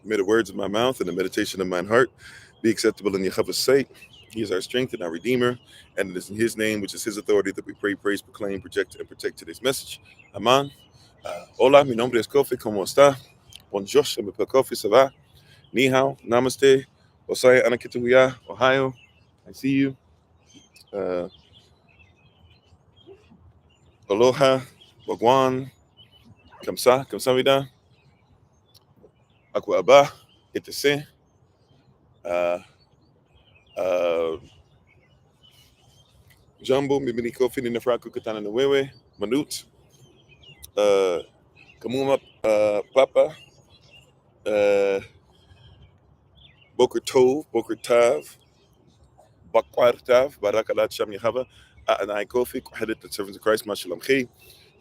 May the words of my mouth and the meditation of mine heart be acceptable in Yahweh's sight. He is our strength and our Redeemer, and it is in His name, which is His authority, that we pray, praise, proclaim, project, and protect today's message. Aman. Hola, mi nombre es Kofi. ¿Cómo está? Bonjour, je m'appelle Kofi. Ça va? Ni hao, namaste. Osaya, anakituya, Ohio. I see you. Aloha, wagwan, kamsamida, akwa aba, itase. Jambo, mimini Kofi ni nafraku katana na wewe, manut, kamuma, papa, boker tov, boker tav, bakwartav, barakalat sham yahava, and I Kofi, headed the servants of Christ, Shalom.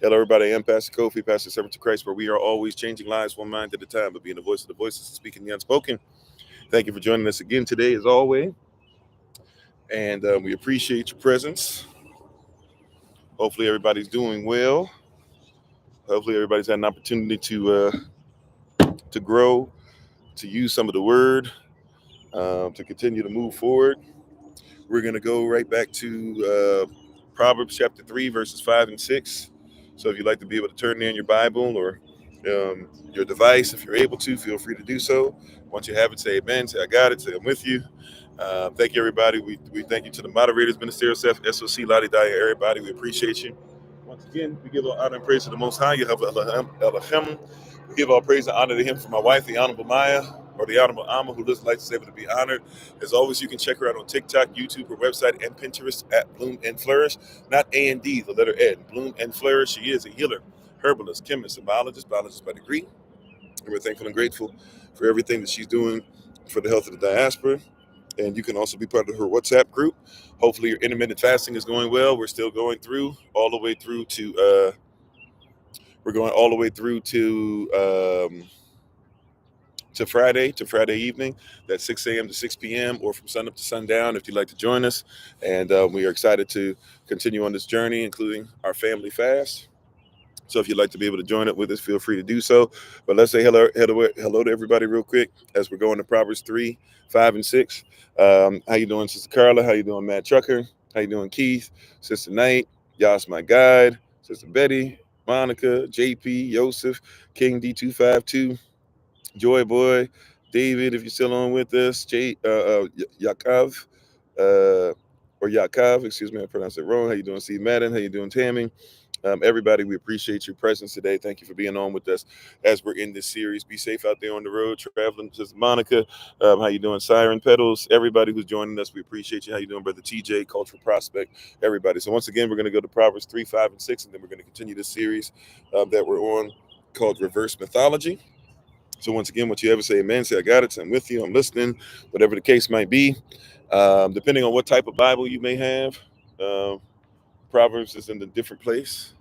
Hello, everybody. I am Pastor Kofi, Pastor Servant of Christ, where we are always changing lives one mind at a time, but being the voice of the voiceless and speaking the unspoken. Thank you for joining us again today, as always. And we appreciate your presence. Hopefully, everybody's doing well. Hopefully, everybody's had an opportunity to grow, to use some of the word, to continue to move forward. We're going to go right back to Proverbs chapter 3, verses 5 and 6. So if you'd like to be able to turn there in your Bible or your device, if you're able to, feel free to do so. Once you have it, say amen, say I got it, say I'm with you. Thank you, everybody. We thank you to the moderators, ministerial staff, SOC, Lottie, Daya, everybody. We appreciate you. Once again, we give all honor and praise to the Most High. You have Elohim. We give all praise and honor to Him for my wife, the Honorable Maya, or the Honorable Amma, who doesn't like to say able to be honored. As always, you can check her out on TikTok, YouTube, her website, and Pinterest at Bloom and Flourish. Not A&D, the letter Ed. Bloom and Flourish. She is a healer, herbalist, chemist, and biologist by degree. And we're thankful and grateful for everything that she's doing for the health of the diaspora. And you can also be part of her WhatsApp group. Hopefully your intermittent fasting is going well. We're still going through all the way through to Friday evening. That's 6 a.m. to 6 p.m. or from sun up to sundown if you'd like to join us. And we are excited to continue on this journey, including our family fast. So if you'd like to be able to join up with us, feel free to do so. But let's say hello to everybody real quick as we're going to Proverbs 3, 5, and 6. How you doing, Sister Carla? How you doing, Matt Trucker? How you doing, Keith? Sister Knight? Yas, my guide. Sister Betty, Monica, JP, Joseph, King D252, Joy Boy, David, if you're still on with us, Yakov, or Yakov, excuse me, I pronounced it wrong. How you doing, Steve Madden? How you doing, Tammy? Everybody, we appreciate your presence today. Thank you for being on with us as we're in this series. Be safe out there on the road, traveling. Sister Monica, how you doing? Siren Pedals, everybody who's joining us, we appreciate you. How you doing, Brother TJ, Cultural Prospect, everybody. So once again, we're going to go to Proverbs 3, 5, and 6, and then we're going to continue this series that we're on called Reverse Mythology. So once again, what you ever say amen, say I got it, say I'm with you, I'm listening, whatever the case might be. Depending on what type of Bible you may have, Proverbs is in a different place.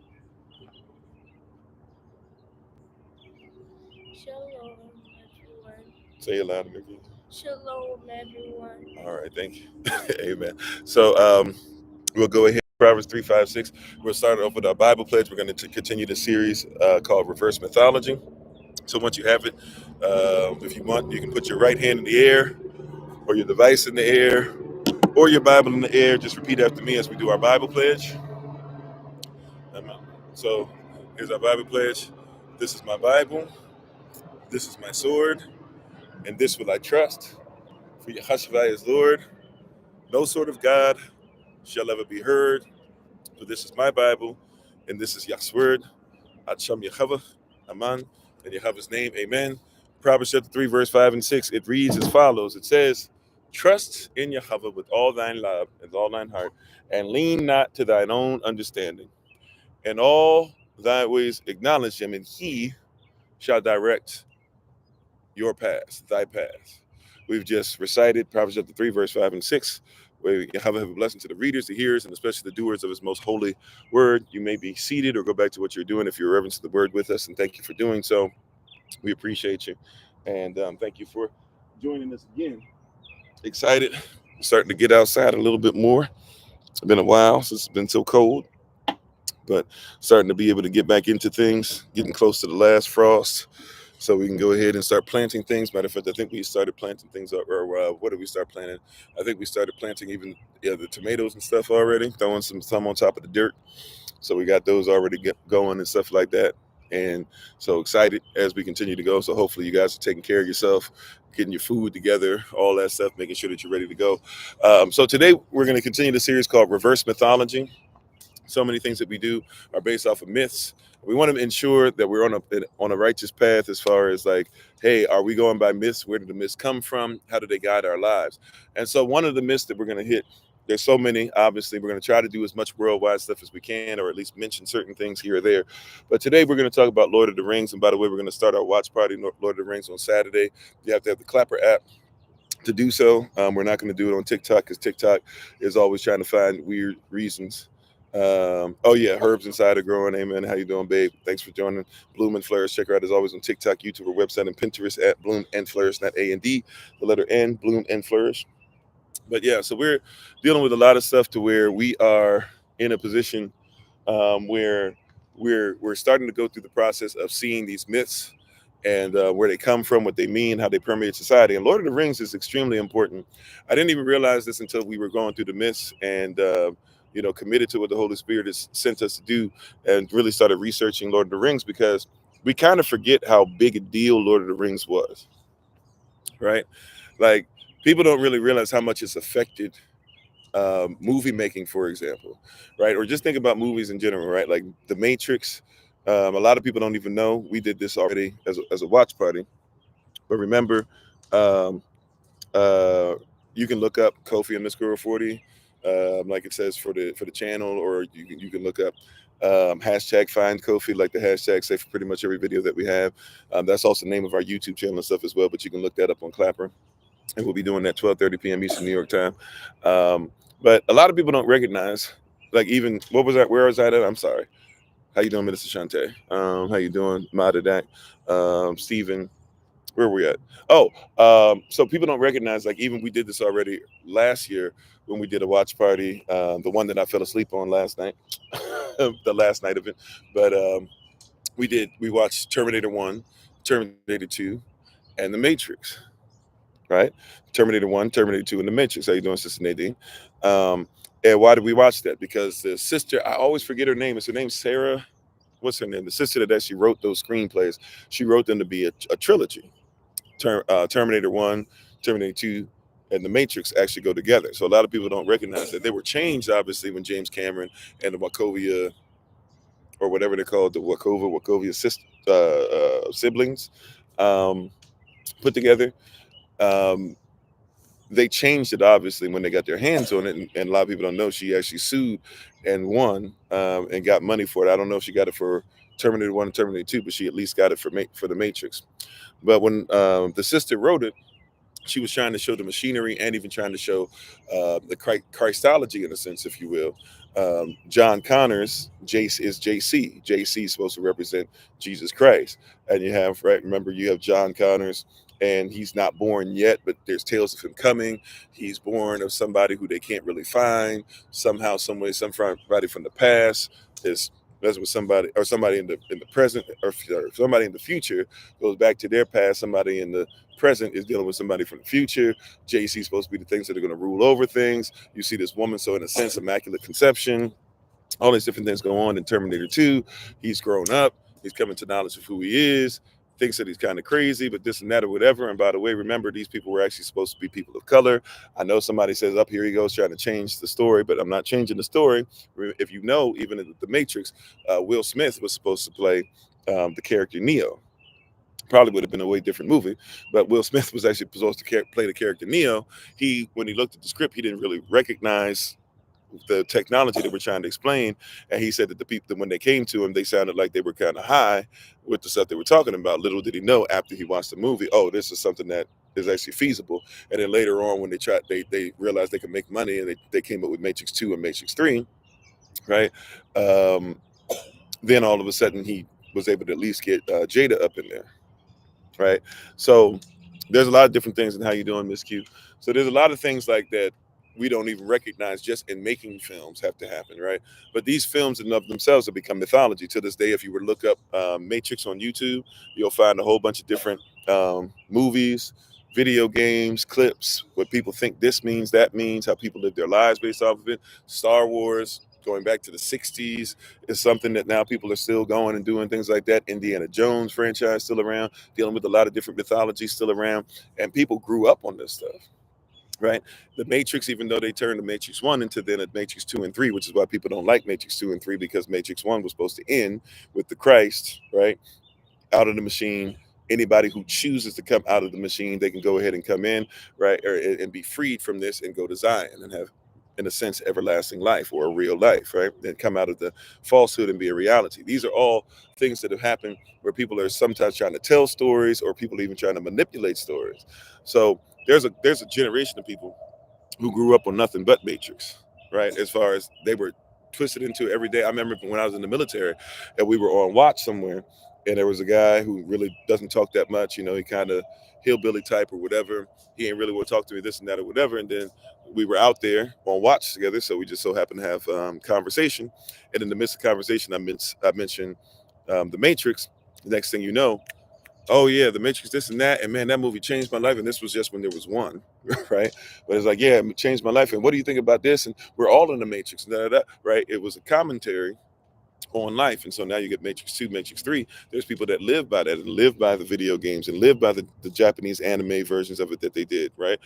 Shalom, everyone. Say it louder, Mickey. Shalom, everyone. All right, thank you. Amen. So we'll go ahead. Proverbs 3, 5, 6. We'll start off with our Bible pledge. We're going to continue the series called Reverse Mythology. So once you have it, if you want, you can put your right hand in the air or your device in the air or your Bible in the air. Just repeat after me as we do our Bible pledge. So here's our Bible pledge. This is my Bible. This is my sword. And this will I trust. For Yahshua is Lord. No sword of God shall ever be heard. For this is my Bible. And this is Yah's word. Acham Yahweh. Aman. In Yahweh's name, amen. Proverbs chapter 3, verse 5 and 6. It reads as follows. It says, trust in Yahweh with all thine love and all thine heart, and lean not to thine own understanding. In all thy ways acknowledge him, and he shall direct your path, thy path. We've just recited Proverbs chapter 3, verse 5 and 6, where you have a blessing to the readers, the hearers, and especially the doers of his most holy word. You may be seated or go back to what you're doing if you're reverence the word with us, and thank you for doing so. We appreciate you, and thank you for joining us again. Excited, starting to get outside a little bit more. It's been a while since it's been so cold, but starting to be able to get back into things, getting close to the last frost. so we can go ahead and start planting things. Matter of fact, I think we started planting things, or what did we start planting? I think we started planting even the tomatoes and stuff already, throwing some on top of the dirt. So we got those already going and stuff like that. And so excited as we continue to go. So hopefully you guys are taking care of yourself, getting your food together, all that stuff, making sure that you're ready to go. So today we're going to continue the series called Reverse Mythology. So many things that we do are based off of myths. We want to ensure that we're on a righteous path as far as like, hey, are we going by myths? Where did the myths come from? How do they guide our lives? And so one of the myths that we're going to hit, there's so many, obviously, we're going to try to do as much worldwide stuff as we can, or at least mention certain things here or there. But today we're going to talk about Lord of the Rings. And by the way, we're going to start our watch party, Lord of the Rings, on Saturday. You have to have the Clapper app to do so. We're not going to do it on TikTok because TikTok is always trying to find weird reasons. Oh yeah, Herbs Inside are growing. Amen. How you doing, babe? Thanks for joining. Bloom and Flourish. Check her out as always on TikTok, YouTube, or website, and Pinterest at Bloom and Flourish, not A and D, the letter N, Bloom and Flourish. But yeah, so we're dealing with a lot of stuff to where we are in a position where we're starting to go through the process of seeing these myths and where they come from, what they mean, how they permeate society. And Lord of the Rings is extremely important. I didn't even realize this until we were going through the myths and committed to what the Holy Spirit has sent us to do, and really started researching Lord of the Rings, because we kind of forget how big a deal Lord of the Rings was, right? Like, people don't really realize how much it's affected movie making, for example, right? Or just think about movies in general, right? Like The Matrix. A lot of people don't even know we did this already as a watch party. But remember, um, uh, you can look up Kofi underscore 40, like it says for the channel, or you can look up hashtag find Kofi, like the hashtag say for pretty much every video that we have. That's also the name of our YouTube channel and stuff as well. But you can look that up on Clapper, and we'll be doing that 12:30 p.m. Eastern New York time. But a lot of people don't recognize, like, even what was that? Where was that at? I'm sorry. How you doing, Minister Shante? How you doing, Madadak? Stephen, where were we at? Oh, so people don't recognize, like, even we did this already last year when we did a watch party, the one that I fell asleep on last night, the last night of it. But we watched Terminator 1, Terminator 2, and The Matrix, right? Terminator 1, Terminator 2, and The Matrix. How you doing, Sister Nadine? And why did we watch that? Because the sister, I always forget her name. Is her name Sarah? What's her name? The sister that actually wrote those screenplays. She wrote them to be a trilogy. Terminator 1, Terminator 2, and The Matrix actually go together. So a lot of people don't recognize that. They were changed, obviously, when James Cameron and the Wachovia, or whatever they're called, the Wachovia siblings, um, put together. Um, they changed it, obviously, when they got their hands on it, and a lot of people don't know she actually sued and won, and got money for it. I don't know if she got it for Terminator 1 and Terminator 2, but she at least got it for the Matrix. But when the sister wrote it, she was trying to show the machinery and even trying to show the Christology, in a sense, if you will. John Connor's Jace is JC. JC is supposed to represent Jesus Christ. And you have, right, remember, you have John Connors, and he's not born yet, but there's tales of him coming. He's born of somebody who they can't really find. Somehow, some way, somebody from the past is messing with somebody, or somebody in the present, or somebody in the future goes back to their past. Somebody in the present is dealing with somebody from the future. JC is supposed to be the things that are going to rule over things. You see this woman, so in a sense, immaculate conception. All these different things go on in Terminator 2. He's grown up. He's coming to knowledge of who he is. Thinks that he's kind of crazy, but this and that or whatever. And by the way, remember, these people were actually supposed to be people of color. I know somebody says, up here he goes trying to change the story, but I'm not changing the story. If you know, even in The Matrix, Will Smith was supposed to play the character Neo. Probably would have been a way different movie, but Will Smith was actually supposed to play the character Neo. When he looked at the script, he didn't really recognize the technology that we're trying to explain, and he said that the people, when they came to him, they sounded like they were kind of high with the stuff they were talking about. Little did he know, after he watched the movie, oh, this is something that is actually feasible. And then later on, when they realized they could make money, and they came up with Matrix 2 and Matrix 3, right? Um, then all of a sudden, he was able to at least get Jada up in there, right? So there's a lot of different things in how you doing, Miss Q. So there's a lot of things like that we don't even recognize just in making films have to happen, right? But these films in and of themselves have become mythology. To this day, if you were to look up Matrix on YouTube, you'll find a whole bunch of different movies, video games, clips, what people think this means, that means, how people live their lives based off of it. Star Wars, going back to the 60s, is something that now people are still going and doing things like that. Indiana Jones franchise still around, dealing with a lot of different mythology still around. And people grew up on this stuff, right? The Matrix, even though they turned the Matrix 1 into then a Matrix 2 and 3, which is why people don't like Matrix 2 and 3, because Matrix 1 was supposed to end with the Christ, right? Out of the machine. Anybody who chooses to come out of the machine, they can go ahead and come in, right? And be freed from this and go to Zion and have, in a sense, everlasting life or a real life, right? And come out of the falsehood and be a reality. These are all things that have happened where people are sometimes trying to tell stories or people even trying to manipulate stories. So there's a generation of people who grew up on nothing but Matrix, right? As far as they were twisted into every day. I remember when I was in the military and we were on watch somewhere, and there was a guy who really doesn't talk that much. You know, he kind of hillbilly type or whatever. He ain't really want to talk to me, this and that or whatever. And then we were out there on watch together, so we just so happened to have conversation. And in the midst of conversation, I mentioned the Matrix. The next thing you know, oh yeah, the Matrix, this and that, and man, that movie changed my life. And this was just when there was one, right? But it's like, yeah, it changed my life. And what do you think about this? And we're all in the Matrix, da, da, da, right? It was a commentary on life. And so now you get Matrix 2, Matrix 3. There's people that live by that and live by the video games and live by the Japanese anime versions of it that they did, right?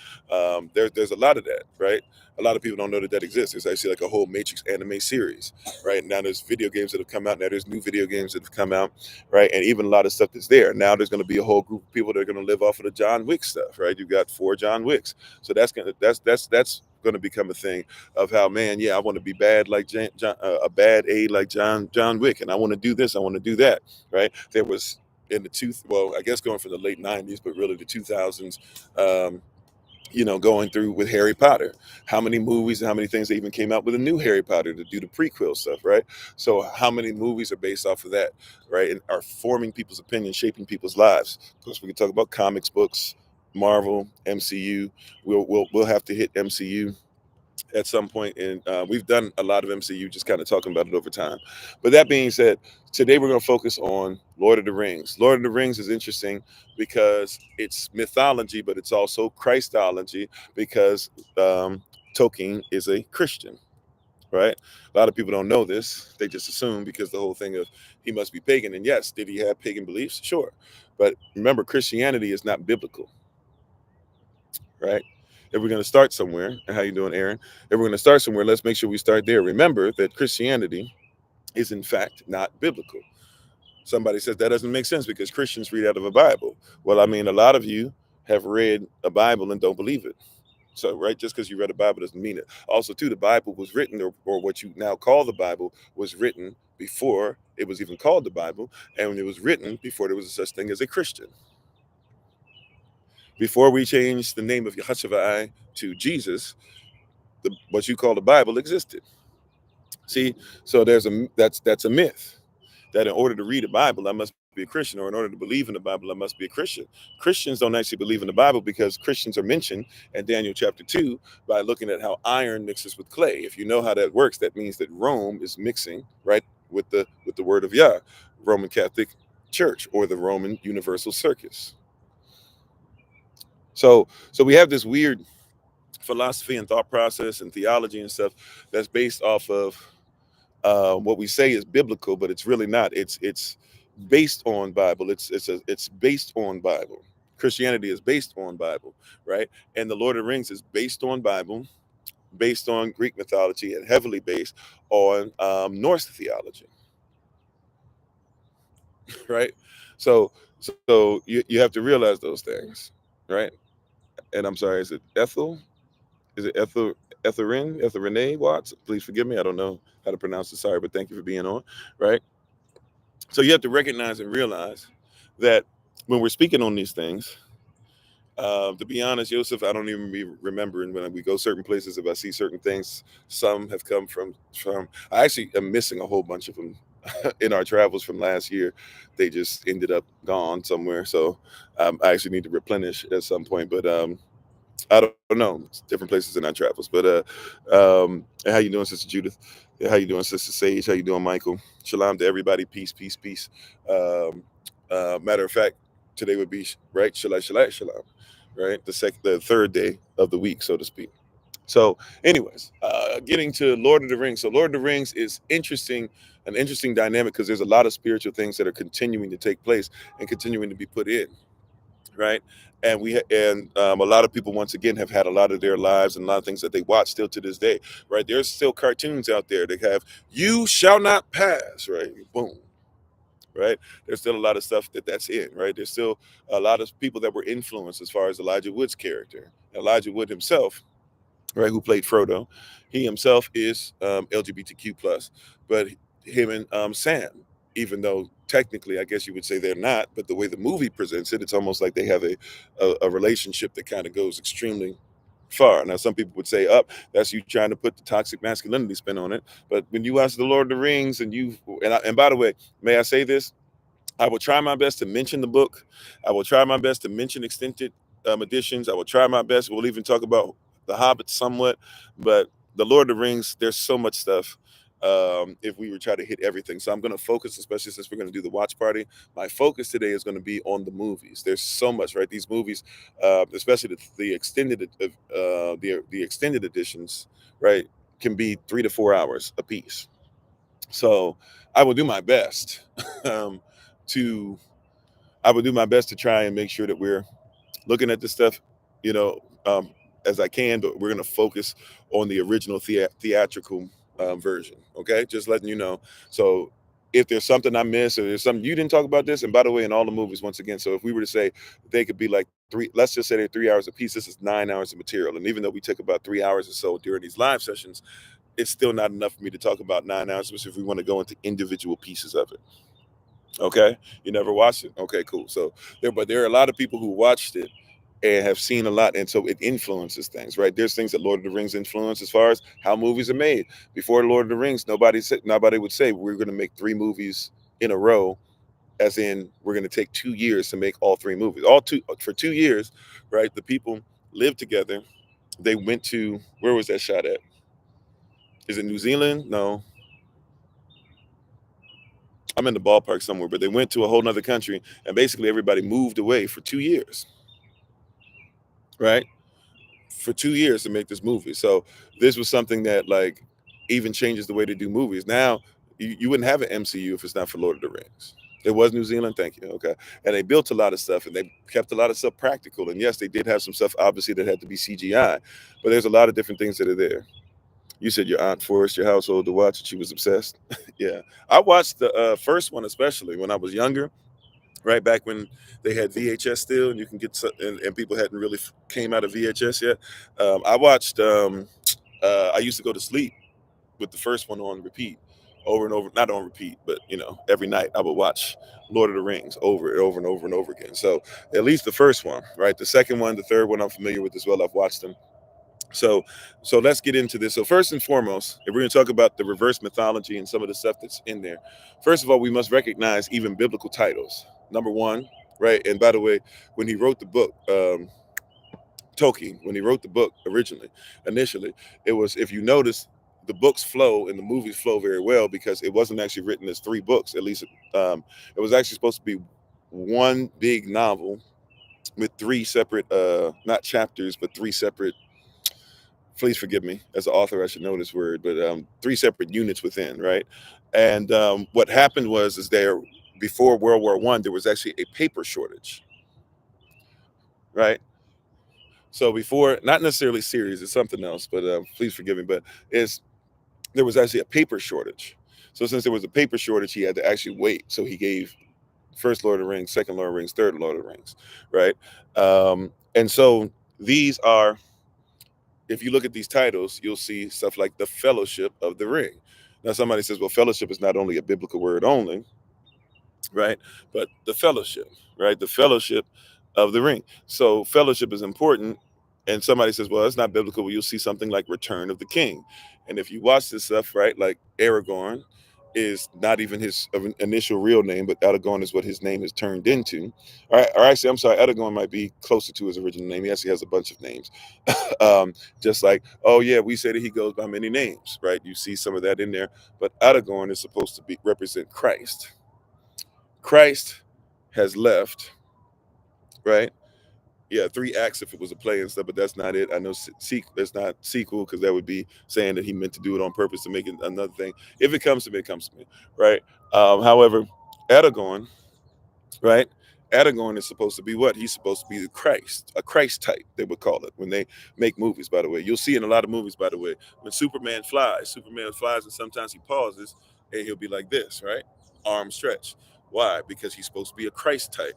There's a lot of that, right? A lot of people don't know that that exists. There's actually like a whole Matrix anime series, right? Now there's video games that have come out. Now there's new video games that have come out, right? And even a lot of stuff that's there. Now there's going to be a whole group of people that are going to live off of the John Wick stuff, right? You've got 4 John Wicks. So that's going to become a thing of how, man, yeah, I want to be bad like a bad A like John Wick, and I want to do this, I want to do that, right? There was in the well, I guess going from the late 90s, but really the 2000s, going through with Harry Potter. How many movies and how many things they even came out with a new Harry Potter to do the prequel stuff, right? So how many movies are based off of that, right? And are forming people's opinions, shaping people's lives. Because we can talk about comics, books, Marvel, MCU. We'll have to hit MCU at some point, and we've done a lot of MCU, just kind of talking about it over time. But that being said, today we're going to focus on Lord of the Rings. Lord of the Rings is interesting because it's mythology, but it's also Christology, because Tolkien is a Christian, right? A lot of people don't know this. They just assume, because the whole thing of he must be pagan. And yes, did he have pagan beliefs? Sure. But remember, Christianity is not biblical, right? If we're going to start somewhere, and how you doing, Aaron? If we're going to start somewhere, let's make sure we start there. Remember that Christianity is in fact not biblical. Somebody says that doesn't make sense because Christians read out of a Bible. Well, I mean, a lot of you have read a Bible and don't believe it. So, right, just because you read a Bible doesn't mean it. Also, too, the Bible was written, or what you now call the Bible, was written before it was even called the Bible, and when it was written before there was a such thing as a Christian. Before we changed the name of Yahshua to Jesus, what you call the Bible existed. See, so that's a myth, that in order to read the Bible, I must be a Christian, or in order to believe in the Bible, I must be a Christian. Christians don't actually believe in the Bible, because Christians are mentioned in Daniel chapter 2 by looking at how iron mixes with clay. If you know how that works, that means that Rome is mixing, right, with the word of Yah, Roman Catholic Church, or the Roman Universal Circus. So we have this weird philosophy and thought process and theology and stuff that's based off of what we say is biblical, but it's really not. It's based on Bible. It's based on Bible. Christianity is based on Bible, right? And the Lord of the Rings is based on Bible, based on Greek mythology, and heavily based on Norse theology, right? So you have to realize those things, right? And I'm sorry, is it Ethel? Is it Ethel Renee Watts? Please forgive me. I don't know how to pronounce it. Sorry, but thank you for being on, right? So you have to recognize and realize that when we're speaking on these things, to be honest, Joseph, I don't even be remembering when we go certain places. If I see certain things, some have come from. I actually am missing a whole bunch of them in our travels from last year. They just ended up gone somewhere. So I actually need to replenish at some point. But I don't know. It's different places in our travels. But how you doing, Sister Judith? How you doing, Sister Sage? How you doing, Michael? Shalom to everybody. Peace, peace, peace. Um, Matter of fact, today would be right. Shalom. Right, the third day of the week, so to speak. So, anyways, getting to Lord of the Rings. So, Lord of the Rings is interesting, an interesting dynamic because there's a lot of spiritual things that are continuing to take place and continuing to be put in, right? And a lot of people once again have had a lot of their lives and a lot of things that they watch still to this day, right? There's still cartoons out there that have "You shall not pass," right? Boom, right? There's still a lot of stuff that's in, right? There's still a lot of people that were influenced as far as Elijah Wood's character, Elijah Wood himself, right, who played Frodo. He himself is LGBTQ plus, but him and Sam, even though technically I guess you would say they're not, but the way the movie presents it, it's almost like they have a relationship that kind of goes extremely far. Now, some people would say, "Up, that's you trying to put the toxic masculinity spin on it." But when you watch The Lord of the Rings, and by the way, may I say this? I will try my best to mention the book. I will try my best to mention extended editions. I will try my best. We'll even talk about The Hobbit somewhat, but The Lord of the Rings, there's so much stuff. If we were trying to hit everything, so I'm going to focus, especially since we're going to do the watch party. My focus today is going to be on the movies. There's so much, right? These movies, especially the extended, the extended editions, right, can be 3 to 4 hours a piece. So I will do my best um, to I would do my best to try and make sure that we're looking at this stuff, you know, as I can, but we're going to focus on the original theatrical version. Okay, just letting you know. So if there's something I missed or there's something you didn't talk about this, and by the way, in all the movies, once again, so if we were to say they could be like three, let's just say they're 3 hours a piece. This is 9 hours of material, and even though we take about 3 hours or so during these live sessions, it's still not enough for me to talk about 9 hours, especially if we want to go into individual pieces of it. Okay, you never watched it. Okay, cool. So there are a lot of people who watched it and have seen a lot, and so it influences things, right? There's things that Lord of the Rings influence as far as how movies are made. Before Lord of the Rings, nobody would say we're going to make 3 movies in a row, as in we're going to take 2 years to make all 3 movies. All two for 2 years, right? The people lived together. They went to, where was that shot at? Is it New Zealand? No, I'm in the ballpark somewhere, but they went to a whole nother country and basically everybody moved away for 2 years, right? For 2 years to make this movie. So this was something that like even changes the way they do movies. Now you wouldn't have an MCU if it's not for Lord of the Rings. It was New Zealand, thank you. Okay. And they built a lot of stuff and they kept a lot of stuff practical. And yes, they did have some stuff obviously that had to be CGI, but there's a lot of different things that are there. You said your aunt forced your household to watch it. She was obsessed. Yeah. I watched the first one, especially when I was younger, right back when they had VHS still, and you can and people hadn't really came out of VHS yet. I watched. I used to go to sleep with the first one on repeat, over and over. Not on repeat, but every night I would watch Lord of the Rings over and over and over and over again. So at least the first one, right? The second one, the third one, I'm familiar with as well. I've watched them. So, so let's get into this. So first and foremost, if we're going to talk about the reverse mythology and some of the stuff that's in there, first of all, we must recognize even biblical titles. Number one, right? And by the way, when he wrote the book, Tolkien, when he wrote the book initially, it was, if you notice, the books flow and the movies flow very well because it wasn't actually written as 3 books. At least it was actually supposed to be one big novel with 3 separate, not chapters, but 3 separate, please forgive me as an author, I should know this word, but 3 separate units within, right? And what happened was is there, before World War I, there was actually a paper shortage, right? So before, not necessarily series, it's something else, but please forgive me, but it's there was actually a paper shortage. So since there was a paper shortage, he had to actually wait. So he gave first Lord of the Rings, second Lord of the Rings, third Lord of the Rings, right? And so these are, if you look at these titles, you'll see stuff like the Fellowship of the Ring. Now, somebody says, well, fellowship is not only a biblical word only, right? But the fellowship, right? The fellowship of the ring. So fellowship is important. And somebody says, well, that's not biblical. Well, you'll see something like Return of the King. And if you watch this stuff, right, like Aragorn is not even his initial real name, but Eragon is what his name is turned into. All right, or actually, I'm sorry, Eragon might be closer to his original name. He actually has a bunch of names. Just like, oh yeah, we say that he goes by many names, right? You see some of that in there, but Eragon is supposed to be represent Christ. Christ has left, right? Yeah, 3 acts if it was a play and stuff, but that's not it. I know that's not sequel because that would be saying that he meant to do it on purpose to make it another thing. If it comes to me, it comes to me, right? However, Eragon, right? Eragon is supposed to be what? He's supposed to be the Christ, a Christ type, they would call it when they make movies, by the way. You'll see in a lot of movies, by the way, when Superman flies and sometimes he pauses and he'll be like this, right? Arm stretch. Why? Because he's supposed to be a Christ type.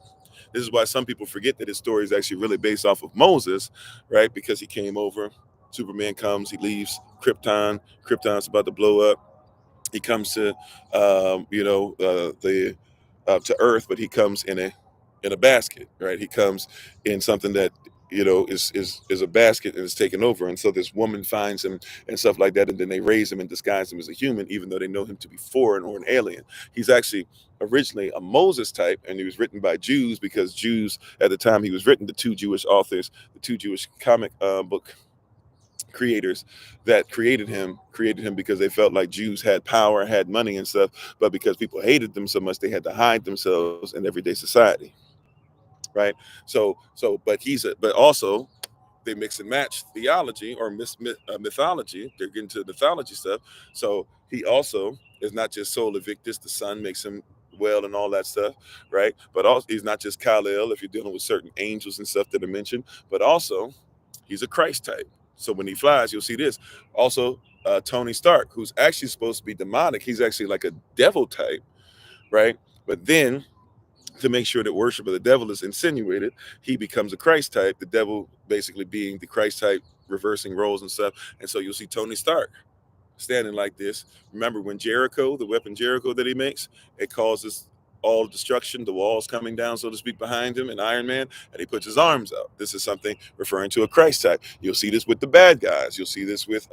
This is why some people forget that his story is actually really based off of Moses, right? Because he came over, Superman comes, he leaves Krypton. Krypton's about to blow up. He comes to, the to Earth, but he comes in a basket, right? He comes in something that is a basket and is taken over, and so this woman finds him and stuff like that, and then they raise him and disguise him as a human, even though they know him to be foreign or an alien. He's actually originally a Moses type, and he was written by Jews because Jews at the time he was written, the two Jewish authors, the two Jewish comic book creators that created him because they felt like Jews had power, had money and stuff, but because people hated them so much, they had to hide themselves in everyday society, right? But also they mix and match theology or mythology. They're getting to mythology stuff. So he also is not just Sol Invictus, the sun makes him well and all that stuff, right? But also he's not just Kal-El if you're dealing with certain angels and stuff that are mentioned, but also he's a Christ type. So when he flies, you'll see this. Also, Tony Stark, who's actually supposed to be demonic, he's actually like a devil type, right? But then to make sure that worship of the devil is insinuated, he becomes a Christ type, the devil basically being the Christ type, reversing roles and stuff. And so you'll see Tony Stark standing like this. Remember when Jericho, the weapon Jericho that he makes, it causes all destruction, the walls coming down, so to speak, behind him in Iron Man, and he puts his arms out. This is something referring to a Christ type. You'll see this with the bad guys. You'll see this with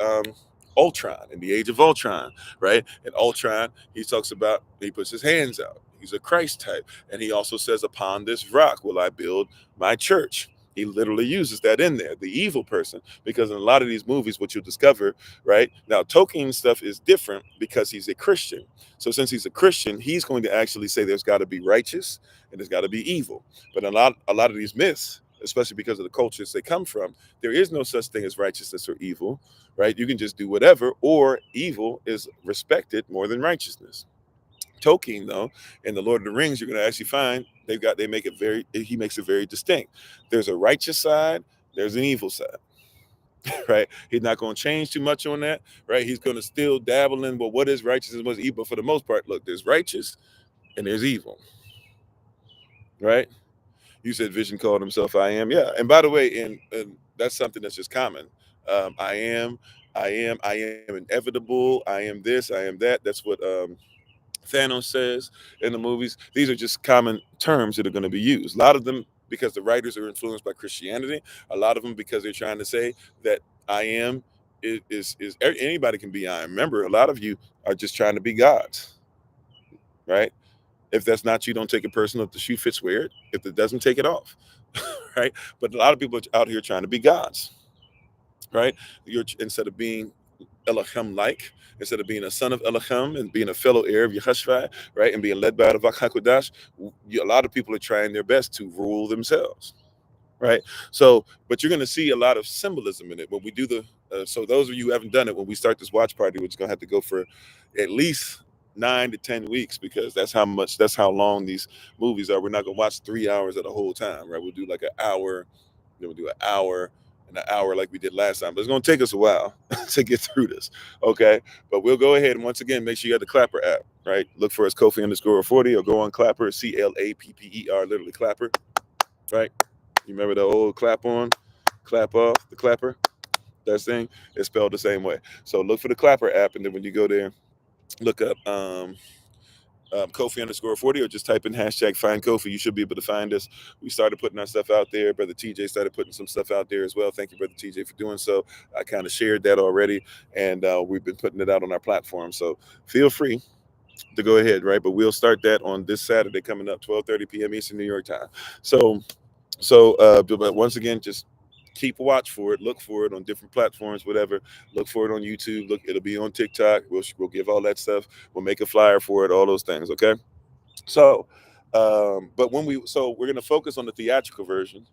Ultron in the Age of Ultron, right? In Ultron, he talks about he puts his hands out. He's a Christ type, and he also says, "Upon this rock will I build my church." He literally uses that in there, the evil person, because in a lot of these movies, what you'll discover, right? Now, Tolkien's stuff is different because he's a Christian. So since he's a Christian, he's going to actually say there's got to be righteous and there's got to be evil. But a lot of these myths, especially because of the cultures they come from, there is no such thing as righteousness or evil, right? You can just do whatever, or evil is respected more than righteousness. Tolkien, though, in the Lord of the Rings, you're going to actually find he makes it very distinct. There's a righteous side, there's an evil side, right? He's not going to change too much on that, right? He's going to still dabble in, well, what is righteous and what's evil? But for the most part, look, there's righteous and there's evil, right? You said Vision called himself I am. Yeah. And by the way, and that's something that's just common. I am inevitable. I am this, I am that. That's what Thanos says in the movies. These are just common terms that are going to be used. A lot of them because the writers are influenced by Christianity. A lot of them because they're trying to say that I am is anybody can be I am. Remember, a lot of you are just trying to be gods, right? If that's not you, don't take it personal. If the shoe fits, wear it. If it doesn't, take it off, right? But a lot of people are out here trying to be gods, right? You're instead of being Elohim like, instead of being a son of Elohim and being a fellow heir of Yehoshua, right, and being led by the Vak HaKodash, a lot of people are trying their best to rule themselves, right? So, but you're going to see a lot of symbolism in it when we do so those of you who haven't done it, when we start this watch party, we're just going to have to go for at least 9 to 10 weeks because that's how long these movies are. We're not going to watch 3 hours at a whole time, right? We'll do like an hour, then we'll do an hour and an hour like we did last time. But it's going to take us a while to get through this, okay? But we'll go ahead and once again, make sure you have the Clapper app, right? Look for us Kofi_Ofori or go on Clapper, CLAPPER, literally Clapper, right? You remember the old clap on, clap off, the Clapper? That thing is spelled the same way. So look for the Clapper app, and then when you go there, look up Kofi_Ofori or just type in hashtag find Kofi. You should be able to find us. We started putting our stuff out there. Brother TJ started putting some stuff out there as well. Thank you, Brother TJ, for doing so. I kind of shared that already, and we've been putting it out on our platform. So feel free. to go ahead, right? But we'll start that on this Saturday coming up, 12:30 p.m. Eastern New York time. But once again, just keep a watch for it. Look for it on different platforms, whatever. Look for it on YouTube. Look, it'll be on TikTok. We'll give all that stuff. We'll make a flyer for it. All those things. Okay. So, but we're gonna focus on the theatrical version,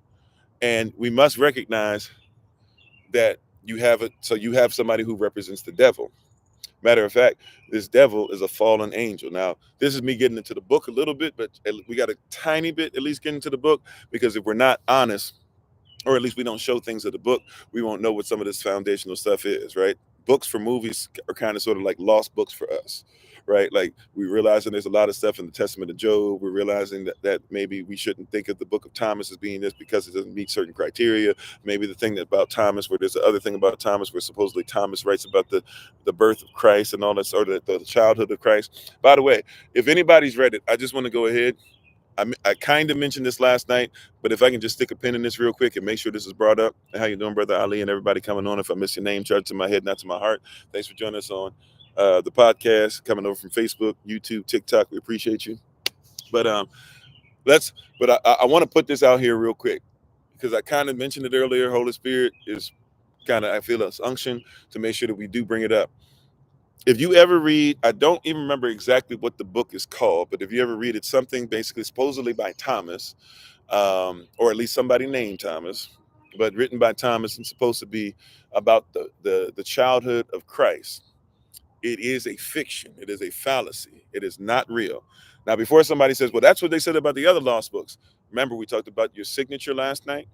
and we must recognize that you have it. So you have somebody who represents the devil. Matter of fact, this devil is a fallen angel. Now, this is me getting into the book a little bit, but we got a tiny bit at least get into the book, because if we're not honest, or at least we don't show things of the book, we won't know what some of this foundational stuff is, right? Books for movies are kind of sort of like lost books for us, right? Like, we realizing there's a lot of stuff in the Testament of Job. We're realizing that maybe we shouldn't think of the book of Thomas as being this because it doesn't meet certain criteria. Maybe the thing about Thomas, where there's the other thing about Thomas, where supposedly Thomas writes about the birth of Christ and all that, or the childhood of Christ. By the way, if anybody's read it, I just want to go ahead. I kind of mentioned this last night, but if I can just stick a pin in this real quick and make sure this is brought up. How you doing, Brother Ali, and everybody coming on? If I miss your name, charge to my head, not to my heart. Thanks for joining us on the podcast, coming over from Facebook, YouTube, TikTok. We appreciate you. But let's. But I want to put this out here real quick, because I kind of mentioned it earlier. Holy Spirit is kind of, I feel us unction to make sure that we do bring it up. If you ever read, I don't even remember exactly what the book is called, but if you ever read it, something basically supposedly by Thomas, or at least somebody named Thomas, but written by Thomas and supposed to be about the childhood of Christ. It is a fiction. It is a fallacy. It is not real. Now, before somebody says, well, that's what they said about the other lost books. Remember, we talked about your signature last night.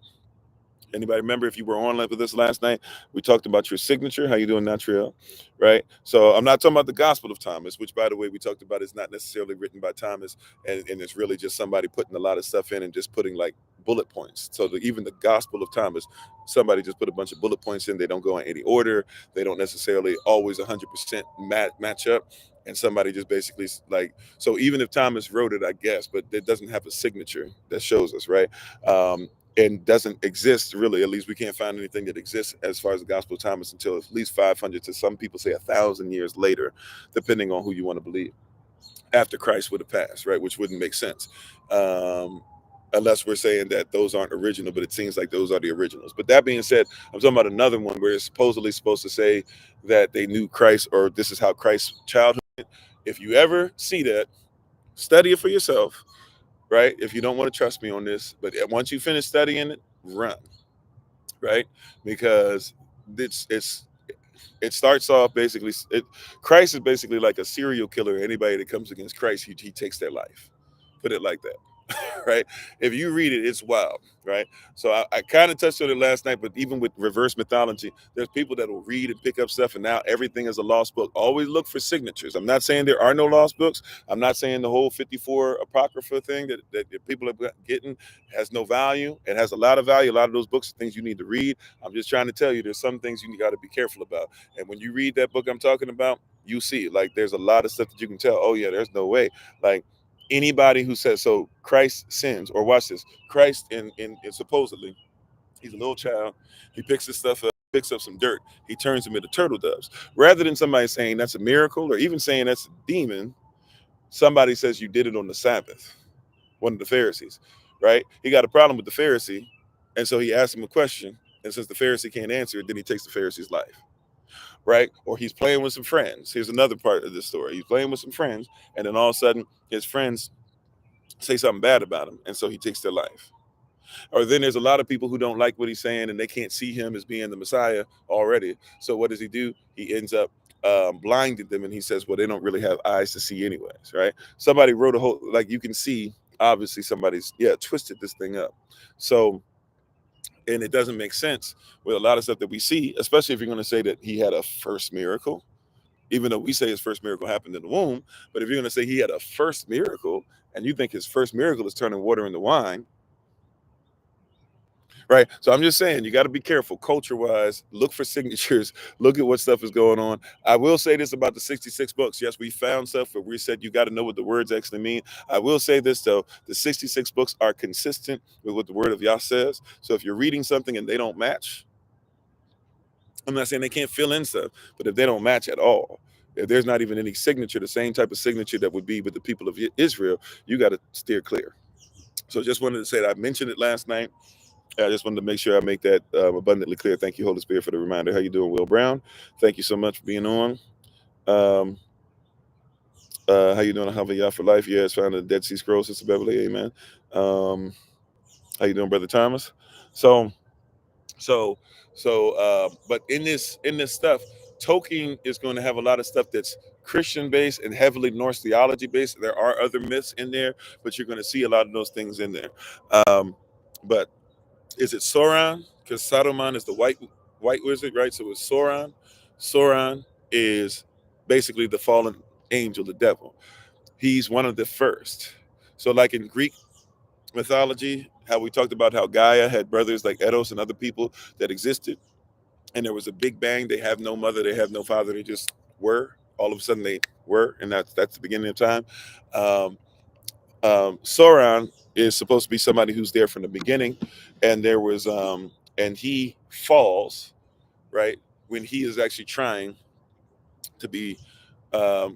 Anybody remember, if you were on with us last night, we talked about your signature. How you doing, Natriel? Right? So I'm not talking about the Gospel of Thomas, which, by the way, we talked about is not necessarily written by Thomas, and it's really just somebody putting a lot of stuff in and just putting like bullet points. So even the Gospel of Thomas, somebody just put a bunch of bullet points in. They don't go in any order. They don't necessarily always 100% match up. And somebody just basically like, so even if Thomas wrote it, I guess, but it doesn't have a signature that shows us, right? And doesn't exist really. At least we can't find anything that exists as far as the Gospel of Thomas until at least 500 to some people say 1,000 years later, depending on who you want to believe, after Christ would have passed, right? Which wouldn't make sense, unless we're saying that those aren't original, but it seems like those are the originals. But that being said, I'm talking about another one where it's supposedly supposed to say that they knew Christ, or this is how Christ's childhood. If you ever see that, study it for yourself, right? If you don't want to trust me on this, but once you finish studying it, run, right? Because it's it starts off basically, Christ is basically like a serial killer. Anybody that comes against Christ, he takes their life. Put it like that. Right? If you read it, it's wild, right? So I kind of touched on it last night, but even with reverse mythology, there's people that will read and pick up stuff, and now everything is a lost book. Always look for signatures. I'm not saying there are no lost books. I'm not saying the whole 54 apocrypha thing that people are getting has no value. It has a lot of value. A lot of those books are things you need to read. I'm just trying to tell you, there's some things you got to be careful about. And when you read that book I'm talking about, you see, like, there's a lot of stuff that you can tell. Oh yeah, there's no way. Like, anybody who says so, Christ sins, or watch this, Christ in supposedly, he's a little child, he picks this stuff up, picks up some dirt, he turns them into turtle doves. Rather than somebody saying that's a miracle, or even saying that's a demon, somebody says you did it on the Sabbath. One of the Pharisees, right? He got a problem with the Pharisee, and so he asked him a question, and since the Pharisee can't answer it, then he takes the Pharisee's life. Right? Or he's playing with some friends. Here's another part of this story. He's playing with some friends, and then all of a sudden his friends say something bad about him, and so he takes their life. Or then there's a lot of people who don't like what he's saying, and they can't see him as being the Messiah already. So what does he do? He ends up blinding them, and he says, well, they don't really have eyes to see anyways, right? Somebody wrote a whole, like, you can see, obviously somebody's twisted this thing up. So, and it doesn't make sense with a lot of stuff that we see, especially if you're going to say that he had a first miracle, even though we say his first miracle happened in the womb. But if you're going to say he had a first miracle, and you think his first miracle is turning water into wine, right? So I'm just saying, you got to be careful culture wise. Look for signatures. Look at what stuff is going on. I will say this about the 66 books. Yes, we found stuff where we said you got to know what the words actually mean. I will say this though: the 66 books are consistent with what the word of Yah says. So if you're reading something and they don't match, I'm not saying they can't fill in stuff, but if they don't match at all, If there's not even any signature, the same type of signature that would be with the people of Israel, you got to steer clear. So just wanted to say that I mentioned it last night. I just wanted to make sure I make that abundantly clear. Thank you, Holy Spirit, for the reminder. How you doing, Will Brown? Thank you so much for being on. Um, how you doing? How for life? Yeah, it's found in the Dead Sea Scrolls, Sister Beverly. Amen. Um, how you doing, Brother Thomas? So, so, but in this stuff, Tolkien is going to have a lot of stuff that's Christian based and heavily Norse theology based. There are other myths in there, but you're going to see a lot of those things in there. But is it Sauron? Because Saruman is the white wizard, right? So it's Sauron. Sauron is basically the fallen angel, the devil. He's one of the first. So like in Greek mythology, how we talked about how Gaia had brothers like Eros and other people that existed, and there was a big bang. They have no mother, they have no father, they just were. All of a sudden they were, and that's the beginning of time. Um, Sauron is supposed to be somebody who's there from the beginning, and there was and he falls right when he is actually trying to be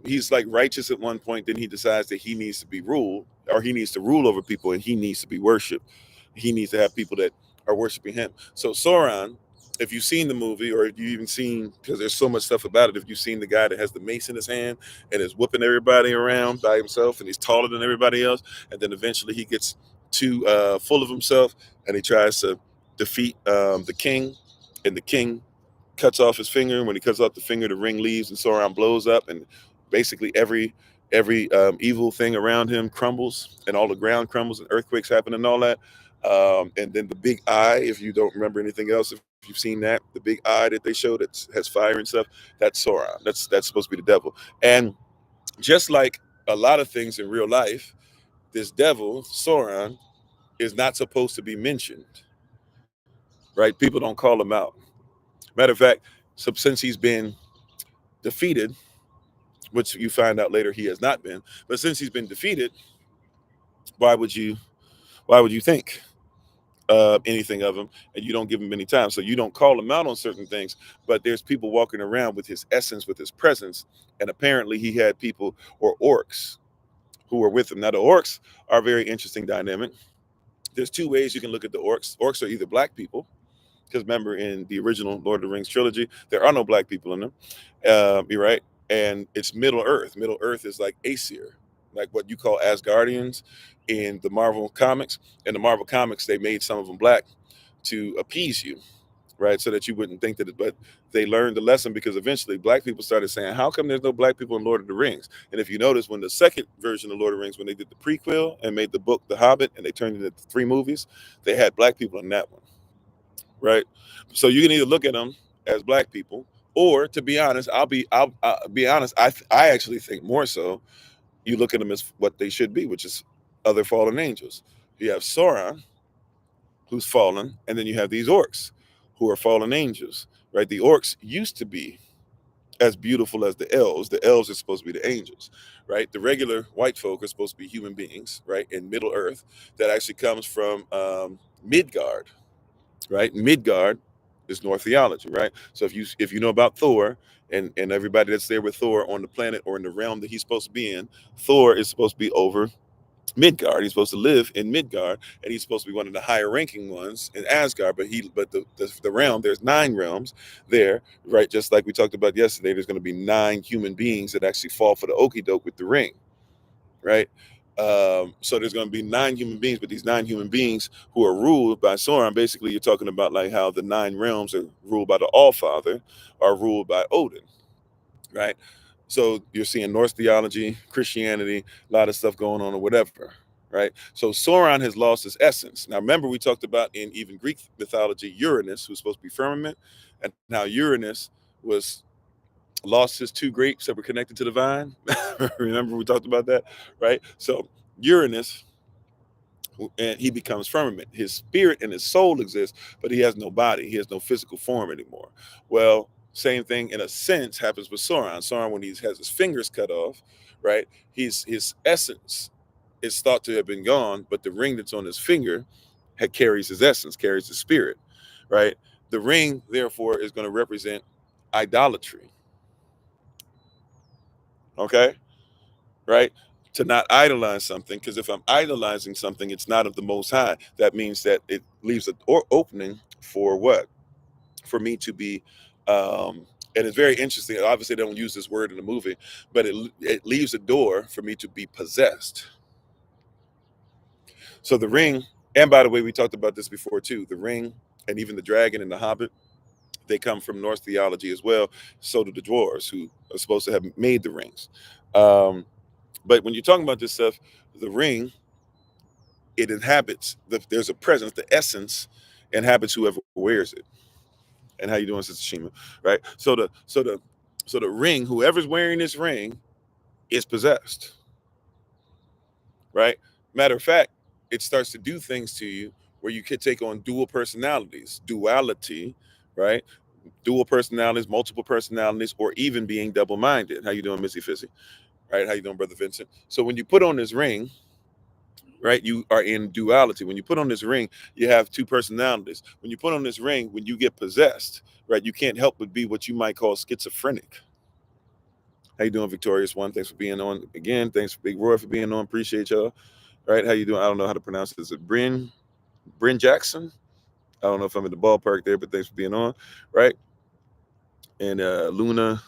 he's like righteous at one point, then he decides that he needs to be ruled, or he needs to rule over people, and he needs to be worshipped. He needs to have people that are worshiping him. So Sauron, if you've seen the movie, or if you even seen, because there's so much stuff about it, if you've seen the guy that has the mace in his hand and is whooping everybody around by himself, and he's taller than everybody else, and then eventually he gets too full of himself, and he tries to defeat the king, and the king cuts off his finger. When he cuts off the finger, the ring leaves, and Sauron blows up, and basically every evil thing around him crumbles, and all the ground crumbles, and earthquakes happen, and all that. And then the big eye, if you don't remember anything else, if you've seen that, the big eye that they showed that has fire and stuff, that's Sauron. That's supposed to be the devil. And just like a lot of things in real life, this devil Sauron is not supposed to be mentioned, right? People don't call him out. Matter of fact, so since he's been defeated, which you find out later he has not been. But since he's been defeated, why would you think anything of him, and you don't give him any time? So you don't call him out on certain things, but there's people walking around with his essence, with his presence, and apparently he had people or orcs who were with him. Now the orcs are a very interesting dynamic. There's two ways you can look at the orcs. Orcs are either black people, because remember in the original Lord of the Rings trilogy, there are no black people in them. You're right. And it's Middle Earth. Middle Earth is like Aesir, like what you call Asgardians in the Marvel comics. In the Marvel comics, they made some of them black to appease you, right? So that you wouldn't think that but they learned the lesson, because eventually black people started saying, how come there's no black people in Lord of the Rings? And if you notice, when the second version of Lord of the Rings, when they did the prequel and made the book The Hobbit, and they turned it into 3 movies, they had black people in that one, right? So you can either look at them as black people, or to be honest, I'll be honest. I actually think more so you look at them as what they should be, which is other fallen angels. You have Sauron, who's fallen, and then you have these orcs, who are fallen angels, right? The orcs used to be as beautiful as the elves. The elves are supposed to be the angels, right? The regular white folk are supposed to be human beings, right? In Middle Earth, that actually comes from Midgard, right? Midgard is North theology, right? So if you know about Thor, and everybody that's there with Thor on the planet or in the realm that he's supposed to be in, Thor is supposed to be over Midgard. He's supposed to live in Midgard, and he's supposed to be one of the higher ranking ones in Asgard. But the realm, there's 9 realms there, right? Just like we talked about yesterday, there's going to be 9 human beings that actually fall for the okey doke with the ring, right? So there's going to be 9 human beings, but these 9 human beings who are ruled by Sauron. Basically, you're talking about like how the 9 realms are ruled by the All Father, are ruled by Odin, right? So you're seeing Norse theology, Christianity, a lot of stuff going on or whatever, right? So Sauron has lost his essence. Now remember, we talked about in even Greek mythology, Uranus, who's supposed to be firmament, and how Uranus was lost his 2 grapes that were connected to the vine. Remember we talked about that, right? So Uranus, and he becomes firmament. His spirit and his soul exist, but he has no body. He has no physical form anymore. Well, same thing in a sense happens with Sauron. Sauron, when he has his fingers cut off, right? His essence is thought to have been gone, but the ring that's on his finger carries his essence, carries his spirit, right? The ring, therefore, is going to represent idolatry, Okay, right? To not idolize something, because if I'm idolizing something, it's not of the Most High. That means that it leaves an opening for what? For me to be, and it's very interesting. Obviously, they don't use this word in the movie, but it leaves a door for me to be possessed. So the ring, and by the way, we talked about this before too. The ring and even the dragon and the hobbit, they come from Norse theology as well. So do the dwarves, who are supposed to have made the rings. But when you're talking about this stuff, the ring, it inhabits. There's a presence, the essence inhabits whoever wears it. And how you doing, Sister Shima? Right. So the ring, whoever's wearing this ring, is possessed. Right. Matter of fact, it starts to do things to you where you could take on dual personalities, duality, right? Dual personalities, multiple personalities, or even being double-minded. How you doing, Missy Fizzy? Right? How you doing, Brother Vincent? So when you put on this ring, right, you are in duality. When you put on this ring, you have two personalities. When you put on this ring, when you get possessed, right, you can't help but be what you might call schizophrenic. How you doing, Victorious One? Thanks for being on again. Thanks for Big Roy for being on. Appreciate y'all. Right? How you doing? I don't know how to pronounce it. Is it Bryn Jackson? I don't know if I'm in the ballpark there, but thanks for being on. Right? And Lune.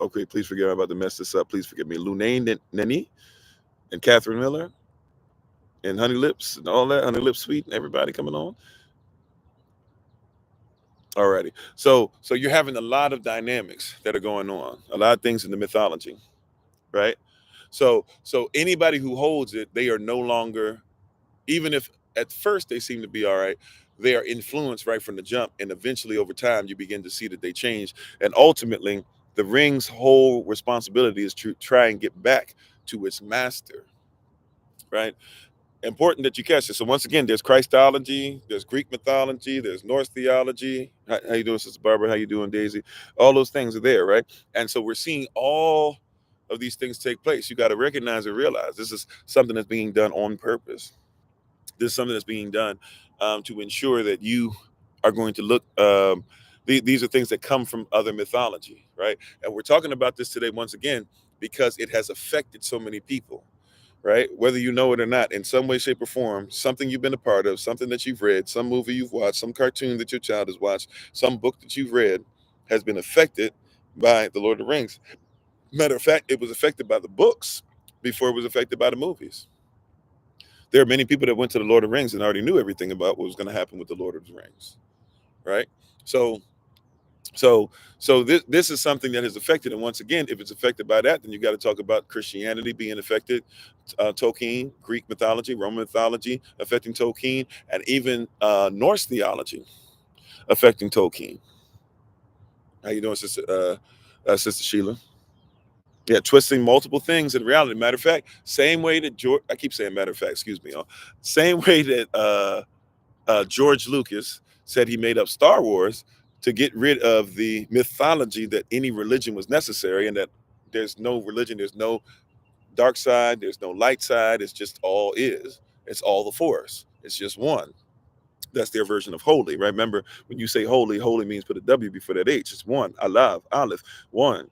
Okay, please forgive me about to mess this up. Please forgive me. Lune Neni and Catherine Miller and Honey Lips and all that. Honey Lips Sweet and everybody coming on. Alrighty. So you're having a lot of dynamics that are going on. A lot of things in the mythology, right? So anybody who holds it, they are no longer, even if at first they seem to be all right, they are influenced right from the jump, and eventually over time you begin to see that they change, and ultimately the ring's whole responsibility is to try and get back to its master, right? Important that you catch this. So once again, there's Christology, there's Greek mythology, there's Norse theology. How you doing, Sister Barbara? How you doing, Daisy? All those things are there, right? And so we're seeing all of these things take place. You got to recognize and realize this is something that's being done on purpose. This is something that's being done to ensure that you are going to look. These are things that come from other mythology, right? And we're talking about this today once again because it has affected so many people, right? Whether you know it or not, in some way, shape, or form, something you've been a part of, something that you've read, some movie you've watched, some cartoon that your child has watched, some book that you've read has been affected by the Lord of the Rings. Matter of fact, it was affected by the books before it was affected by the movies. There are many people that went to the Lord of the Rings and already knew everything about what was going to happen with the Lord of the Rings, right? So so this is something that is affected, and once again, if it's affected by that, then you got to talk about Christianity being affected, Tolkien, Greek mythology, Roman mythology affecting Tolkien, and even Norse theology affecting Tolkien. How you doing, Sister Sheila? Yeah, twisting multiple things in reality. Matter of fact, same way that George, I keep saying matter of fact, excuse me, same way that George Lucas said he made up Star Wars to get rid of the mythology that any religion was necessary, and that there's no religion, there's no dark side, there's no light side. It's just all is. It's all the force. It's just one. That's their version of holy, right? Remember, when you say holy, holy means put a W before that H. It's one. Allah, Aleph, one,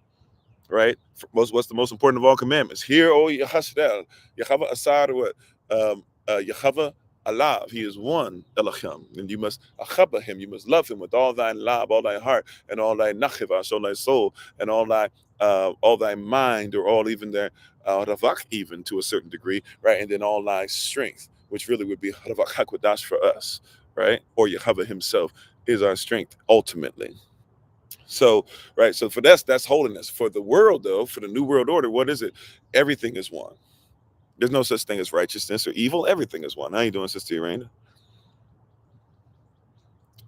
right? What's the most important of all commandments? Hear, O Yahashel, Yahweh Asar, what? Yahweh Allah, He is one, Elohim, and you must achaba Him. You must love Him with all thine lab, all thy heart, and all thy nachivash, all thy soul, and all thy mind, or all even their ravak, even to a certain degree, right? And then all thy strength, which really would be ravak hakodash for us, right? Or Yahweh Himself is our strength ultimately. So, right. So for that's holiness. For the world, though, for the new world order, what is it? Everything is one. There's no such thing as righteousness or evil. Everything is one. How you doing, Sister Irene?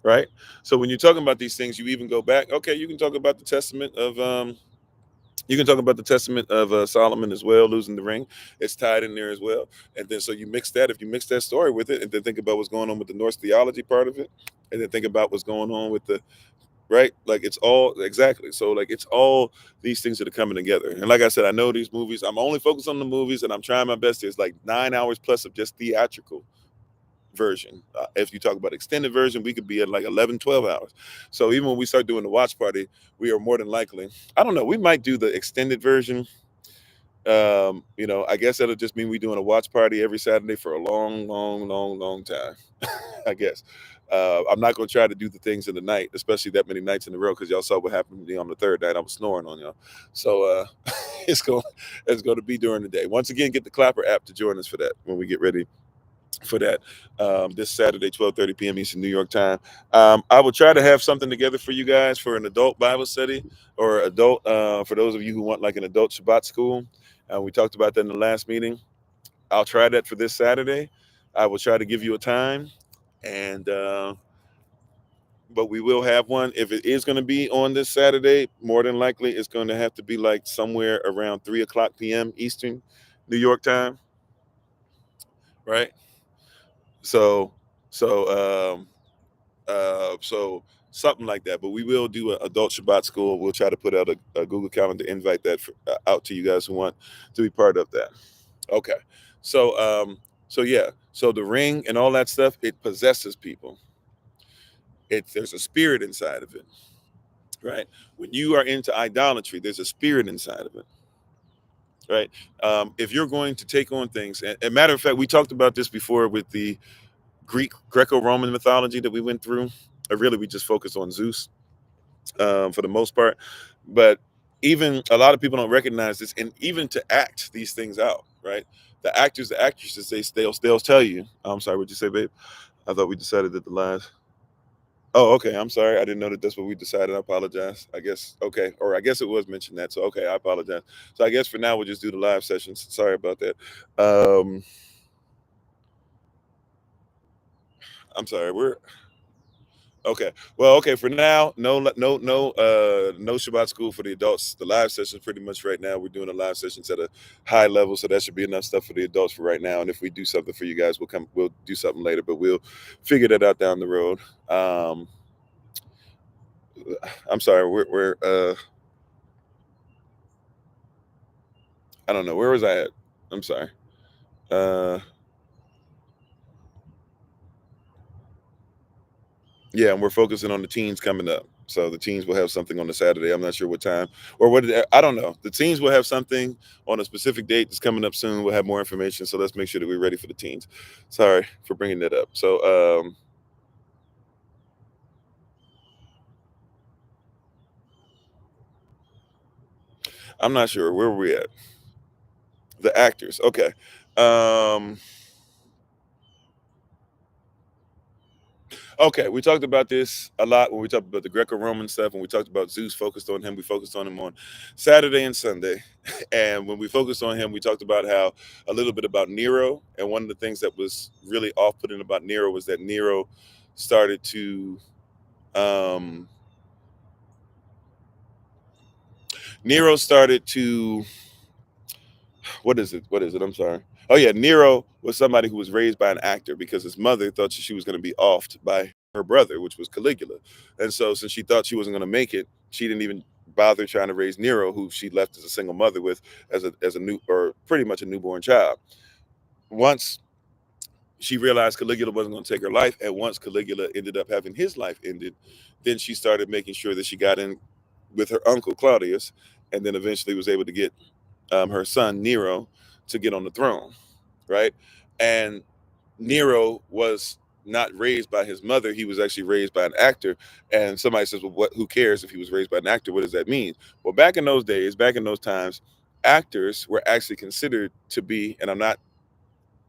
Right. So when you're talking about these things, you even go back. Okay, you can talk about the testament of you can talk about the testament of Solomon as well, losing the ring. It's tied in there as well. And then so you mix that, if you mix that story with it, and then think about what's going on with the Norse theology part of it, and then think about what's going on with the right, like it's all exactly, so like it's all these things that are coming together. And like I said, I know these movies, I'm only focused on the movies, and I'm trying my best. There's like 9 hours plus of just theatrical, version. If you talk about extended version, we could be at like 11, 12 hours. So even when we start doing the watch party, we are more than likely, I don't know, we might do the extended version. I guess that'll just mean we're doing a watch party every Saturday for a long, long, long, long time. I guess. I'm not going to try to do the things in the night, especially that many nights in a row, because y'all saw what happened to me on the third night. I was snoring on y'all. So it's going to be during the day. Once again, get the Clapper app to join us for that when we get ready for that this Saturday, 12:30 p.m. Eastern New York time. I will try to have something together for you guys for an adult Bible study or adult, for those of you who want like an adult Shabbat school. We talked about that in the last meeting. I'll try that for this Saturday. I will try to give you a time, and but we will have one. If it is going to be on this Saturday, more than likely it's going to have to be like somewhere around 3 o'clock p.m. Eastern New York time, right? So, so, so something like that. But we will do an adult Shabbat school. We'll try to put out a Google Calendar invite that out to you guys who want to be part of that. Okay. So yeah. So the ring and all that stuff, it possesses people. There's a spirit inside of it, right? When you are into idolatry, there's a spirit inside of it, right? If you're going to take on things, and matter of fact, we talked about this before with the Greco-Roman mythology that we went through. Really, we just focused on Zeus for the most part, but even a lot of people don't recognize this, and even to act these things out, right? The actors, the actresses, they'll tell you. I'm sorry, what'd you say, babe? I thought we decided that the last. Oh, okay. I'm sorry. I didn't know that that's what we decided. I apologize. I guess okay, or I guess it was mentioned that. So okay, I apologize. So I guess for now we'll just do the live sessions. Sorry about that. Um, I'm sorry. We're Okay. Well, okay. For now, no Shabbat school for the adults. The live sessions pretty much right now. We're doing the live sessions at a high level, so that should be enough stuff for the adults for right now. And if we do something for you guys, we'll do something later, but we'll figure that out down the road. I'm sorry. We're I don't know, where was I at? I'm sorry. Uh, yeah, and we're focusing on the teens coming up. So the teens will have something on the Saturday. I'm not sure what time or what. I don't know. The teens will have something on a specific date that's coming up soon. We'll have more information. So let's make sure that we're ready for the teens. Sorry for bringing that up. So I'm not sure where we at. The actors. Okay. Um, Okay, we talked about this a lot when we talked about the Greco-Roman stuff. When we talked about Zeus, focused on him. We focused on him on Saturday and Sunday. And when we focused on him, we talked about how a little bit about Nero. And one of the things that was really off-putting about Nero was that started to um, Nero started to what is it? What is it? I'm sorry. Oh yeah, Nero was somebody who was raised by an actor because his mother thought she was going to be offed by her brother, which was Caligula. And so since she thought she wasn't going to make it, she didn't even bother trying to raise Nero, who she left as a single mother with as a new or pretty much a newborn child. Once she realized Caligula wasn't going to take her life, and once Caligula ended up having his life ended, then she started making sure that she got in with her uncle Claudius, and then eventually was able to get her son Nero to get on the throne, right? And Nero was not raised by his mother; he was actually raised by an actor. And somebody says, "Well, who cares if he was raised by an actor? What does that mean?" Well, back in those days, back in those times, actors were actually considered to be, and I'm not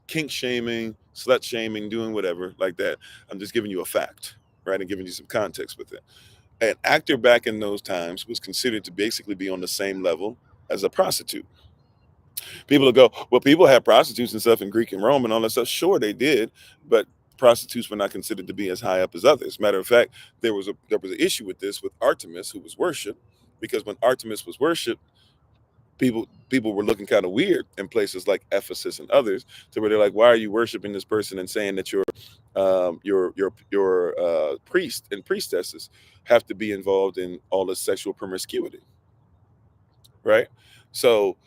kink shaming, slut shaming, doing whatever like that. I'm just giving you a fact, right, and giving you some context with it. An actor back in those times was considered to basically be on the same level as a prostitute. People will go, well, people had prostitutes and stuff in Greek and Rome and all that stuff. Sure, they did, but prostitutes were not considered to be as high up as others. Matter of fact, there was an issue with this with Artemis, who was worshipped, because when Artemis was worshipped, people were looking kind of weird in places like Ephesus and others, to where they're like, why are you worshiping this person and saying that your priest and priestesses have to be involved in all this sexual promiscuity, right? So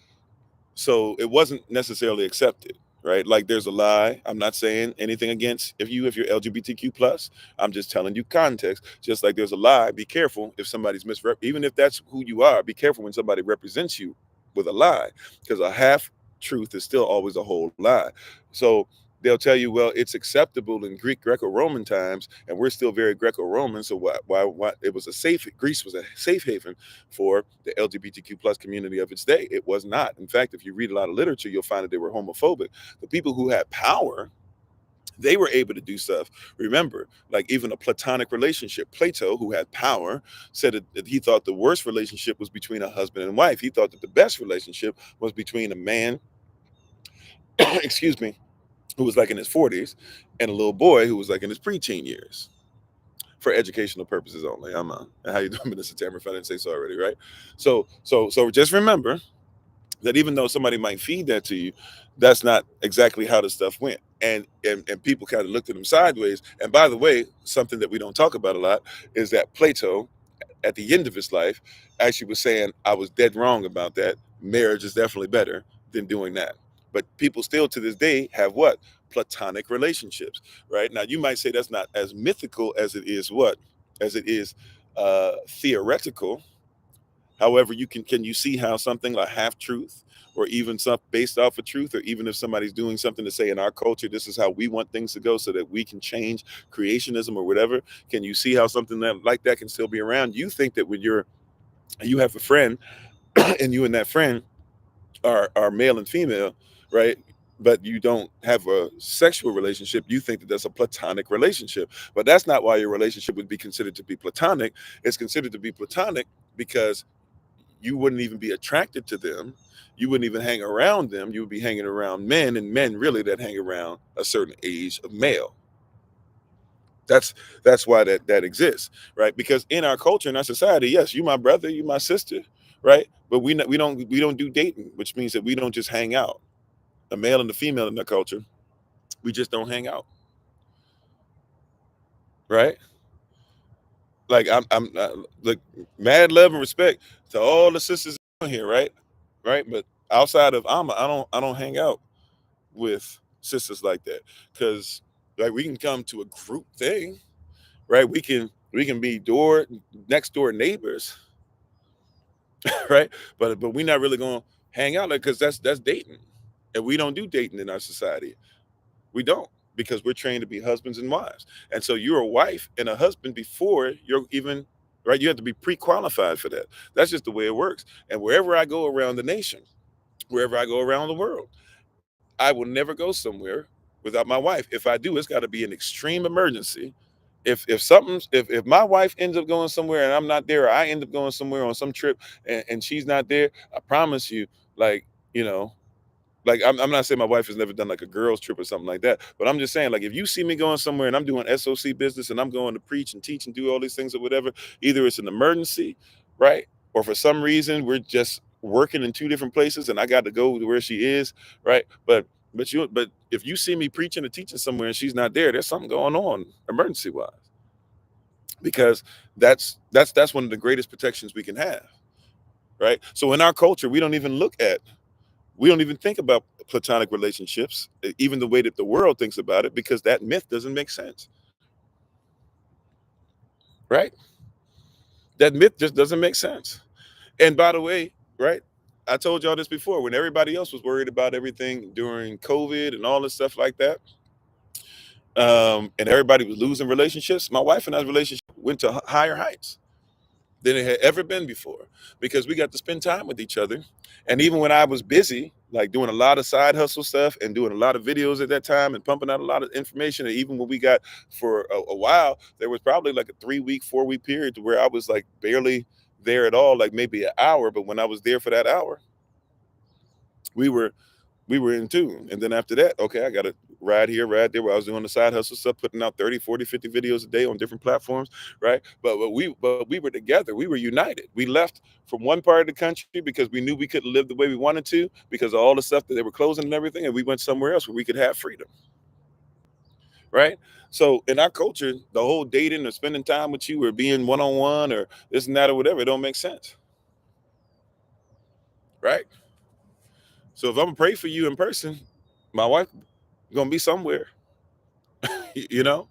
so it wasn't necessarily accepted, right? Like there's a lie. I'm not saying anything against if you're LGBTQ plus. I'm just telling you context. Just like there's a lie, be careful if somebody's even if that's who you are, be careful when somebody represents you with a lie, because a half truth is still always a whole lie. So they'll tell you, well, it's acceptable in Greco-Roman times, and we're still very Greco-Roman. So why it was a safe Greece was a safe haven for the LGBTQ plus community of its day. It was not. In fact, if you read a lot of literature, you'll find that they were homophobic. The people who had power, they were able to do stuff. Remember, like even a platonic relationship. Plato, who had power, said that he thought the worst relationship was between a husband and wife. He thought that the best relationship was between a man, excuse me, who was like in his 40s, and a little boy who was like in his preteen years. For educational purposes only. How you doing, Minister Tamara? If I didn't say so already, right? So just remember that even though somebody might feed that to you, that's not exactly how the stuff went. And people kind of looked at him sideways. And by the way, something that we don't talk about a lot is that Plato, at the end of his life, actually was saying, I was dead wrong about that. Marriage is definitely better than doing that. But people still to this day have what? Platonic relationships, right? Now, you might say that's not as mythical as it is what? As it is theoretical. However, can you see how something like half truth, or even something based off of truth, or even if somebody's doing something to say in our culture, this is how we want things to go so that we can change creationism or whatever. Can you see how something like that can still be around? You think that when you have a friend and you and that friend are male and female, right? But you don't have a sexual relationship, you think that that's a platonic relationship. But that's not why your relationship would be considered to be platonic. It's considered to be platonic because you wouldn't even be attracted to them. You wouldn't even hang around them. You would be hanging around men, and men really that hang around a certain age of male. That's that's why that exists, right? Because in our culture, in our society, yes, you my brother, you my sister, right? But we don't do dating, which means that we don't just hang out. The male and the female in the culture, we just don't hang out, right? Like like mad love and respect to all the sisters on here, right? Right, but outside of Alma, I don't hang out with sisters like that, because like we can come to a group thing, right? We can be next door neighbors, right? But we're not really gonna hang out, like, because that's dating, and we don't do dating in our society. We don't, because we're trained to be husbands and wives, and so you're a wife and a husband before you're even right. You have to be pre-qualified for that. That's just the way it works. And wherever I go around the nation, wherever I go around the world, I will never go somewhere without my wife. If I do, it's got to be an extreme emergency. If my wife ends up going somewhere and I'm not there, or I end up going somewhere on some trip and she's not there, I promise you, like, you know, like I'm not saying my wife has never done like a girls trip or something like that, but I'm just saying, like, if you see me going somewhere and I'm doing SOC business and I'm going to preach and teach and do all these things or whatever, either it's an emergency, right? Or for some reason we're just working in two different places and I got to go to where she is, right? But if you see me preaching or teaching somewhere and she's not there, there's something going on emergency wise. Because that's one of the greatest protections we can have, right? So in our culture, we don't even think about platonic relationships, even the way that the world thinks about it, because that myth doesn't make sense, right? That myth just doesn't make sense. And by the way, right, I told y'all this before, when everybody else was worried about everything during COVID and all this stuff like that, and everybody was losing relationships, my wife and I's relationship went to higher heights than it had ever been before, because we got to spend time with each other. And even when I was busy, like doing a lot of side hustle stuff and doing a lot of videos at that time and pumping out a lot of information, and even when we got for a while, there was probably like a 3-week, 4-week period where I was like barely there at all, like maybe an hour. But when I was there for that hour, we were we were in tune. And then after that, okay, I got to ride here, ride there, where I was doing the side hustle stuff, putting out 30, 40, 50 videos a day on different platforms, right? But we were together. We were united. We left from one part of the country because we knew we couldn't live the way we wanted to because of all the stuff that they were closing and everything. And we went somewhere else where we could have freedom, right? So in our culture, the whole dating or spending time with you or being one-on-one or this and that or whatever, it don't make sense, right? So if I'm gonna pray for you in person, My wife gonna be somewhere. You know,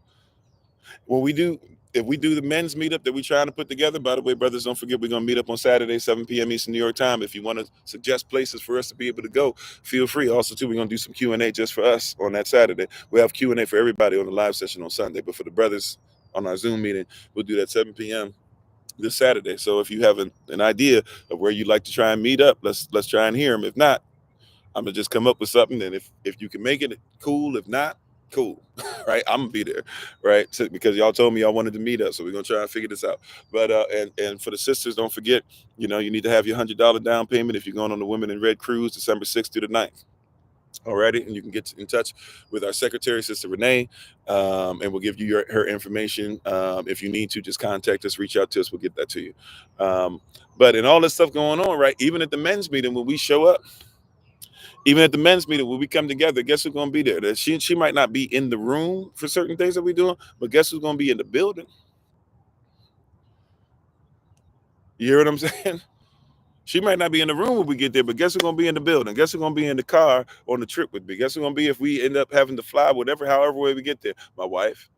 when we do, if we do the men's meetup that we're trying to put together, by the way, brothers, don't forget we're going to meet up on Saturday, 7 p.m. Eastern New York time. If you want to suggest places for us to be able to go, feel free. Also, too, we're going to do some Q&A just for us on that Saturday. We have Q&A for everybody on the live session on Sunday, but for the brothers on our Zoom meeting, we'll do that 7 p.m. this Saturday. So if you have an idea of where you'd like to try and meet up, let's try and hear them. If not, I'm gonna just come up with something, and if you can make it, cool. If not, cool. Right? I'm gonna be there, right? So, because y'all told me y'all wanted to meet us, so we're gonna try and figure this out. But and for the sisters, don't forget, you need to have your $100 down payment if you're going on the Women in Red cruise, December 6th through the 9th. Alrighty, and you can get in touch with our secretary, Sister Renee, and we'll give you her information. If you need to, just contact us, reach out to us, we'll get that to you. But in all this stuff going on, right? Even at the men's meeting, when we show up, even at the men's meeting when we come together, guess who's gonna be there? She might not be in the room for certain things that we're doing, but guess who's gonna be in the building? You hear what I'm saying? She might not be in the room when we get there, but guess who's gonna be in the building? Guess who's gonna be in the car on the trip with me? Guess who's gonna be if we end up having to fly, whatever, however way we get there? My wife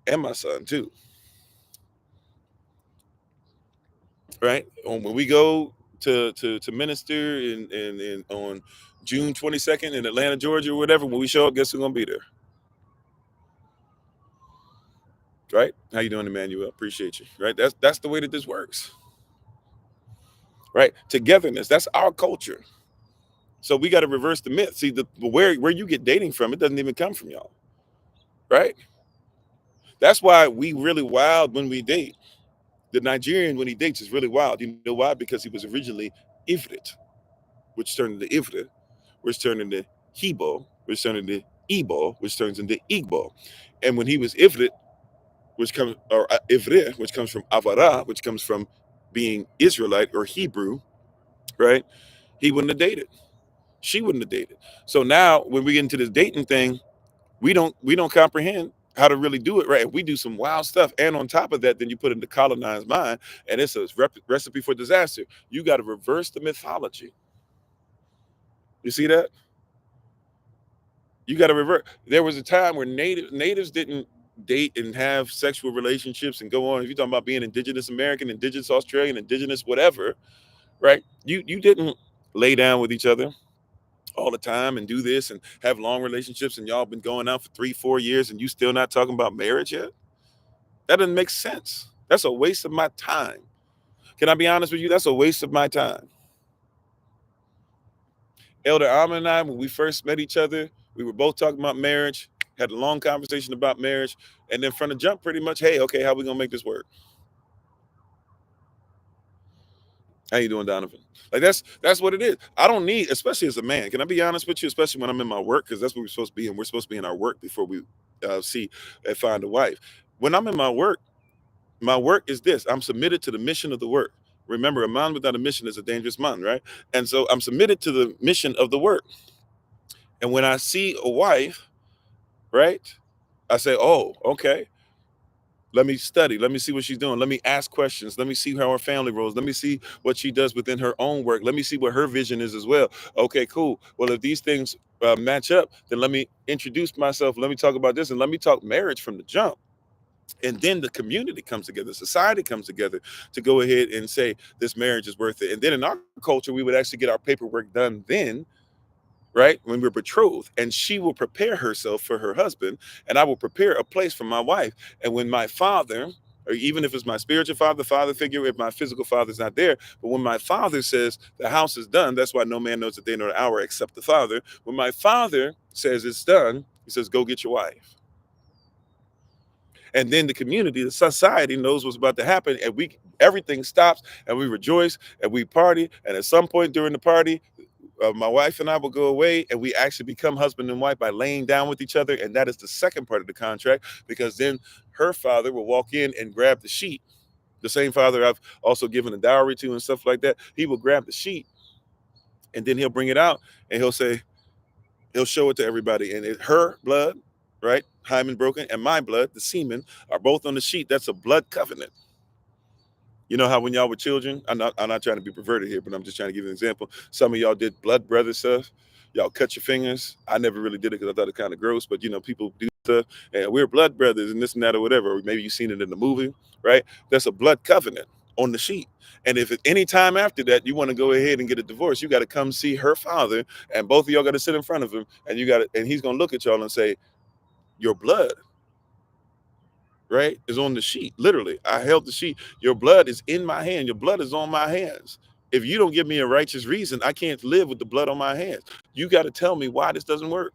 and my son too. Right? When we go to minister in on June 22nd in Atlanta, Georgia, or whatever, when we show up, guess who's gonna be there? Right? How you doing, Emmanuel? Appreciate you. Right? That's the way that this works. Right? Togetherness. That's our culture. So we got to reverse the myth. See, where you get dating from, it doesn't even come from y'all. Right? That's why we really wild when we date. The Nigerian, when he dates, is really wild. You know why? Because he was originally Ifrit, which turned into Ifrit, which turned into Hebo, which turned into Igbo, which turns into Igbo. And when he was Ifrit, which comes or Ivre, which comes from Avara, which comes from being Israelite or Hebrew, right? He wouldn't have dated. She wouldn't have dated. So now when we get into this dating thing, we don't comprehend how to really do it right. We do some wild stuff, and on top of that, then you put in the colonized mind, and it's a recipe for disaster. You got to reverse the mythology. You see that? You got to revert. There was a time where natives didn't date and have sexual relationships and go on. If you're talking about being indigenous American, indigenous Australian, indigenous whatever, right? You didn't lay down with each other all the time and do this and have long relationships, and y'all been going out for 3-4 years and you still not talking about marriage yet. That doesn't make sense. That's a waste of my time. Can I be honest with you? That's a waste of my time. Elder Alma and I, when we first met each other, we were both talking about marriage, had a long conversation about marriage, and then from the jump, pretty much, hey, okay, how we gonna make this work? How you doing, Donovan? Like that's what it is. I don't need, especially as a man. Can I be honest with you? Especially when I'm in my work, because that's what we're supposed to be, and we're supposed to be in our work before we see and find a wife. When I'm in my work is this: I'm submitted to the mission of the work. Remember, a man without a mission is a dangerous man, right? And so I'm submitted to the mission of the work. And when I see a wife, right, I say, oh, okay. Let me study. Let me see what she's doing. Let me ask questions. Let me see how her family rolls. Let me see what she does within her own work. Let me see what her vision is as well. Okay, cool. Well, if these things match up, then let me introduce myself. Let me talk about this, and let me talk marriage from the jump. And then the community comes together, society comes together to go ahead and say this marriage is worth it. And then in our culture, we would actually get our paperwork done then, right? When we're betrothed, and she will prepare herself for her husband, and I will prepare a place for my wife. And when my father, or even if it's my spiritual father figure, if my physical father's not there, but when my father says the house is done, that's why no man knows the day nor the hour except the father. When my father says it's done, he says, go get your wife. And then the community, the society knows what's about to happen, and everything stops, and we rejoice, and we party, and at some point during the party, my wife and I will go away, and we actually become husband and wife by laying down with each other. And that is the second part of the contract, because then her father will walk in and grab the sheet. The same father I've also given a dowry to and stuff like that. He will grab the sheet, and then he'll bring it out, and he'll show it to everybody. And her blood, right, hymen broken, and my blood, the semen, are both on the sheet. That's a blood covenant. You know how when y'all were children, I'm not trying to be perverted here, but I'm just trying to give you an example. Some of y'all did blood brother stuff. Y'all cut your fingers. I never really did it because I thought it kind of gross, but people do stuff, and we're blood brothers and this and that or whatever. Or maybe you've seen it in the movie, right? That's a blood covenant on the sheet. And if at any time after that you want to go ahead and get a divorce, you got to come see her father, and both of y'all got to sit in front of him, and he's gonna look at y'all and say, your blood, right, is on the sheet. Literally, I held the sheet. Your blood is in my hand. Your blood is on my hands. If you don't give me a righteous reason, I can't live with the blood on my hands. You got to tell me why this doesn't work.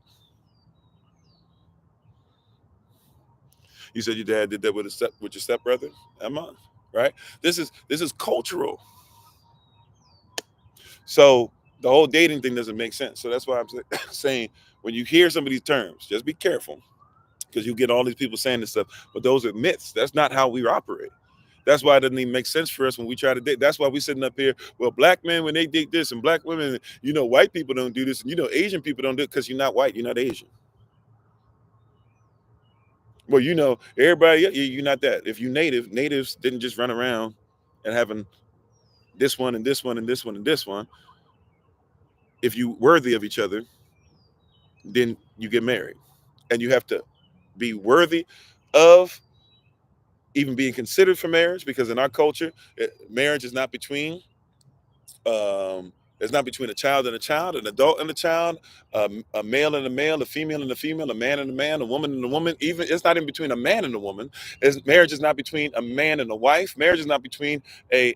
You said your dad did that with your stepbrother, Emma, right? This is cultural. So the whole dating thing doesn't make sense. So that's why I'm saying, when you hear some of these terms, just be careful, because you get all these people saying this stuff, but those are myths. That's not how we operate. That's why it doesn't even make sense for us when we try to date. That's why we sitting up here. Well, black men, when they date this, and black women, white people don't do this, and Asian people don't do it, because you're not white, you're not Asian. Well, everybody, you're not that. If you natives didn't just run around and having this one and this one and this one and this one. If you worthy of each other, then you get married, and you have to be worthy of even being considered for marriage, because in our culture, marriage is not between it's not between a child and a child, an adult and a child, a male and a male, a female and a female, a man and a man, a woman and a woman. Even it's not in between a man and a woman. Marriage is not between a man and a wife. Marriage is not between a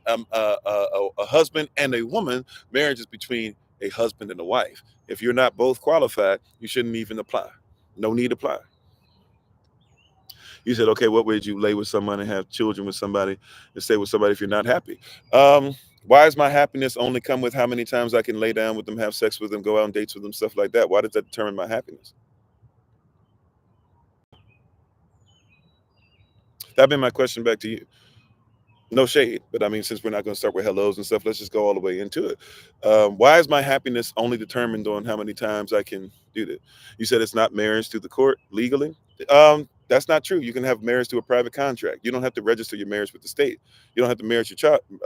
husband and a woman. Marriage is between a husband and a wife. If you're not both qualified, you shouldn't even apply. No need to apply. You said, okay, what would you lay with someone and have children with somebody and stay with somebody if you're not happy? Why does my happiness only come with how many times I can lay down with them, have sex with them, go out on dates with them, stuff like that? Why does that determine my happiness? That'd been my question back to you. No shade, but I mean, since we're not going to start with hellos and stuff, let's just go all the way into it. Why is my happiness only determined on how many times I can do that? You said it's not marriage through the court legally. That's not true. You can have marriage through a private contract. You don't have to register your marriage with the state. You don't have to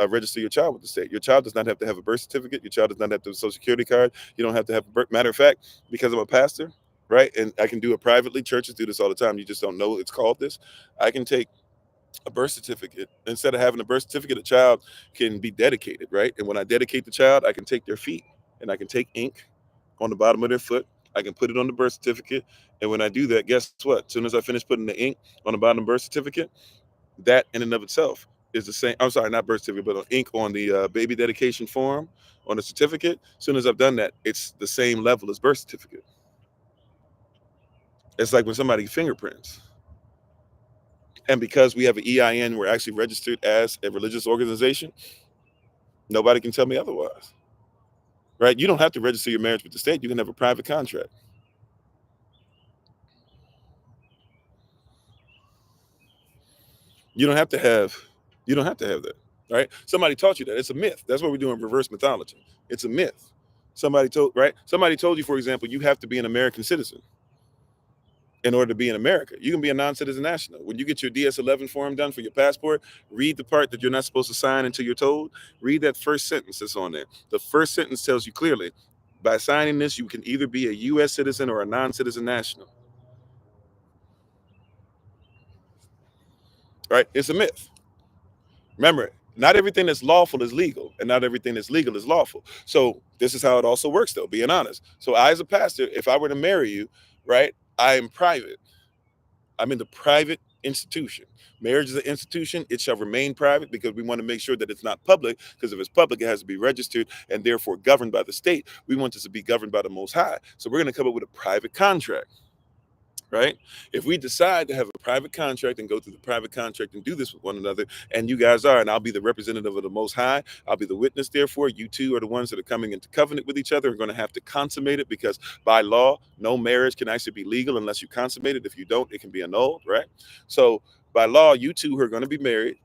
register your child with the state. Your child does not have to have a birth certificate. Your child does not have to have a social security card. You don't have to have matter of fact, because I'm a pastor, right? And I can do it privately. Churches do this all the time. You just don't know it's called this. I can take a birth certificate. Instead of having a birth certificate, a child can be dedicated, right? And when I dedicate the child, I can take their feet and I can take ink on the bottom of their foot. I can put it on the birth certificate. And when I do that, guess what? As soon as I finish putting the ink on the bottom of the birth certificate, that in and of itself is the same. I'm sorry, not birth certificate, but ink on the baby dedication form on the certificate. As soon as I've done that, it's the same level as birth certificate. It's like when somebody fingerprints. And because we have an EIN, we're actually registered as a religious organization. Nobody can tell me otherwise, right? You don't have to register your marriage with the state. You can have a private contract. You don't have to have, you don't have to have that, right? Somebody taught you that. It's a myth. That's what we're doing, reverse mythology. It's a myth. Somebody told you, for example, you have to be an American citizen in order to be in America. You can be a non-citizen national. When you get your DS-11 form done for your passport, read the part that you're not supposed to sign until you're told. Read that first sentence that's on there. The first sentence tells you clearly, by signing this, you can either be a U.S. citizen or a non-citizen national. Right? It's a myth. Remember, not everything that's lawful is legal, and not everything that's legal is lawful. So this is how it also works, though, being honest. So I, as a pastor, if I were to marry you, right, I am private. I'm in the private institution. Marriage is an institution. It shall remain private because we want to make sure that it's not public, because if it's public, it has to be registered and therefore governed by the state. We want this to be governed by the Most High. So we're going to come up with a private contract, right? If we decide to have a private contract and go through the private contract and do this with one another, and you guys are, and I'll be the representative of the Most High, I'll be the witness, therefore, you two are the ones that are coming into covenant with each other and going to have to consummate it, because by law, no marriage can actually be legal unless you consummate it. If you don't, it can be annulled, right? So by law, you two are going to be married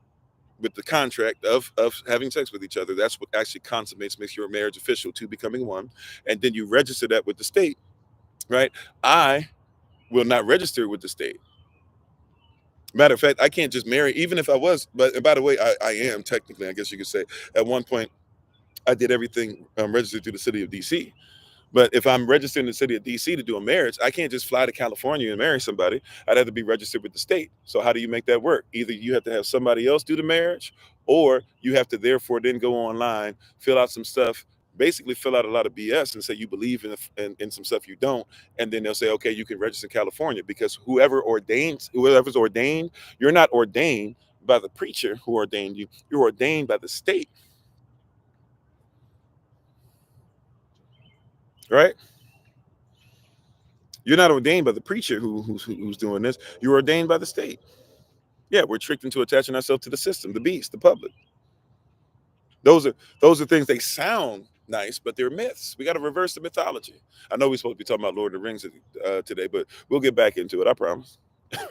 with the contract of having sex with each other. That's what actually consummates, makes your marriage official, two becoming one. And then you register that with the state, right? I will not register with the state. Matter of fact, I can't just marry, even if I was. But and by the way, I am technically, I guess you could say, at one point, I did everything registered through the city of DC. But if I'm registered in the city of DC to do a marriage, I can't just fly to California and marry somebody. I'd have to be registered with the state. So how do you make that work? Either you have to have somebody else do the marriage, or you have to therefore then go online, fill out some stuff, basically fill out a lot of BS and say you believe in some stuff you don't, and then they'll say, okay, you can register in California, because whoever's ordained, you're not ordained by the preacher who ordained you. You're ordained by the state, right? You're not ordained by the preacher who's doing this. You're ordained by the state. Yeah, we're tricked into attaching ourselves to the system, the beast, the public. Those are things. They sound nice, but they're myths. We got to reverse the mythology. I know we're supposed to be talking about Lord of the Rings today, but we'll get back into it. I promise.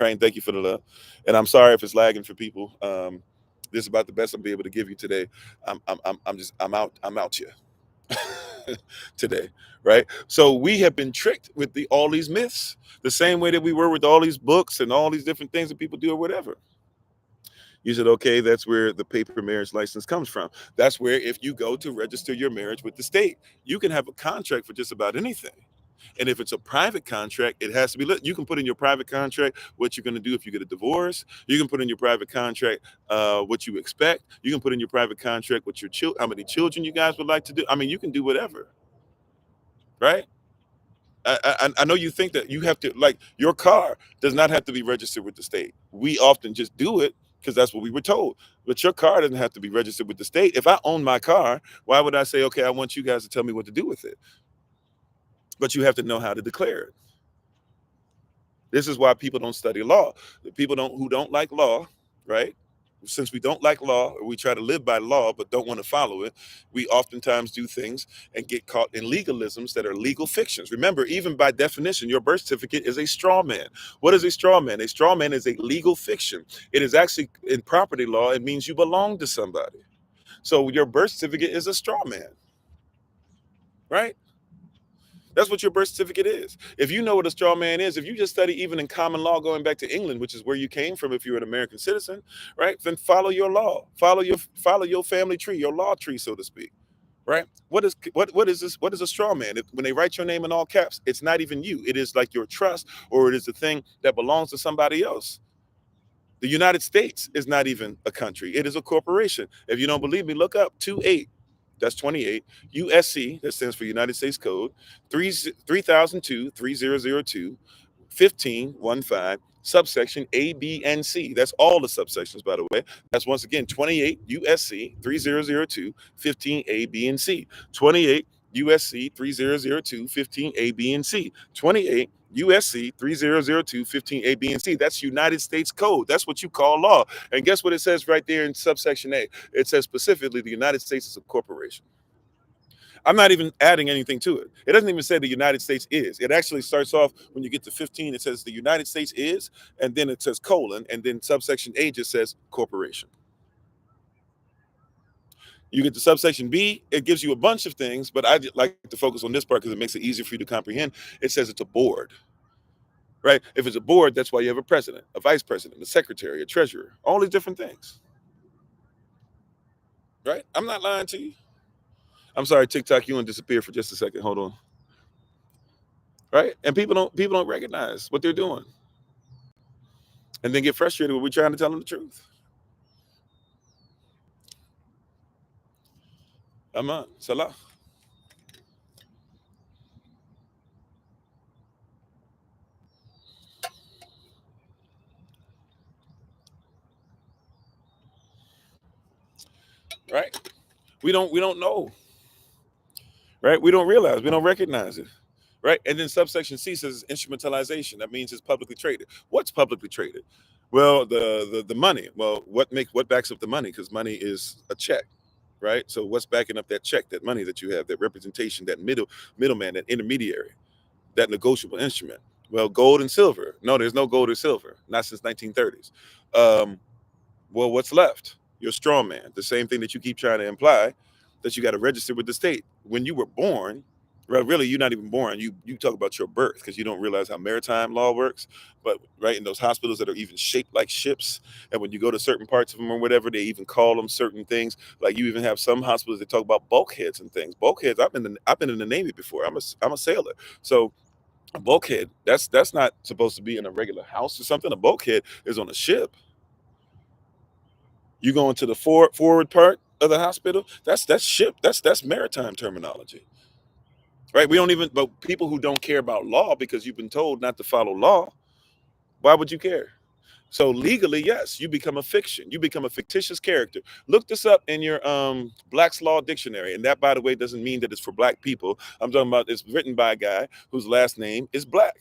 Right? And thank you for the love. And I'm sorry if it's lagging for people. This is about the best I'll be able to give you today. I'm out here today, right? So we have been tricked with all these myths, the same way that we were with all these books and all these different things that people do or whatever. You said, okay, that's where the paper marriage license comes from. That's where, if you go to register your marriage with the state, you can have a contract for just about anything. And if it's a private contract, it has to be lit. You can put in your private contract what you're going to do if you get a divorce. You can put in your private contract what you expect. You can put in your private contract what how many children you guys would like to do. I mean, you can do whatever, right? I know you think that you have to, like, your car does not have to be registered with the state. We often just do it because that's what we were told. But your car doesn't have to be registered with the state. If I own my car, why would I say, okay, I want you guys to tell me what to do with it? But you have to know how to declare it. This is why people don't study law. The people who don't like law, right? Since we don't like law, or we try to live by law but don't want to follow it, we oftentimes do things and get caught in legalisms that are legal fictions. Remember, even by definition, your birth certificate is a straw man. What is a straw man? A straw man is a legal fiction. It is actually, in property law, it means you belong to somebody. So your birth certificate is a straw man, right? That's what your birth certificate is. If you know what a straw man is, if you just study even in common law going back to England, which is where you came from if you're an American citizen, right? Then follow your law. Follow your family tree, your law tree, so to speak. Right? What is this? What is a straw man? When they write your name in all caps, it's not even you. It is like your trust, or it is the thing that belongs to somebody else. The United States is not even a country. It is a corporation. If you don't believe me, look up 28. That's 28. USC, that stands for United States Code, 3002 3002 1515, subsection A, B, and C. That's all the subsections, by the way. That's, once again, 28 USC 3002 15 A, B, and C. 28 USC 3002 15 A, B, and C. 28 USC 3002 15 A, B, and C. That's United States Code. That's what you call law. And guess what it says right there in subsection A? It says specifically the United States is a corporation. I'm not even adding anything to it. It doesn't even say the United States is. It actually starts off, when you get to 15, it says the United States is, and then it says colon, and then subsection A just says corporation. You get to subsection B, it gives you a bunch of things, but I like to focus on this part because it makes it easier for you to comprehend. It says it's a board, right? If it's a board, that's why you have a president, a vice president, a secretary, a treasurer, all these different things, right? I'm not lying to you. I'm sorry, TikTok, you want to disappear for just a second. Hold on. Right? And people don't recognize what they're doing, and then get frustrated when we're trying to tell them the truth. Aman, Salah. Right? We don't know. Right? We don't realize, we don't recognize it. Right? And then subsection C says instrumentalization. That means it's publicly traded. What's publicly traded? Well, the money. Well, what backs up the money? Because money is a check, right? So what's backing up that check, that money that you have, that representation, that middleman, that intermediary, that negotiable instrument? Well, gold and silver. No, there's no gold or silver, not since 1930s. Well, what's left? Your straw man. The same thing that you keep trying to imply, that you got to register with the state. When you were born, Right, really, you're not even born. You talk about your birth because you don't realize how maritime law works. But right in those hospitals that are even shaped like ships, and when you go to certain parts of them or whatever, they even call them certain things. Like you even have some hospitals that talk about bulkheads and things. Bulkheads. I've been in the Navy before. I'm a sailor. So a bulkhead, that's not supposed to be in a regular house or something. A bulkhead is on a ship. You go into the forward part of the hospital. That's ship. That's maritime terminology. Right? We don't even, but people who don't care about law because you've been told not to follow law, why would you care? So legally, yes, you become a fiction. You become a fictitious character. Look this up in your Black's Law Dictionary. And that, by the way, doesn't mean that it's for black people. I'm talking about it's written by a guy whose last name is Black.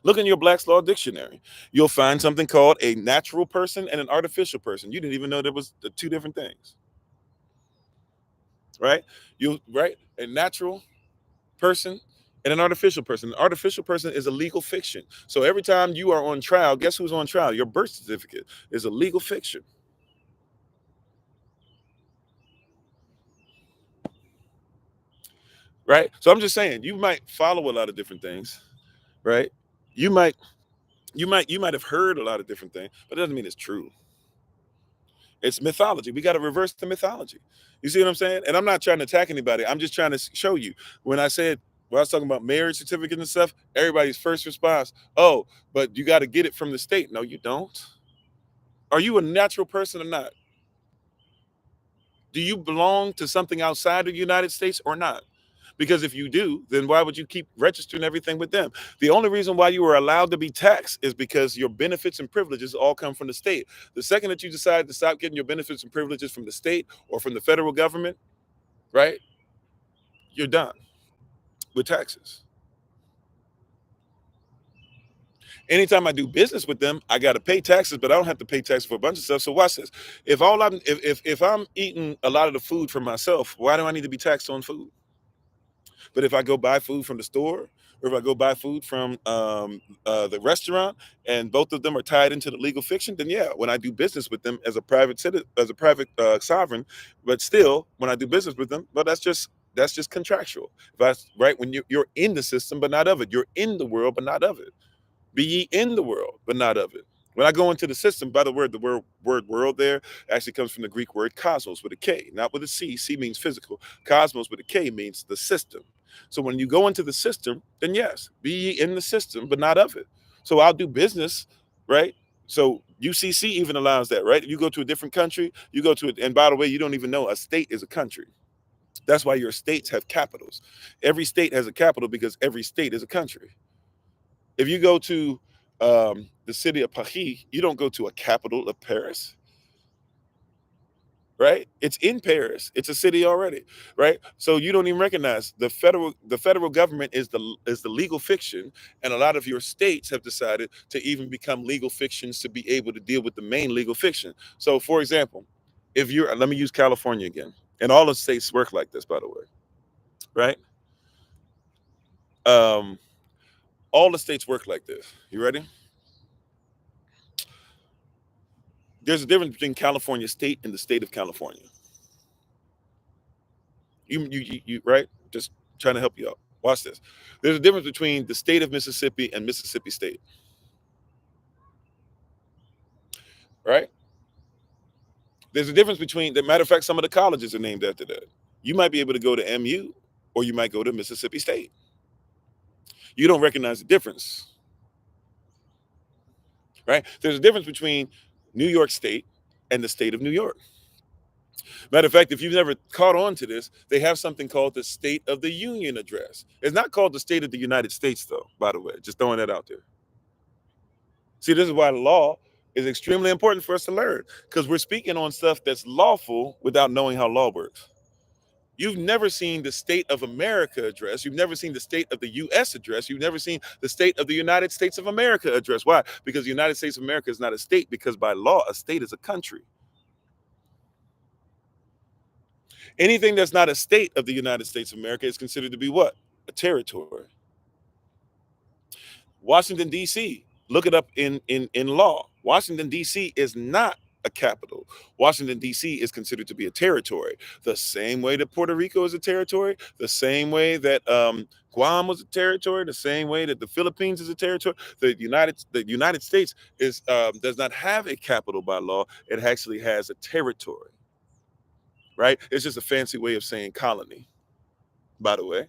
Look in your Black's Law Dictionary. You'll find something called a natural person and an artificial person. You didn't even know there was the two different things, right? Right? A natural person and an artificial person. An artificial person is a legal fiction. So every time you are on trial, guess who's on trial? Your birth certificate is a legal fiction, right? So I'm just saying, you might follow a lot of different things, right? You might, you might have heard a lot of different things, but it doesn't mean it's true. It's mythology. We got to reverse the mythology. You see what I'm saying? And I'm not trying to attack anybody. I'm just trying to show you. When I was talking about marriage certificates and stuff, everybody's first response, oh, but you got to get it from the state. No, you don't. Are you a natural person or not? Do you belong to something outside of the United States or not? Because if you do, then why would you keep registering everything with them? The only reason why you are allowed to be taxed is because your benefits and privileges all come from the state. The second that you decide to stop getting your benefits and privileges from the state or from the federal government, right, you're done with taxes. Anytime I do business with them, I got to pay taxes, but I don't have to pay taxes for a bunch of stuff. So watch this. If I'm eating a lot of the food for myself, why do I need to be taxed on food? But if I go buy food from the store, or if I go buy food from the restaurant, and both of them are tied into the legal fiction, then yeah, when I do business with them as a private citizen, as a private sovereign, but still, when I do business with them, well, that's just contractual. If right when you're in the system but not of it, you're in the world but not of it. Be ye in the world, but not of it. When I go into the system, by the word world there actually comes from the Greek word cosmos with a K, not with a C. C means physical. Cosmos with a K means the system. So when you go into the system, then yes, be ye in the system, but not of it. So I'll do business, right? So UCC even allows that, right? You go to a different country, you go to it, and by the way, you don't even know a state is a country. That's why your states have capitals. Every state has a capital because every state is a country. If you go to the city of Paris, you don't go to a capital of Paris, right? It's in Paris. It's a city already, right? So you don't even recognize the federal government is the legal fiction, and a lot of your states have decided to even become legal fictions to be able to deal with the main legal fiction. So, for example, if you're let me use California again, and all the states work like this, by the way, right? Um, all the states work like this. You ready? There's a difference between California state and the state of California. Right? Just trying to help you out. Watch this. There's a difference between the state of Mississippi and Mississippi State, right? There's a difference between, the matter of fact, some of the colleges are named after that. You might be able to go to MU or you might go to Mississippi State. You don't recognize the difference, right? There's a difference between New York State and the state of New York. Matter of fact, if you've never caught on to this, they have something called the State of the Union Address. It's not called the State of the United States, though, by the way, just throwing that out there. See, this is why law is extremely important for us to learn, because we're speaking on stuff that's lawful without knowing how law works. You've never seen the State of America address. You've never seen the State of the U.S. address. You've never seen the State of the United States of America address. Why? Because the United States of America is not a state, because by law, a state is a country. Anything that's not a state of the United States of America is considered to be what? A territory. Washington, D.C., look it up in law. Washington, D.C. is not a capital. Washington, D.C. is considered to be a territory. The same way that Puerto Rico is a territory, the same way that Guam was a territory, the same way that the Philippines is a territory. The United States is does not have a capital by law. It actually has a territory, right? It's just a fancy way of saying colony, by the way.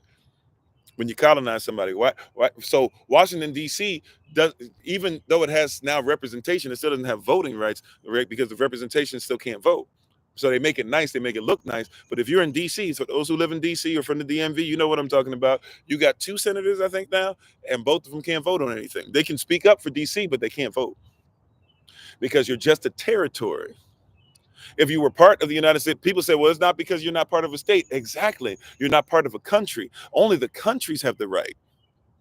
When you colonize somebody, why? So Washington D.C. does, even though it has now representation, it still doesn't have voting rights, right? Because the representation still can't vote. So they make it nice, they make it look nice. But if you're in D.C., so those who live in D.C. or from the DMV, you know what I'm talking about. You got two senators, I think now, and both of them can't vote on anything. They can speak up for D.C., but they can't vote because you're just a territory. If you were part of the United States, people say, well, it's not because you're not part of a state. Exactly. You're not part of a country. Only the countries have the right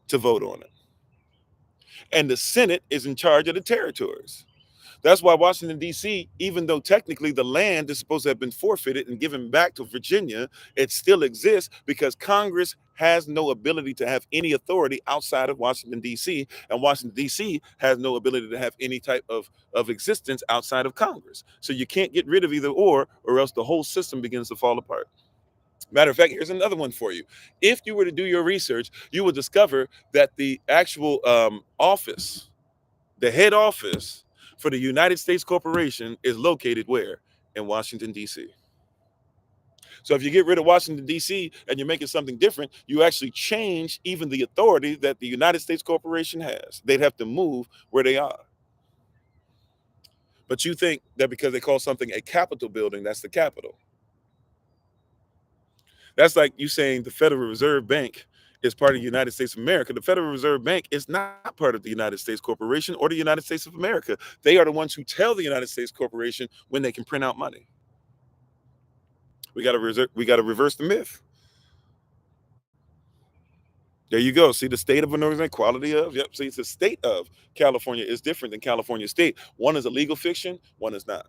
to vote on it. And the Senate is in charge of the territories. That's why Washington, D.C., even though technically the land is supposed to have been forfeited and given back to Virginia, it still exists because Congress has no ability to have any authority outside of Washington, D.C., and Washington, D.C. has no ability to have any type of existence outside of Congress. So you can't get rid of either or else the whole system begins to fall apart. Matter of fact, here's another one for you. If you were to do your research, you will discover that the actual office, the head office for the United States Corporation is located where? In Washington, D.C. So if you get rid of Washington, D.C., and you're making something different, you actually change even the authority that the United States Corporation has. They'd have to move where they are. But you think that because they call something a Capitol building, that's the capital. That's like you saying the Federal Reserve Bank is part of the United States of America. The Federal Reserve Bank is not part of the United States Corporation or the United States of America. They are the ones who tell the United States Corporation when they can print out money. We got to reverse the myth. There you go. See the state of an organization, quality of. Yep. See, it's the state of California is different than California state. One is a legal fiction, one is not.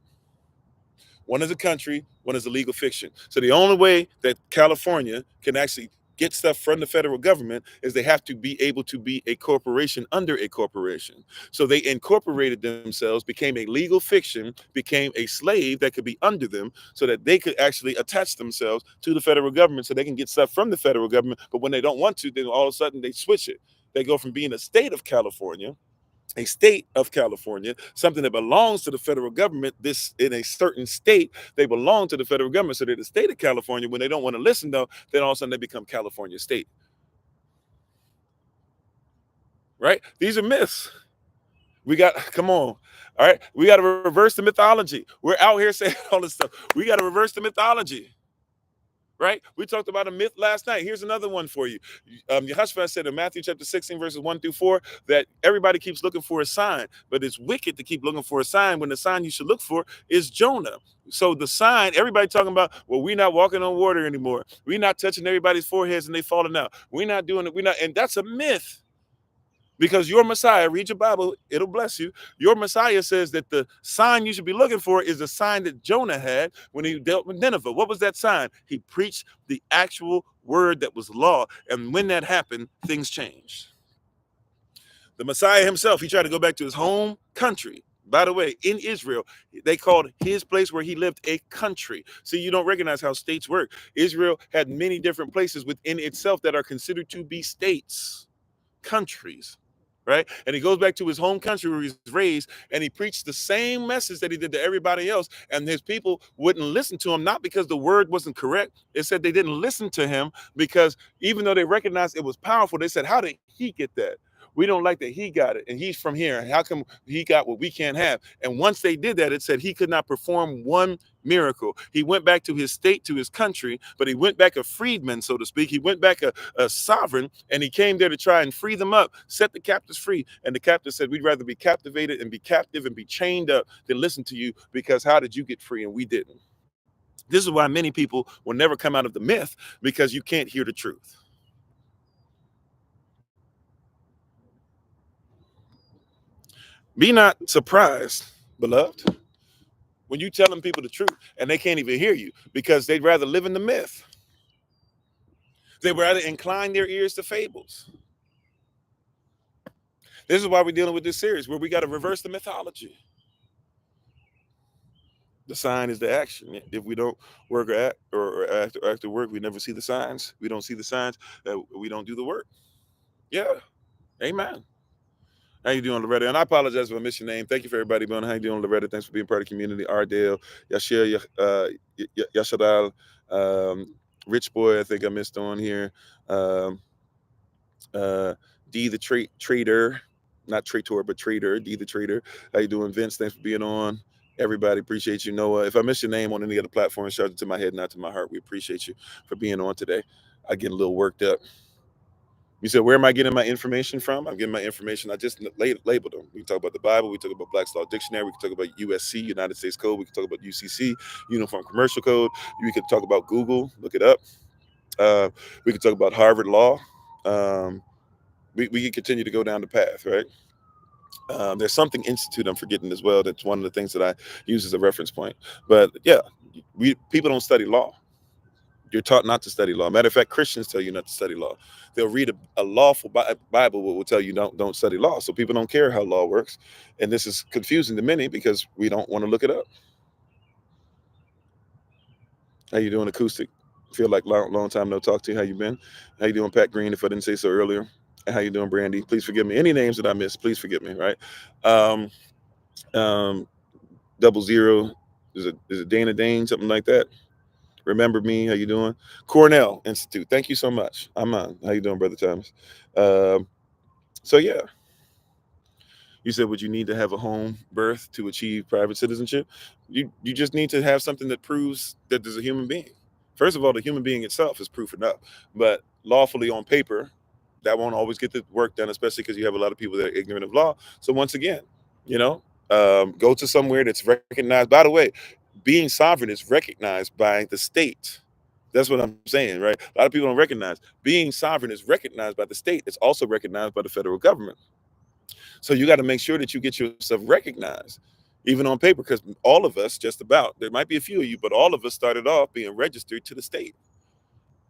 One is a country, one is a legal fiction. So the only way that California can actually get stuff from the federal government is they have to be able to be a corporation under a corporation. So they incorporated themselves, became a legal fiction, became a slave that could be under them so that they could actually attach themselves to the federal government so they can get stuff from the federal government. But when they don't want to, then all of a sudden they switch it. They go from being a state of California, something that belongs to the federal government, this in a certain state, they belong to the federal government. So they're the state of California. When they don't want to listen, though, then all of a sudden they become California state. Right? These are myths. Come on. All right. We got to reverse the mythology. We're out here saying all this stuff. We got to reverse the mythology. Right? We talked about a myth last night. Here's another one for you. Yehoshua said in Matthew chapter 16, verses 1-4, that everybody keeps looking for a sign, but it's wicked to keep looking for a sign when the sign you should look for is Jonah. So the sign, everybody talking about, well, we're not walking on water anymore. We're not touching everybody's foreheads and they falling out. We're not doing it. And that's a myth. Because your Messiah, read your Bible, it'll bless you. Your Messiah says that the sign you should be looking for is the sign that Jonah had when he dealt with Nineveh. What was that sign? He preached the actual word that was law. And when that happened, things changed. The Messiah himself, he tried to go back to his home country. By the way, in Israel, they called his place where he lived a country. See, you don't recognize how states work. Israel had many different places within itself that are considered to be states, countries. Right? And he goes back to his home country where he's raised, and he preached the same message that he did to everybody else. And his people wouldn't listen to him, not because the word wasn't correct. It said they didn't listen to him because even though they recognized it was powerful, they said, how did he get that? We don't like that he got it, and he's from here. How come he got what we can't have? And once they did that, it said he could not perform one miracle. He went back to his state, to his country, but he went back a freedman, so to speak. He went back a sovereign, and he came there to try and free them up, set the captives free. And the captive said, we'd rather be captivated and be captive and be chained up than listen to you, because how did you get free and we didn't? This is why many people will never come out of the myth, because you can't hear the truth. Be not surprised, beloved, when you telling people the truth and they can't even hear you, because they'd rather live in the myth. They would rather incline their ears to fables. This is why we're dealing with this series where we got to reverse the mythology. The sign is the action. If we don't work or act or after work, we never see the signs. We don't see the signs. We don't do the work. Yeah. Amen. How you doing, Loretta? And I apologize if I missed your name. Thank you for everybody being on. How you doing, Loretta? Thanks for being part of the community. Ardale, Yashir, Yashadal, Rich Boy, I think I missed on here. Um, uh, D the trader, not traitor, but trader. D the trader. How you doing, Vince? Thanks for being on. Everybody appreciate you, Noah. If I miss your name on any other platform, shout it to my head, not to my heart. We appreciate you for being on today. I get a little worked up. You said, where am I getting my information from? I'm getting my information. I just labeled them. We can talk about the Bible. We talk about Black's Law Dictionary. We can talk about USC, United States Code. We can talk about UCC, Uniform Commercial Code. We could talk about Google. Look it up. Uh, we could talk about Harvard Law. Um, we can continue to go down the path, right? There's something institute I'm forgetting as well. That's one of the things that I use as a reference point. But yeah, people don't study law. You're taught not to study law. Matter of fact, Christians tell you not to study law. They'll read a lawful Bible will tell you don't study law. So people don't care how law works, and this is confusing to many because we don't want to look it up. How you doing, Acoustic? Feel like long time no talk to you. How you been? How you doing, Pat Green? If I didn't say so earlier. And how you doing, Brandy? Please forgive me. Any names that I missed, please forgive me. Right? Um, um, 00 is it Dana Dane, something like that? Remember me? How you doing? Cornell Institute. Thank you so much. I'm on. How you doing, Brother Thomas? Um, so yeah, you said, would you need to have a home birth to achieve private citizenship? You just need to have something that proves that there's a human being. First of all, the human being itself is proof enough, but lawfully on paper, that won't always get the work done, especially because you have a lot of people that are ignorant of law. So once again, you know, go to somewhere that's recognized. By the way, being sovereign is recognized by the state. That's what I'm saying, right? A lot of people don't recognize being sovereign is recognized by the state. It's also recognized by the federal government. So you got to make sure that you get yourself recognized, even on paper, because all of us, just about, there might be a few of you, but all of us started off being registered to the state,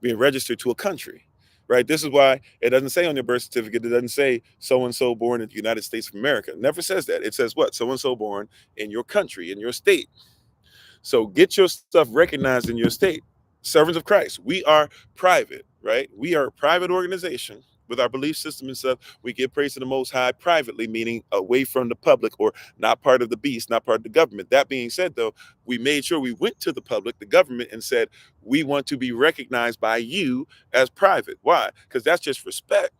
being registered to a country, right? This is why it doesn't say on your birth certificate, it doesn't say so and so born in the United States of America. It never says that. It says what? So and so born in your country, in your state. So get your stuff recognized in your state. Servants of Christ, we are private, right? We are a private organization with our belief system and stuff. We give praise to the Most High privately, meaning away from the public or not part of the beast, not part of the government. That being said, though, we made sure we went to the public, the government, and said, we want to be recognized by you as private. Why? Because that's just respect.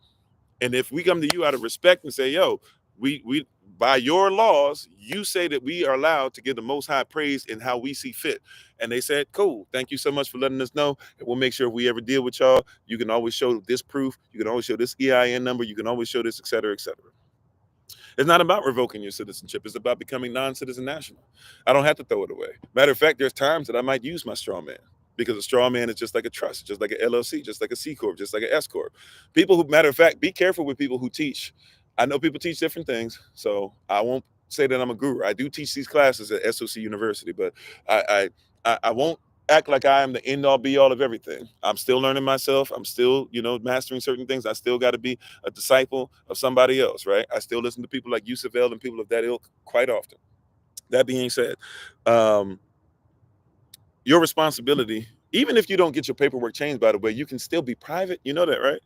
And if we come to you out of respect and say, yo, we by your laws, you say that we are allowed to give the Most High praise in how we see fit. And they said, cool, thank you so much for letting us know. And we'll make sure if we ever deal with y'all, you can always show this proof. You can always show this EIN number. You can always show this, et cetera, et cetera. It's not about revoking your citizenship. It's about becoming non-citizen national. I don't have to throw it away. Matter of fact, there's times that I might use my straw man because a straw man is just like a trust, just like an LLC, just like a C corp, just like an S corp. People who, matter of fact, be careful with people who teach. I know people teach different things, so I won't say that I'm a guru. I do teach these classes at SOC University, but I won't act like I am the end all be all of everything. I'm still learning myself. I'm still, mastering certain things. I still got to be a disciple of somebody else, right? I still listen to people like Yusuf El and people of that ilk quite often. That being said, um, your responsibility, even if you don't get your paperwork changed, by the way, you can still be private. You know that, right?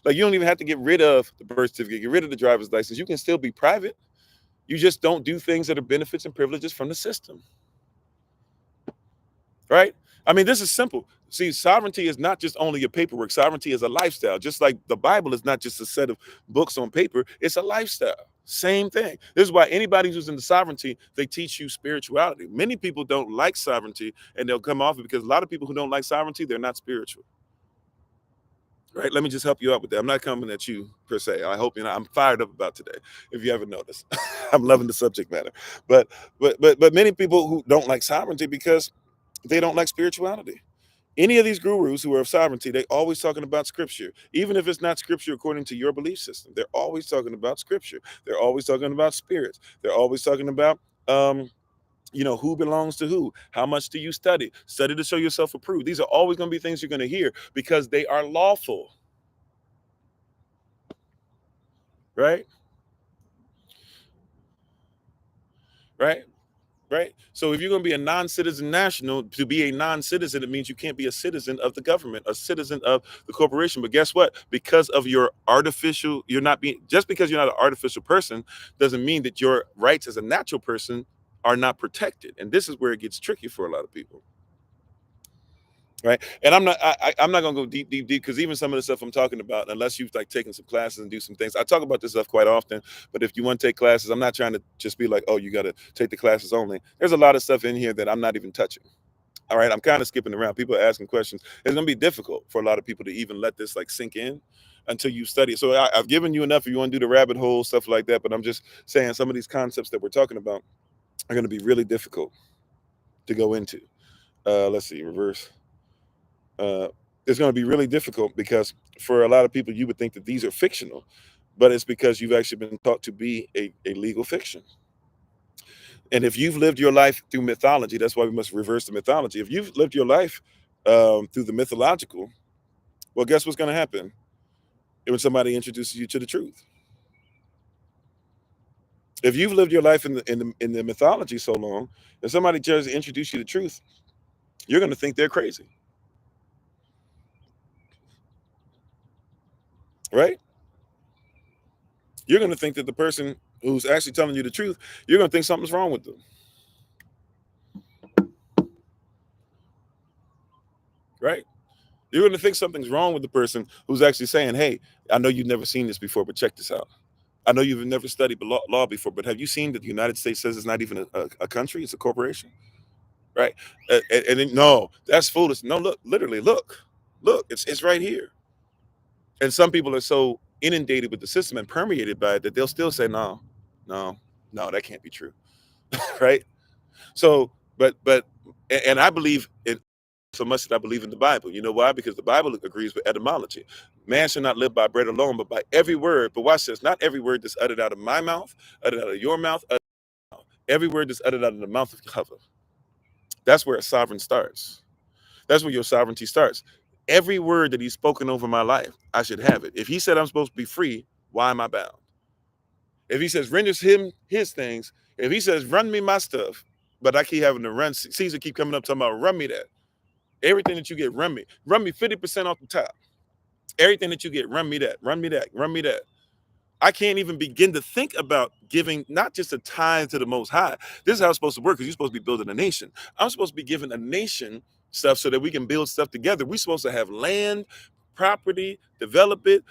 Like you don't even have to get rid of the birth certificate, get rid of the driver's license. You can still be private. You just don't do things that are benefits and privileges from the system, right? I mean, this is simple. See, sovereignty is not just only your paperwork. Sovereignty is a lifestyle. Just like the Bible is not just a set of books on paper, it's a lifestyle. Same thing. This is why anybody who's into sovereignty, they teach you spirituality. Many people don't like sovereignty and they'll come off it because a lot of people who don't like sovereignty, they're not spiritual. Right? Let me just help you out with that. I'm not coming at you per se. I hope you know I'm fired up about today. If you haven't noticed, I'm loving the subject matter. But many people who don't like sovereignty because they don't like spirituality. Any of these gurus who are of sovereignty, they always talking about scripture, even if it's not scripture according to your belief system. They're always talking about scripture. They're always talking about spirits. They're always talking about who belongs to who. How much do you study? Study to show yourself approved. These are always going to be things you're going to hear because they are lawful, right? Right? right? So if you're going to be a non-citizen national, to be a non-citizen, it means you can't be a citizen of the government, a citizen of the corporation. But guess what? Because of your artificial, you're not being, just because you're not an artificial person doesn't mean that your rights as a natural person are not protected. And this is where it gets tricky for a lot of people. Right. And I'm not gonna go deep because even some of the stuff I'm talking about, unless you've like taken some classes and do some things, I talk about this stuff quite often. But if you want to take classes, I'm not trying to just be like, oh, you got to take the classes only. There's a lot of stuff in here that I'm not even touching. All right, I'm kind of skipping around. People are asking questions. It's gonna be difficult for a lot of people to even let this like sink in until you study it. So I've given you enough if you want to do the rabbit hole stuff like that. But I'm just saying some of these concepts that we're talking about are going to be really difficult to go into. Let's see, reverse. uh, it's going to be really difficult because for a lot of people, you would think that these are fictional, but it's because you've actually been taught to be a legal fiction. And if you've lived your life through mythology, that's why we must reverse the mythology. If you've lived your life through the mythological, well, guess what's going to happen when somebody introduces you to the truth? If you've lived your life in the mythology so long, and somebody tries to introduce you to truth, you're going to think they're crazy, right? You're going to think that the person who's actually telling you the truth, you're going to think something's wrong with them, right? You're going to think something's wrong with the person who's actually saying, hey, I know you've never seen this before, but check this out. I know you've never studied law before, but have you seen that the United States says it's not even a country, it's a corporation, right? And then, no, that's foolish. No, look, literally, look, it's right here. And some people are so inundated with the system and permeated by it that they'll still say, no, no, that can't be true, right? So, but, and I believe in so much that I believe in the Bible. You know why? Because the Bible agrees with etymology. Man shall not live by bread alone, but by every word. But watch this: not every word that's uttered out of my mouth, uttered out of your mouth, every word that's uttered out of the mouth of Jehovah. That's where a sovereign starts. That's where your sovereignty starts. Every word that he's spoken over my life, I should have it. If he said I'm supposed to be free, why am I bound? If he says renders him his things, if he says run me my stuff, but I keep having to run, Caesar keep coming up talking about run me that. Everything that you get, run me 50% off the top. Everything that you get, run me that, run me that, run me that. I can't even begin to think about giving not just a tithe to the Most High. This is how it's supposed to work because you're supposed to be building a nation. I'm supposed to be giving a nation stuff so that we can build stuff together. We're supposed to have land, property, develop it.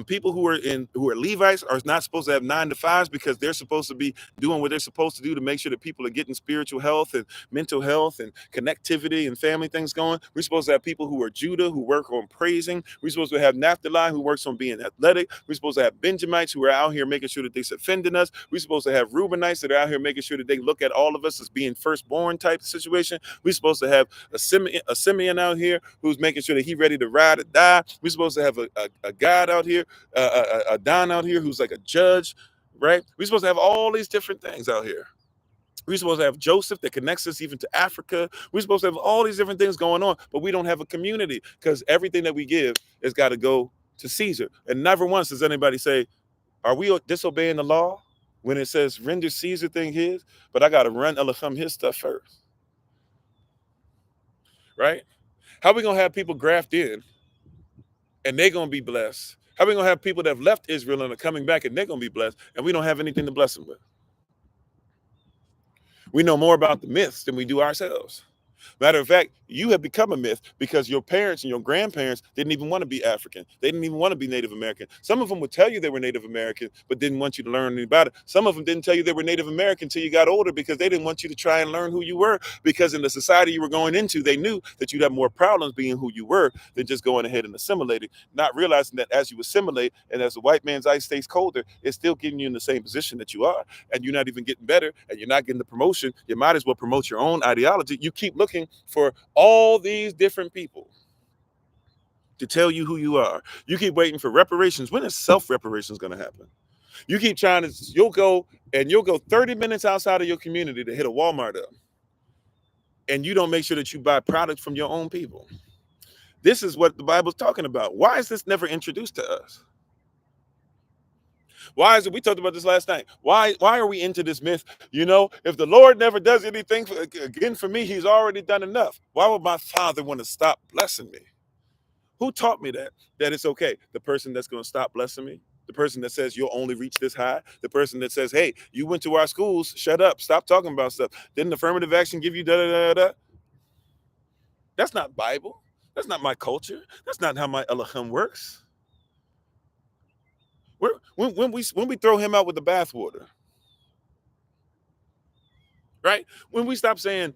People who are Levites are not supposed to have 9 to 5s because they're supposed to be doing what they're supposed to do to make sure that people are getting spiritual health and mental health and connectivity and family things going. We're supposed to have people who are Judah who work on praising. We're supposed to have Naphtali who works on being athletic. We're supposed to have Benjamites who are out here making sure that they're defending us. We're supposed to have Reubenites that are out here making sure that they look at all of us as being firstborn type situation. We're supposed to have a Simeon out here who's making sure that he's ready to ride or die. We're supposed to have a God out here, a Don out here who's like a judge, right? We're supposed to have all these different things out here. We're supposed to have Joseph that connects us even to Africa. We're supposed to have all these different things going on, but we don't have a community because everything that we give has got to go to Caesar. And never once does anybody say, are we disobeying the law when it says render Caesar thing his, but I got to run Elohim his stuff first, right? How are we going to have people graft in and they're going to be blessed? How are we going to have people that have left Israel and are coming back and they're going to be blessed and we don't have anything to bless them with? We know more about the myths than we do ourselves. Matter of fact, you have become a myth because your parents and your grandparents didn't even want to be African. They didn't even want to be Native American. Some of them would tell you they were Native American, but didn't want you to learn anything about it. Some of them didn't tell you they were Native American until you got older because they didn't want you to try and learn who you were. Because in the society you were going into, they knew that you'd have more problems being who you were than just going ahead and assimilating, not realizing that as you assimilate and as the white man's ice stays colder, it's still getting you in the same position that you are. And you're not even getting better and you're not getting the promotion. You might as well promote your own ideology. You keep looking for all these different people to tell you who you are. You keep waiting for reparations. When is self-reparations going to happen? You keep trying to, you'll go 30 minutes outside of your community to hit a Walmart up. And you don't make sure that you buy products from your own people. This is what the Bible's talking about. Why is this never introduced to us? Why is it? We talked about this last night. Why are we into this myth? If the Lord never does anything again for me, he's already done enough. Why would my father want to stop blessing me? Who taught me that it's okay? The person that's going to stop blessing me? The person that says you'll only reach this high? The person that says, hey, you went to our schools, shut up, stop talking about stuff. Didn't affirmative action give you da-da-da-da? That's not Bible. That's not my culture. That's not how my Elohim works. When we throw him out with the bathwater, right? When we stop saying,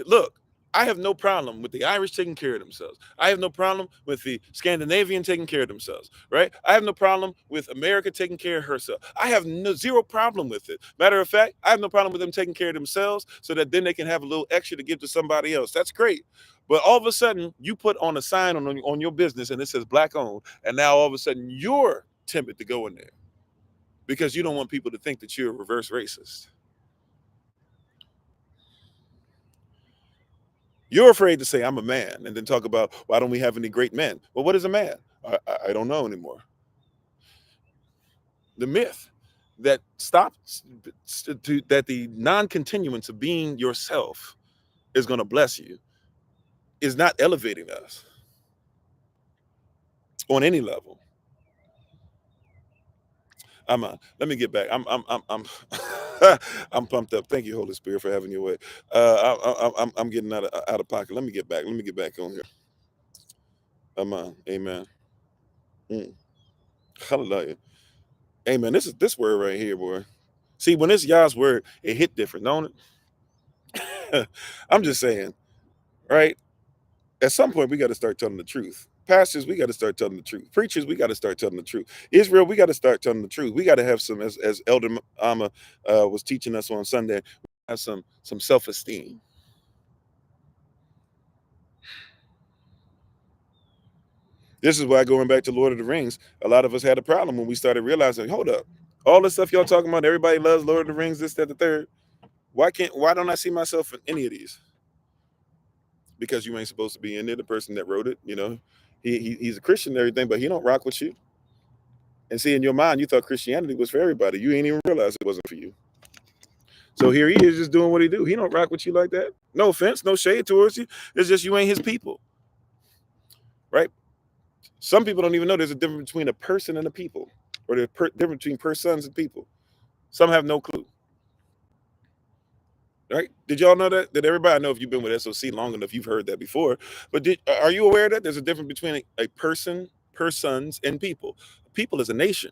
look, I have no problem with the Irish taking care of themselves. I have no problem with the Scandinavian taking care of themselves, right? I have no problem with America taking care of herself. I have zero problem with it. Matter of fact, I have no problem with them taking care of themselves so that then they can have a little extra to give to somebody else. That's great. But all of a sudden, you put on a sign on your business and it says black owned, and now all of a sudden you're timid to go in there because you don't want people to think that you're a reverse racist. You're afraid to say I'm a man and then talk about why don't we have any great men? Well, what is a man? I don't know anymore. The myth that that the non-continuance of being yourself is going to bless you is not elevating us on any level. Let me get back. I'm pumped up. Thank you, Holy Spirit, for having your way. I'm getting out of pocket. Let me get back. Let me get back on here. Amen. Mm. Hallelujah. Amen. This word right here, boy. See, when it's Yah's word, it hit different, don't it? I'm just saying, right? At some point, we got to start telling the truth. Pastors, we got to start telling the truth. Preachers, we got to start telling the truth. Israel, we got to start telling the truth. We got to have some, as Elder Amma was teaching us on Sunday, have some self-esteem. This is why, going back to Lord of the Rings, a lot of us had a problem when we started realizing, hold up, all this stuff y'all talking about, everybody loves Lord of the Rings, this, that, the third. Why don't I see myself in any of these? Because you ain't supposed to be in there. The person that wrote it, he's a Christian and everything, but he don't rock with you. And see, in your mind, you thought Christianity was for everybody. You ain't even realize it wasn't for you. So here he is just doing what he do. He don't rock with you like that. No offense, no shade towards you. It's just you ain't his people, right? Some people don't even know there's a difference between a person and a people, or there's difference between persons and people. Some have no clue. Right? Did y'all know that? Did everybody, I know if you've been with SOC long enough, you've heard that before. But are you aware that there's a difference between a person, persons, and people? People is a nation.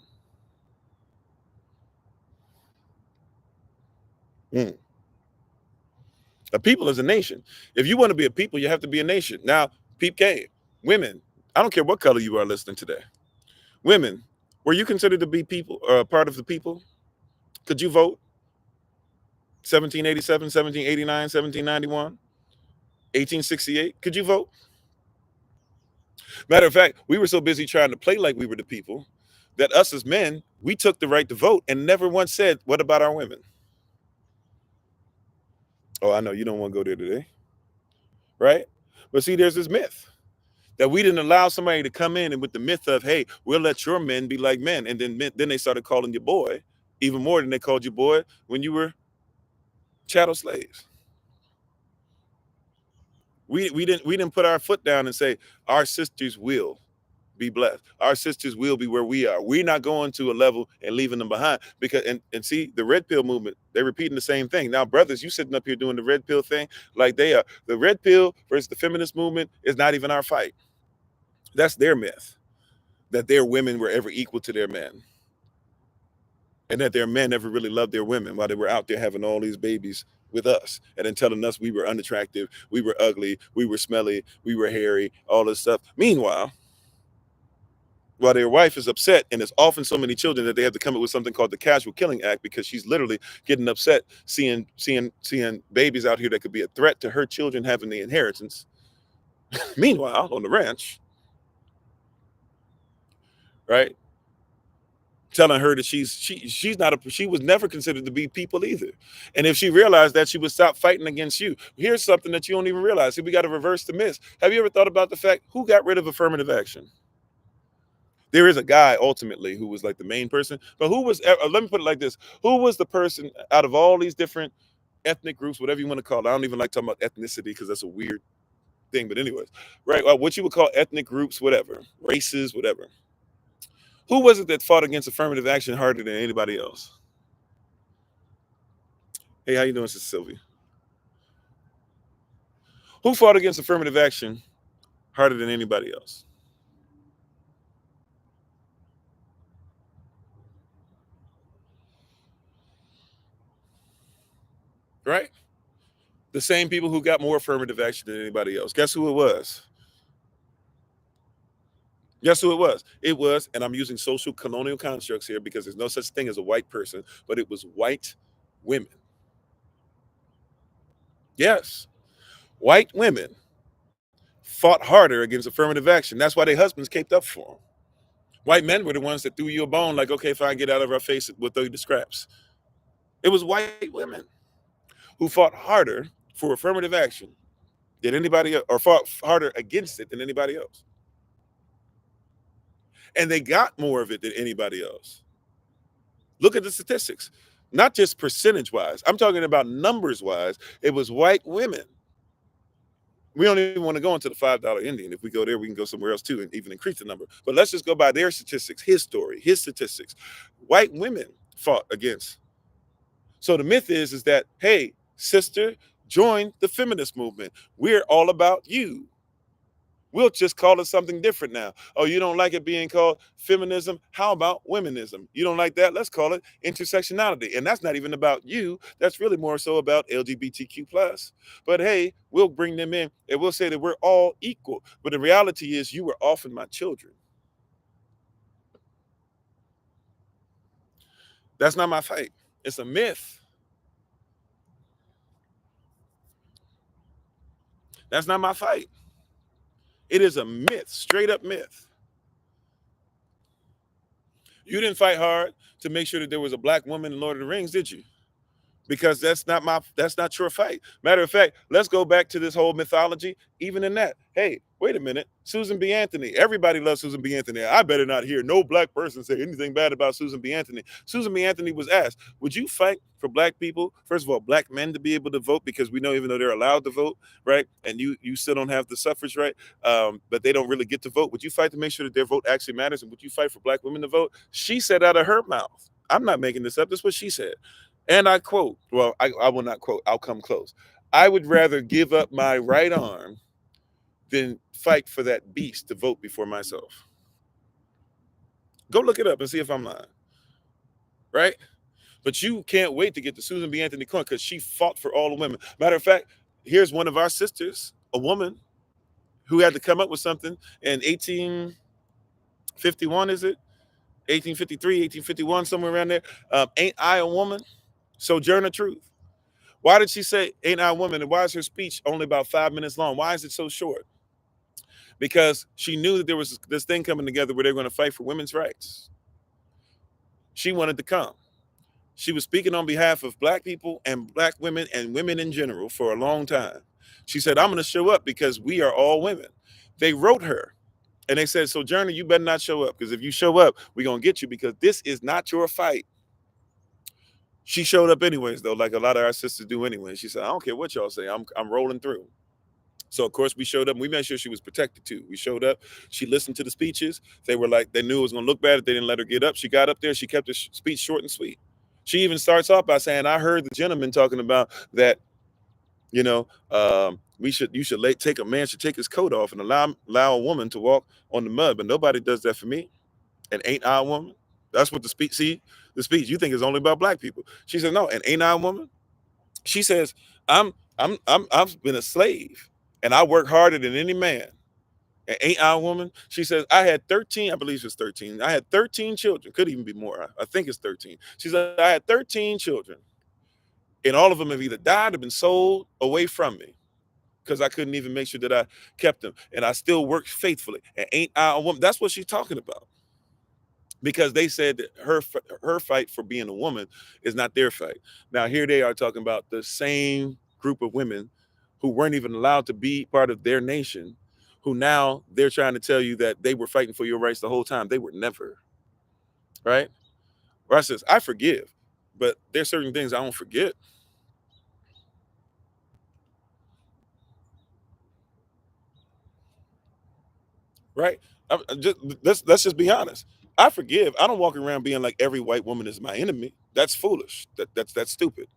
Mm. A people is a nation. If you want to be a people, you have to be a nation. Now, peep game. Women, I don't care what color you are listening today. Women, were you considered to be people, part of the people? Could you vote? 1787, 1789, 1791, 1868. Could you vote? Matter of fact, we were so busy trying to play like we were the people that us as men, we took the right to vote and never once said, what about our women? Oh, I know you don't want to go there today. Right? But see, there's this myth that we didn't allow somebody to come in and with the myth of, hey, we'll let your men be like men. And then they started calling you boy even more than they called you boy when you were chattel slaves. We didn't put our foot down and say our sisters will be blessed. Our sisters will be where we are. We're not going to a level and leaving them behind because and see the red pill movement, they're repeating the same thing. Now, brothers, you sitting up here doing the red pill thing like they are. The red pill versus the feminist movement is not even our fight. That's their myth, that their women were ever equal to their men. And that their men never really loved their women while they were out there having all these babies with us and then telling us we were unattractive, we were ugly, we were smelly, we were hairy, all this stuff. Meanwhile, while their wife is upset and there's often so many children that they have to come up with something called the Casual Killing Act because she's literally getting upset seeing babies out here that could be a threat to her children having the inheritance. Meanwhile, on the ranch, right, telling her that she was never considered to be people either. And if she realized that, she would stop fighting against you. Here's something that you don't even realize. See, we got to reverse the myth. Have you ever thought about the fact who got rid of affirmative action? There is a guy ultimately who was like the main person, but who was? Let me put it like this: who was the person out of all these different ethnic groups, whatever you want to call it? I don't even like talking about ethnicity because that's a weird thing. But anyways, right? What you would call ethnic groups, whatever, races, whatever. Who was it that fought against affirmative action harder than anybody else? Hey, how you doing, Sister Sylvia? Who fought against affirmative action harder than anybody else? Right? The same people who got more affirmative action than anybody else. Guess who it was? Guess who it was? It was, and I'm using social colonial constructs here because there's no such thing as a white person, but it was white women. Yes, white women fought harder against affirmative action. That's why their husbands caped up for them. White men were the ones that threw you a bone, like, okay, fine, get out of our face, we'll throw you the scraps. It was white women who fought harder for affirmative action than anybody else, or fought harder against it than anybody else. And they got more of it than anybody else. Look at the statistics, not just percentage wise. I'm talking about numbers wise. It was white women. We don't even want to go into the $5 Indian. If we go there, we can go somewhere else too and even increase the number. But let's just go by their statistics, his story, his statistics. White women fought against. So the myth is that, hey, sister, join the feminist movement. We're all about you. We'll just call it something different now. Oh, you don't like it being called feminism? How about womenism? You don't like that? Let's call it intersectionality. And that's not even about you. That's really more so about LGBTQ plus. But hey, we'll bring them in and we'll say that we're all equal. But the reality is you were often my children. That's not my fight. It's a myth. That's not my fight. It is a myth, straight up myth. You didn't fight hard to make sure that there was a black woman in Lord of the Rings, did you? Because that's not your fight. Matter of fact, let's go back to this whole mythology. Even in that, hey, wait a minute, Susan B. Anthony. Everybody loves Susan B. Anthony. I better not hear no black person say anything bad about Susan B. Anthony. Susan B. Anthony was asked, "Would you fight for black people? First of all, black men to be able to vote because we know even though they're allowed to vote, right, and you still don't have the suffrage right, but they don't really get to vote. Would you fight to make sure that their vote actually matters? And would you fight for black women to vote?" She said out of her mouth. I'm not making this up. That's what she said. And I quote, well, I will not quote, I'll come close. I would rather give up my right arm than fight for that beast to vote before myself. Go look it up and see if I'm lying, right? But you can't wait to get to Susan B. Anthony Cohen because she fought for all the women. Matter of fact, here's one of our sisters, a woman who had to come up with something in 1851, is it? 1853, 1851, somewhere around there. Ain't I a woman? Sojourner Truth. Why did she say ain't I a woman? And why is her speech only about 5 minutes long? Why is it so short? Because she knew that there was this thing coming together where they're going to fight for women's rights. She wanted to come. She was speaking on behalf of black people and black women and women in general for a long time. She said, I'm going to show up because we are all women. They wrote her and they said, Sojourner, you better not show up because if you show up, we're going to get you because this is not your fight. She showed up anyways, though, like a lot of our sisters do anyway. She said, I don't care what y'all say. I'm rolling through. So of course we showed up and we made sure she was protected too. We showed up, she listened to the speeches. They were like, they knew it was gonna look bad if they didn't let her get up. She got up there, she kept the speech short and sweet. She even starts off by saying, I heard the gentleman talking about that, you know, take a man should take his coat off and allow a woman to walk on the mud, but nobody does that for me. And ain't I a woman? That's what the speech you think is only about black people. She said, no, and ain't I a woman? She says, I've been a slave and I work harder than any man. And ain't I a woman? She says, I had 13, I believe it's 13. I had 13 children, could even be more. I think it's 13. She said, I had 13 children. And all of them have either died or been sold away from me because I couldn't even make sure that I kept them. And I still worked faithfully. And ain't I a woman? That's what she's talking about. Because they said that her fight for being a woman is not their fight. Now here they are talking about the same group of women who weren't even allowed to be part of their nation, who now they're trying to tell you that they were fighting for your rights the whole time. They were never, right? Watch this. I forgive, but there's certain things I don't forget, right? Let's just be honest. I forgive. I don't walk around being like every white woman is my enemy. That's foolish. That's stupid.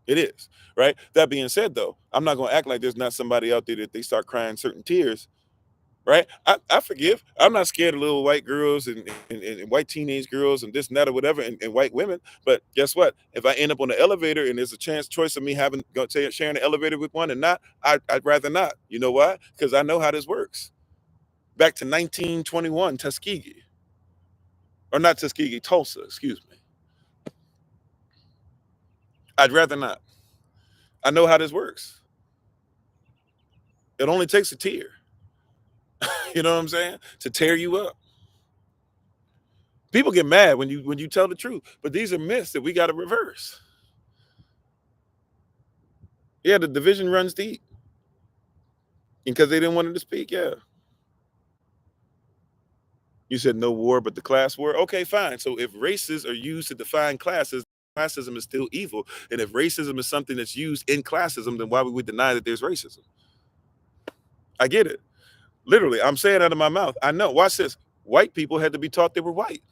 It is, right? That being said, though, I'm not going to act like there's not somebody out there that they start crying certain tears, right? I forgive. I'm not scared of little white girls and white teenage girls and this and that or whatever and white women. But guess what? If I end up on the elevator and there's a choice of me sharing the elevator with one and not, I'd rather not. You know why? Because I know how this works. Back to 1921, Tuskegee, or not Tuskegee, Tulsa, excuse me. I'd rather not. I know how this works. It only takes a tear. You know what I'm saying? To tear you up. People get mad when you tell the truth, but these are myths that we got to reverse. Yeah, the division runs deep because they didn't want him to speak. Yeah, you said no war, but the class war. Okay, fine. So if races are used to define classes, classism is still evil. And if racism is something that's used in classism, then why would we deny that there's racism? I get it. Literally, I'm saying out of my mouth. I know. Watch this. White people had to be taught they were white.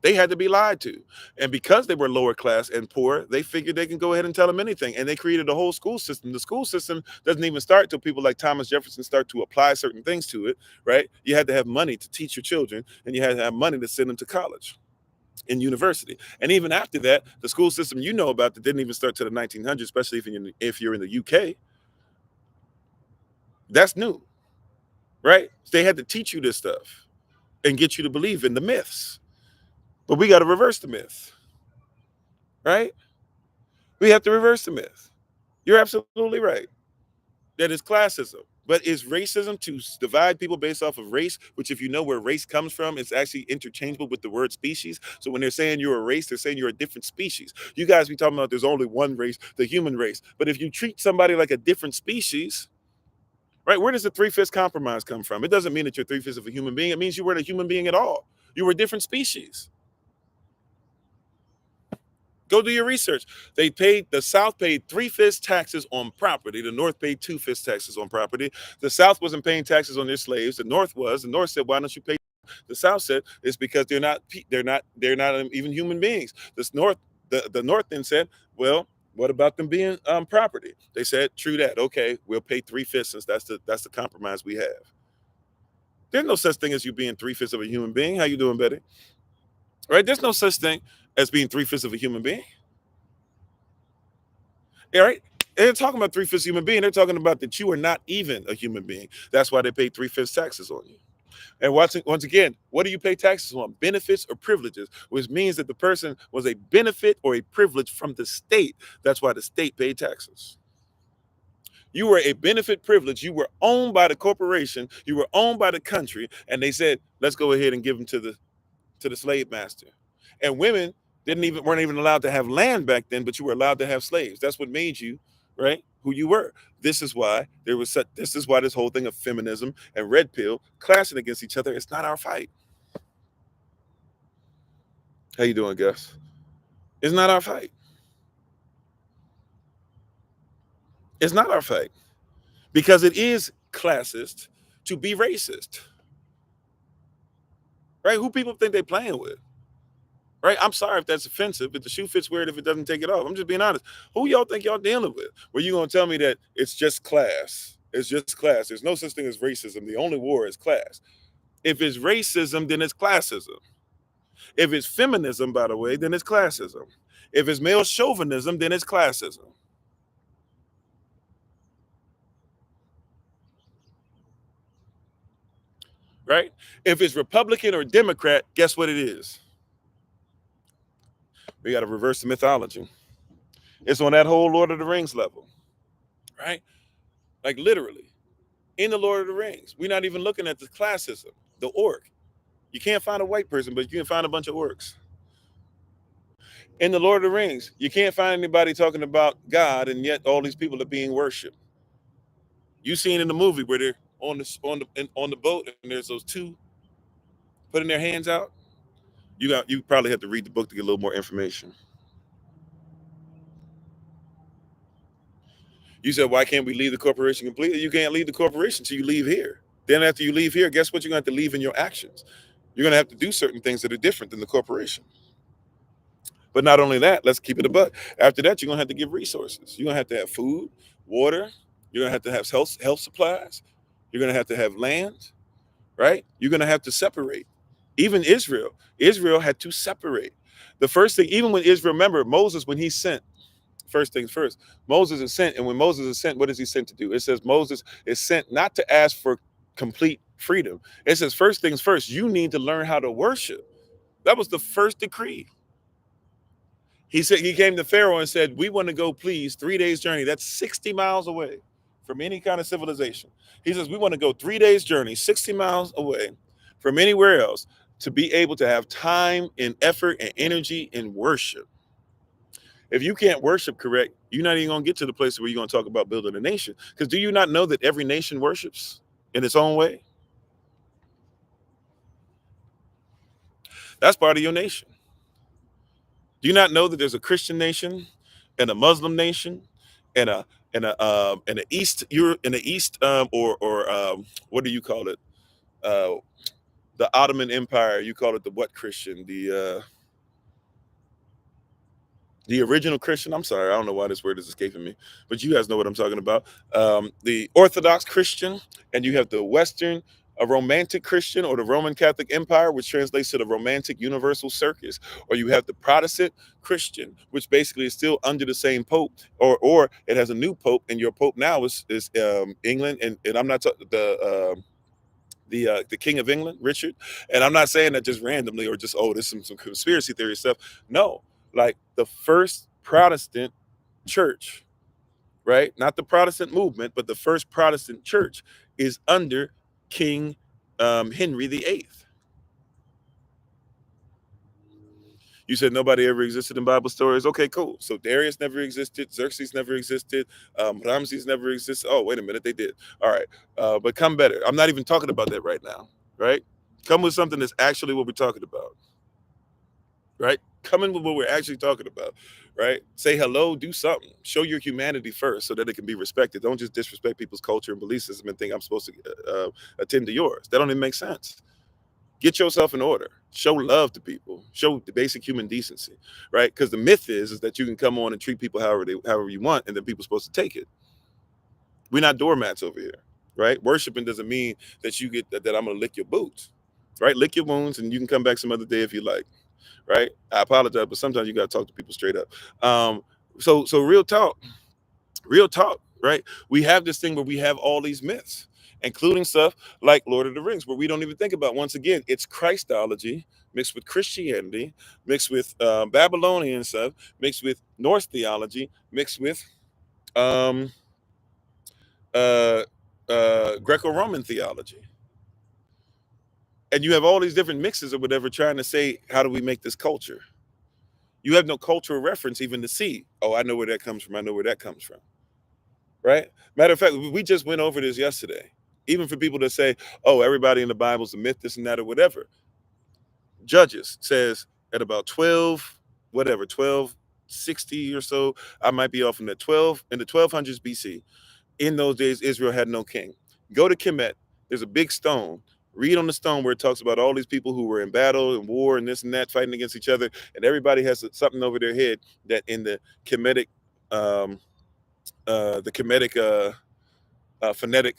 They had to be lied to. And because they were lower class and poor, they figured they can go ahead and tell them anything. And they created a whole school system. The school system doesn't even start till people like Thomas Jefferson start to apply certain things to it, right? You had to have money to teach your children, and you had to have money to send them to college and university. And even after that, the school system you know about that didn't even start to the 1900s, especially if you're in the UK, that's new, right? They had to teach you this stuff and get you to believe in the myths. But we got to reverse the myth, right? We have to reverse the myth. You're absolutely right. That is classism. But is racism to divide people based off of race, which if you know where race comes from, it's actually interchangeable with the word species. So when they're saying you're a race, they're saying you're a different species. You guys be talking about there's only one race, the human race. But if you treat somebody like a different species, right, where does the three-fifths compromise come from? It doesn't mean that you're three-fifths of a human being. It means you weren't a human being at all. You were a different species. Go do your research. The South paid 3/5 taxes on property. The North paid 2/5 taxes on property. The South wasn't paying taxes on their slaves. The North was. The North said, "Why don't you pay?" The South said, "It's because they're not even human beings." The North then said, "Well, what about them being property?" They said, "True that. Okay, we'll pay 3/5 since that's the compromise we have." There's no such thing as you being 3/5 of a human being. How you doing, Betty? Right? There's no such thing as being 3/5 of a human being. All right. They're talking about 3/5 human being. They're talking about that you are not even a human being. That's why they pay 3/5 taxes on you. And once again, what do you pay taxes on? Benefits or privileges, which means that the person was a benefit or a privilege from the state. That's why the state paid taxes. You were a benefit privilege. You were owned by the corporation. You were owned by the country, and they said, "Let's go ahead and give them to the slave master." And women weren't even allowed to have land back then, but you were allowed to have slaves. That's what made you, right, who you were. This is why this whole thing of feminism and red pill clashing against each other, it's not our fight. How you doing, Gus? It's not our fight. It's not our fight. Because it is classist to be racist. Right? Who people think they're playing with? Right? I'm sorry if that's offensive, but the shoe fits weird if it doesn't take it off. I'm just being honest. Who y'all think y'all dealing with? Were you gonna tell me that it's just class? It's just class. There's no such thing as racism. The only war is class. If it's racism, then it's classism. If it's feminism, by the way, then it's classism. If it's male chauvinism, then it's classism. Right? If it's Republican or Democrat, guess what it is? We got to reverse the mythology. It's on that whole Lord of the Rings level, right? Like literally, in the Lord of the Rings, we're not even looking at the classism, the orc. You can't find a white person, but you can find a bunch of orcs. In the Lord of the Rings, you can't find anybody talking about God, and yet all these people are being worshipped. You seen in the movie where on the boat, and there's those two putting their hands out. You probably have to read the book to get a little more information. You said, why can't we leave the corporation completely? You can't leave the corporation till you leave here. Then after you leave here, guess what? You're going to have to leave in your actions. You're going to have to do certain things that are different than the corporation. But not only that, let's keep it a buck. After that, you're going to have to give resources. You're going to have food, water. You're going to have health supplies. You're going to have land, right? You're going to have to separate. Even Israel had to separate. The first thing, even when Israel, remember Moses, when he sent, first things first, Moses is sent. And when Moses is sent, what is he sent to do? It says Moses is sent not to ask for complete freedom. It says, first things first, you need to learn how to worship. That was the first decree. He said, he came to Pharaoh and said, we want to go, please, 3 days journey. That's 60 miles away from any kind of civilization. He says, we want to go 3 days journey, 60 miles away from anywhere else to be able to have time and effort and energy in worship. If you can't worship correct, you're not even going to get to the place where you're going to talk about building a nation. Because do you not know that every nation worships in its own way? That's part of your nation. Do you not know that there's a Christian nation and a Muslim nation and a East Europe and the East or what do you call it? Uh, the Ottoman Empire. You call it the what Christian? The original Christian. I'm sorry, I don't know why this word is escaping me, but you guys know what I'm talking about. The Orthodox Christian, and you have the Western, a Romantic Christian, or the Roman Catholic Empire, which translates to the Romantic Universal Circus, or you have the Protestant Christian, which basically is still under the same Pope, or it has a new Pope, and your Pope now is England, and I'm not talking the King of England, Richard. And I'm not saying that just randomly or just, oh, this is some conspiracy theory stuff. No, like the first Protestant church, right? Not the Protestant movement, but the first Protestant church is under King Henry VIII. You said nobody ever existed in Bible stories. Okay, cool. So Darius never existed. Xerxes never existed. Ramses never existed. Oh, wait a minute, they did. All right, but come better. I'm not even talking about that right now, right? Come with something that's actually what we're talking about, right? Come in with what we're actually talking about, right? Say hello, do something. Show your humanity first so that it can be respected. Don't just disrespect people's culture and belief system and think I'm supposed to attend to yours. That don't even make sense. Get yourself in order. Show love to people. Show the basic human decency, right? Because the myth is that you can come on and treat people however you want, and then people are supposed to take it. We're not doormats over here, right? Worshiping doesn't mean that you get that I'm gonna lick your boots, right? Lick your wounds, and you can come back some other day if you like, right? I apologize, but sometimes you gotta talk to people straight up. So real talk, right? We have this thing where we have all these myths, including stuff like Lord of the Rings, where we don't even think about. Once again, it's Christology mixed with Christianity, mixed with Babylonian stuff, mixed with Norse theology, mixed with um, uh, Greco-Roman theology. And you have all these different mixes or whatever trying to say, how do we make this culture? You have no cultural reference even to see, oh, I know where that comes from. I know where that comes from. Right? Matter of fact, we just went over this yesterday. Even for people that say, oh, everybody in the Bible is a myth, this and that, or whatever. Judges says at about 1260 or so, I might be off in the 1200s BC. In those days, Israel had no king. Go to Kemet. There's a big stone. Read on the stone where it talks about all these people who were in battle and war and this and that, fighting against each other, and everybody has something over their head that in the Kemetic, phonetic,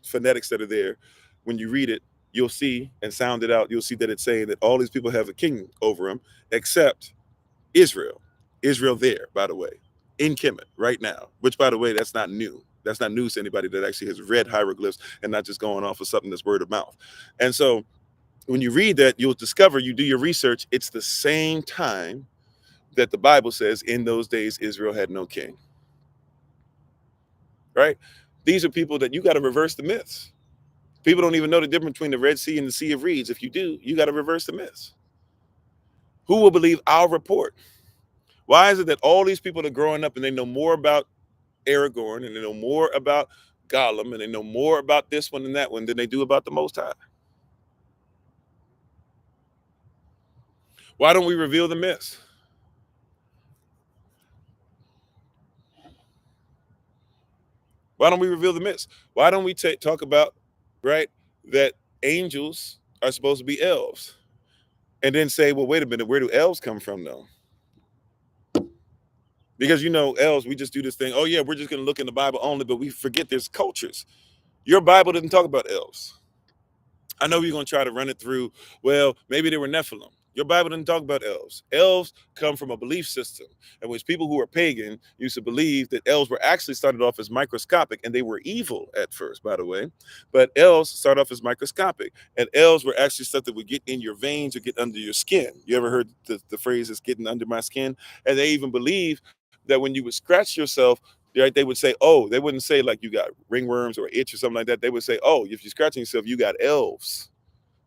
phonetics that are there. When you read it, you'll see and sound it out. You'll see that it's saying that all these people have a king over them, except Israel. Israel there, by the way, in Kemet right now. Which, by the way, that's not new. That's not news to anybody that actually has read hieroglyphs and not just going off of something that's word of mouth. And so, when you read that, you'll discover, you do your research, it's the same time that the Bible says in those days Israel had no king. Right? These are people that you got to reverse the myths. People don't even know the difference between the Red Sea and the Sea of Reeds. If you do, you got to reverse the myths. Who will believe our report? Why is it that all these people are growing up and they know more about Aragorn and they know more about Gollum, and they know more about this one and that one than they do about the Most High. Why don't we reveal the myths? Why don't we reveal the myths? Why don't we talk about, right, that angels are supposed to be elves? And then say, well, wait a minute, where do elves come from, though? Because, elves, we just do this thing. Oh, yeah, we're just going to look in the Bible only, but we forget there's cultures. Your Bible doesn't talk about elves. I know you're going to try to run it through, well, maybe they were Nephilim. Your Bible doesn't talk about elves. Elves come from a belief system in which people who are pagan used to believe that elves were actually started off as microscopic, and they were evil at first, by the way. But elves start off as microscopic, and elves were actually stuff that would get in your veins or get under your skin. You ever heard the phrase, "it's getting under my skin"? And they even believe that when you would scratch yourself, right, they would say, oh, they wouldn't say like you got ringworms or itch or something like that. They would say, oh, if you're scratching yourself, you got elves.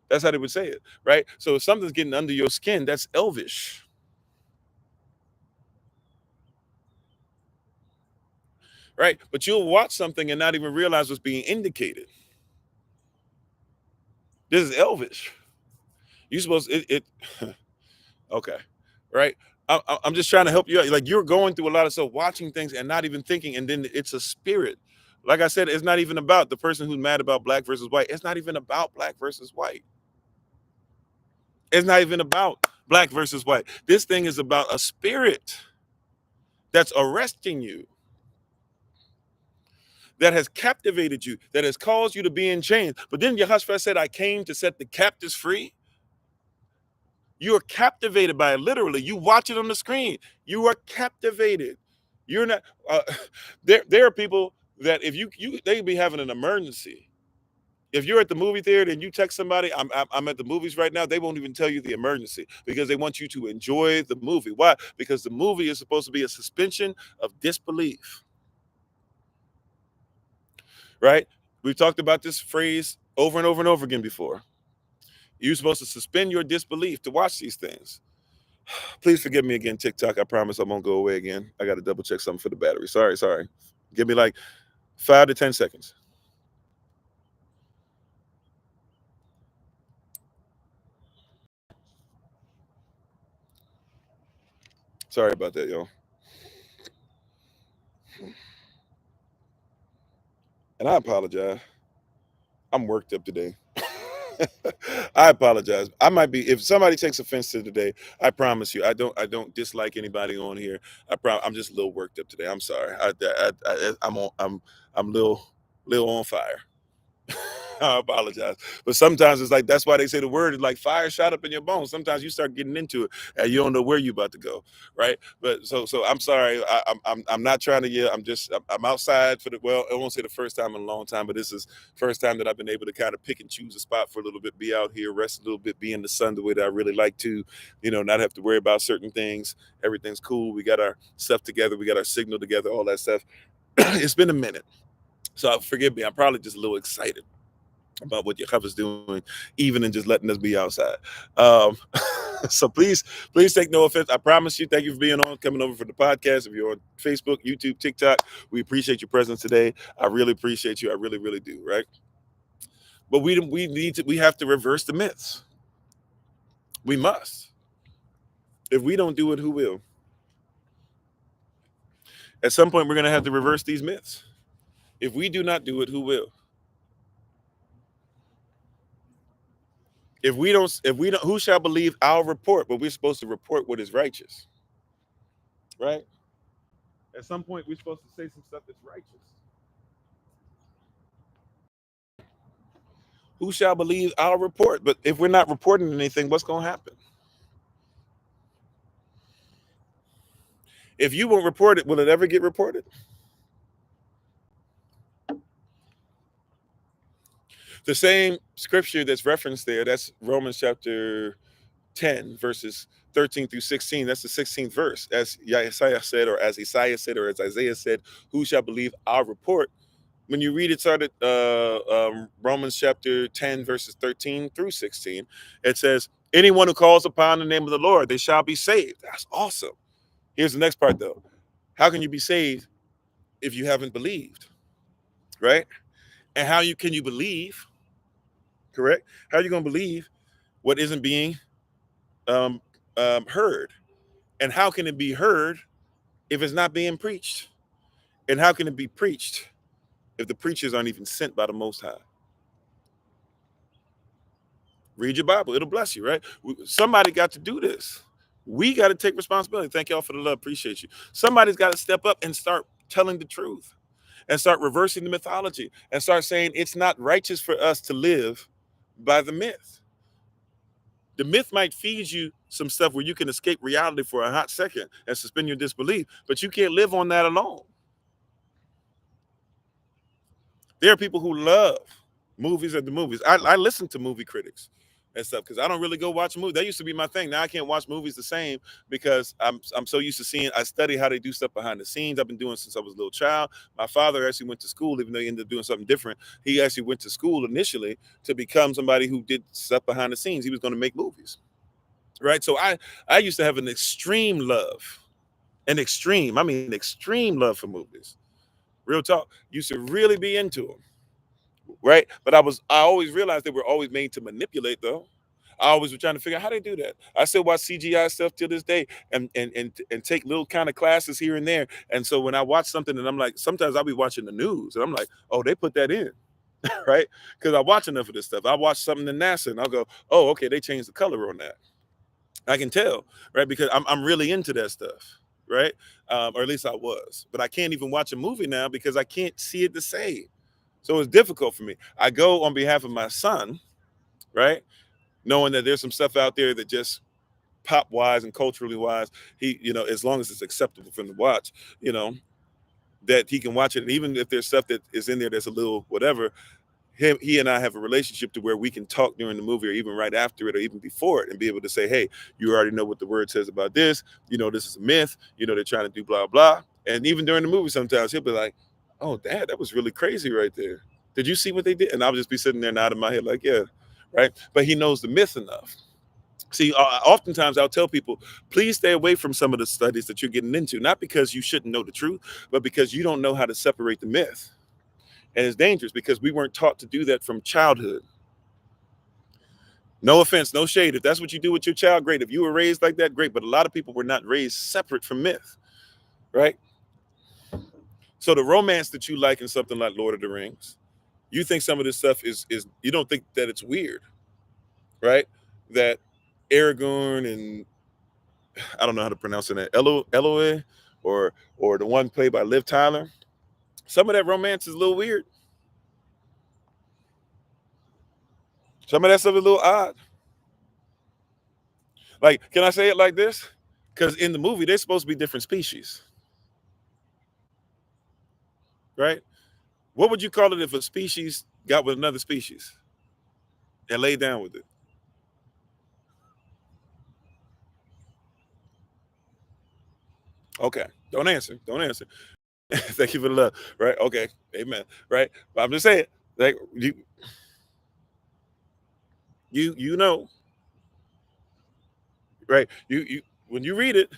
That's how they would say it, right? So if something's getting under your skin, that's elvish, right? But you'll watch something and not even realize what's being indicated. This is elvish. You supposed it okay, right? I'm just trying to help you out. Like, you're going through a lot of stuff, watching things and not even thinking, and then it's a spirit. Like I said, it's not even about the person who's mad about black versus white. It's not even about black versus white. It's not even about black versus white. This thing is about a spirit that's arresting you, that has captivated you, that has caused you to be in chains. But then Yehoshua said, I came to set the captives free. You're captivated by it, literally. You watch it on the screen. You are captivated. You're not, there are people that if they be having an emergency. If you're at the movie theater and you text somebody, I'm at the movies right now, they won't even tell you the emergency because they want you to enjoy the movie. Why? Because the movie is supposed to be a suspension of disbelief, right? We've talked about this phrase over and over and over again before. You're supposed to suspend your disbelief to watch these things. Please forgive me again, TikTok. I promise I won't go away again. I got to double check something for the battery. Sorry. Give me like 5 to 10 seconds. Sorry about that, y'all. And I apologize. I'm worked up today. I apologize. I might be, if somebody takes offense to today, I promise you, I don't dislike anybody on here. I'm just a little worked up today. I'm sorry. I'm a little on fire. I apologize. But sometimes it's like, that's why they say the word is like fire shot up in your bones. Sometimes you start getting into it and you don't know where you're about to go. Right. But so I'm sorry. I'm not trying to yell. I'm outside for I won't say the first time in a long time, but this is first time that I've been able to kind of pick and choose a spot for a little bit, be out here, rest a little bit, be in the sun the way that I really like to, not have to worry about certain things. Everything's cool. We got our stuff together. We got our signal together, all that stuff. It's been a minute. So forgive me. I'm probably just a little excited about what Yehoshua is doing, even in just letting us be outside. Um, so please take no offense. I promise you. Thank you for being on, coming over for the podcast. If you're on Facebook, YouTube, TikTok, we appreciate your presence today. I really appreciate you. I really, really do. Right. But we have to reverse the myths. We must. If we don't do it, who will? At some point, we're going to have to reverse these myths. If we do not do it, who will? If we don't, who shall believe our report? But we're supposed to report what is righteous, right? At some point, we're supposed to say some stuff that's righteous. Who shall believe our report? But if we're not reporting anything, what's going to happen? If you won't report it, will it ever get reported? The same scripture that's referenced there, that's Romans chapter 10, verses 13 through 16. That's the 16th verse. As Isaiah said, or as Isaiah said, or as Isaiah said, who shall believe our report? When you read it, started Romans chapter 10, verses 13 through 16, it says, anyone who calls upon the name of the Lord, they shall be saved. That's awesome. Here's the next part, though. How can you be saved if you haven't believed? right? And can you believe, correct? How are you going to believe what isn't being um, heard? And how can it be heard if it's not being preached? And how can it be preached if the preachers aren't even sent by the Most High? Read your Bible. It'll bless you, right? Somebody got to do this. We got to take responsibility. Thank y'all for the love. Appreciate you. Somebody's got to step up and start telling the truth and start reversing the mythology and start saying it's not righteous for us to live by the myth. The myth might feed you some stuff where you can escape reality for a hot second and suspend your disbelief, but you can't live on that alone. There are people who love movies at the movies. I listen to movie critics and stuff because I don't really go watch movies. That used to be my thing. Now I can't watch movies the same because I'm so used to seeing. I study how they do stuff behind the scenes. I've been doing since I was a little child. My father actually went to school, even though he ended up doing something different. He actually went to school initially to become somebody who did stuff behind the scenes. He was going to make movies, right? So I used to have an extreme love, I mean extreme love for movies. Real talk. Used to really be into them, right? But I always realized they were always made to manipulate, though. I always was trying to figure out how they do that. I still watch CGI stuff till this day, and take little kind of classes here and there. And so when I watch something, and I'm like, sometimes I'll be watching the news, and I'm like, oh, they put that in, right? Because I watch enough of this stuff. I watch something in NASA, and I'll go, oh, okay, they changed the color on that. I can tell, right? Because I'm really into that stuff, right? Or at least I was. But I can't even watch a movie now because I can't see it the same. So it's difficult for me. I go on behalf of my son, right? Knowing that there's some stuff out there that just pop wise and culturally wise, as long as it's acceptable for him to watch, you know, that he can watch it. And even if there's stuff that is in there that's a little whatever, he and I have a relationship to where we can talk during the movie or even right after it or even before it and be able to say, hey, you already know what the word says about this. This is a myth. They're trying to do blah, blah. And even during the movie, sometimes he'll be like, oh, Dad, that was really crazy right there. Did you see what they did? And I'll just be sitting there nodding my head like, yeah, right. But he knows the myth enough. See, oftentimes I'll tell people, please stay away from some of the studies that you're getting into, not because you shouldn't know the truth, but because you don't know how to separate the myth. And it's dangerous because we weren't taught to do that from childhood. No offense, no shade. If that's what you do with your child, great. If you were raised like that, great. But a lot of people were not raised separate from myth, right? So the romance that you like in something like Lord of the Rings, you think some of this stuff is you don't think that it's weird, right? That Aragorn and I don't know how to pronounce it, Eloy, or the one played by Liv Tyler. Some of that romance is a little weird. Some of that stuff is a little odd. Like, can I say it like this? Because in the movie, they're supposed to be different species, right? What would you call it if a species got with another species and laid down with it? Okay, don't answer. Don't answer. Thank you for the love, right? Okay, amen, right? But I'm just saying, like you know, right? You when you read it,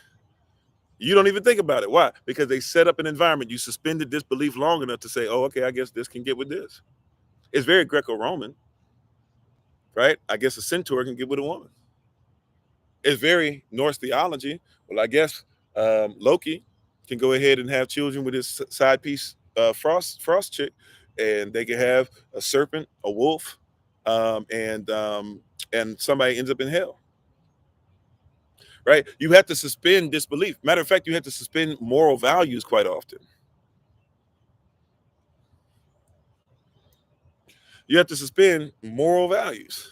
you don't even think about it. Why? Because they set up an environment. You suspended disbelief long enough to say, oh, okay, I guess this can get with this. It's very Greco-Roman, right? I guess a centaur can get with a woman. It's very Norse theology. Well, I guess Loki can go ahead and have children with his side piece Frost chick, and they can have a serpent, a wolf, and somebody ends up in hell. Right? You have to suspend disbelief. Matter of fact, you have to suspend moral values quite often. You have to suspend moral values.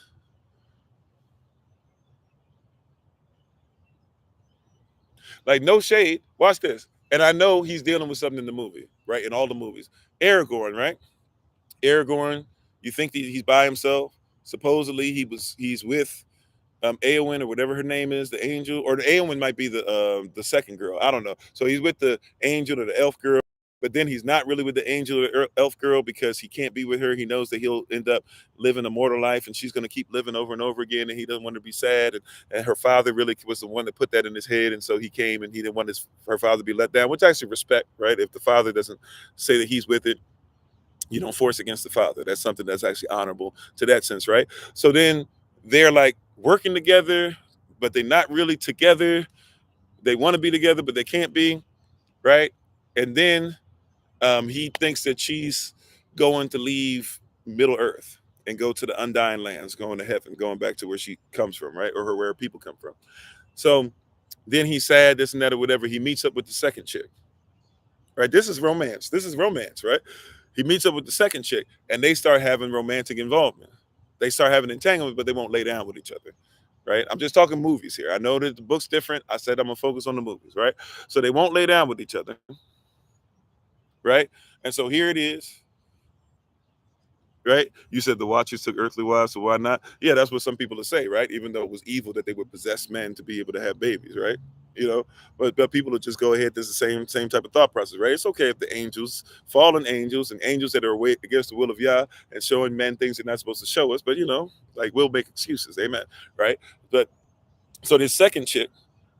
Like no shade. Watch this. And I know he's dealing with something in the movie, right? In all the movies. Aragorn, right? Aragorn, you think that he's by himself. Supposedly he's with Eowyn or whatever her name is, the angel, or the Eowyn might be the second girl. I don't know. So he's with the angel or the elf girl, but then he's not really with the angel or the elf girl because he can't be with her. He knows that he'll end up living a mortal life, and she's going to keep living over and over again, and he doesn't want to be sad. And her father really was the one that put that in his head, and so he came and he didn't want her father to be let down, which I actually respect, right? If the father doesn't say that he's with it. You don't force against the father. That's something that's actually honorable to that sense, right? So then they're like working together, but they're not really together. They want to be together, but they can't be, right? And then he thinks that she's going to leave Middle Earth and go to the undying lands, going to heaven, going back to where she comes from, right? Or where people come from. So then he's sad, this and that, or whatever. He meets up with the second chick, right? This is romance. This is romance, right? He meets up with the second chick, and they start having romantic involvement. They start having entanglement, but they won't lay down with each other, right? I'm just talking movies here. I know that the book's different. I said I'm gonna focus on the movies, right? So they won't lay down with each other, right? And so here it is, right? You said the Watchers took earthly wives, so why not? Yeah, that's what some people will say, right? Even though it was evil that they would possess men to be able to have babies, right? You know, but people will just go ahead. There's the same type of thought process, right? It's okay if the angels, fallen angels, and angels that are away against the will of Yah and showing men things they're not supposed to show us, but like we'll make excuses, amen, right? But so this second chick,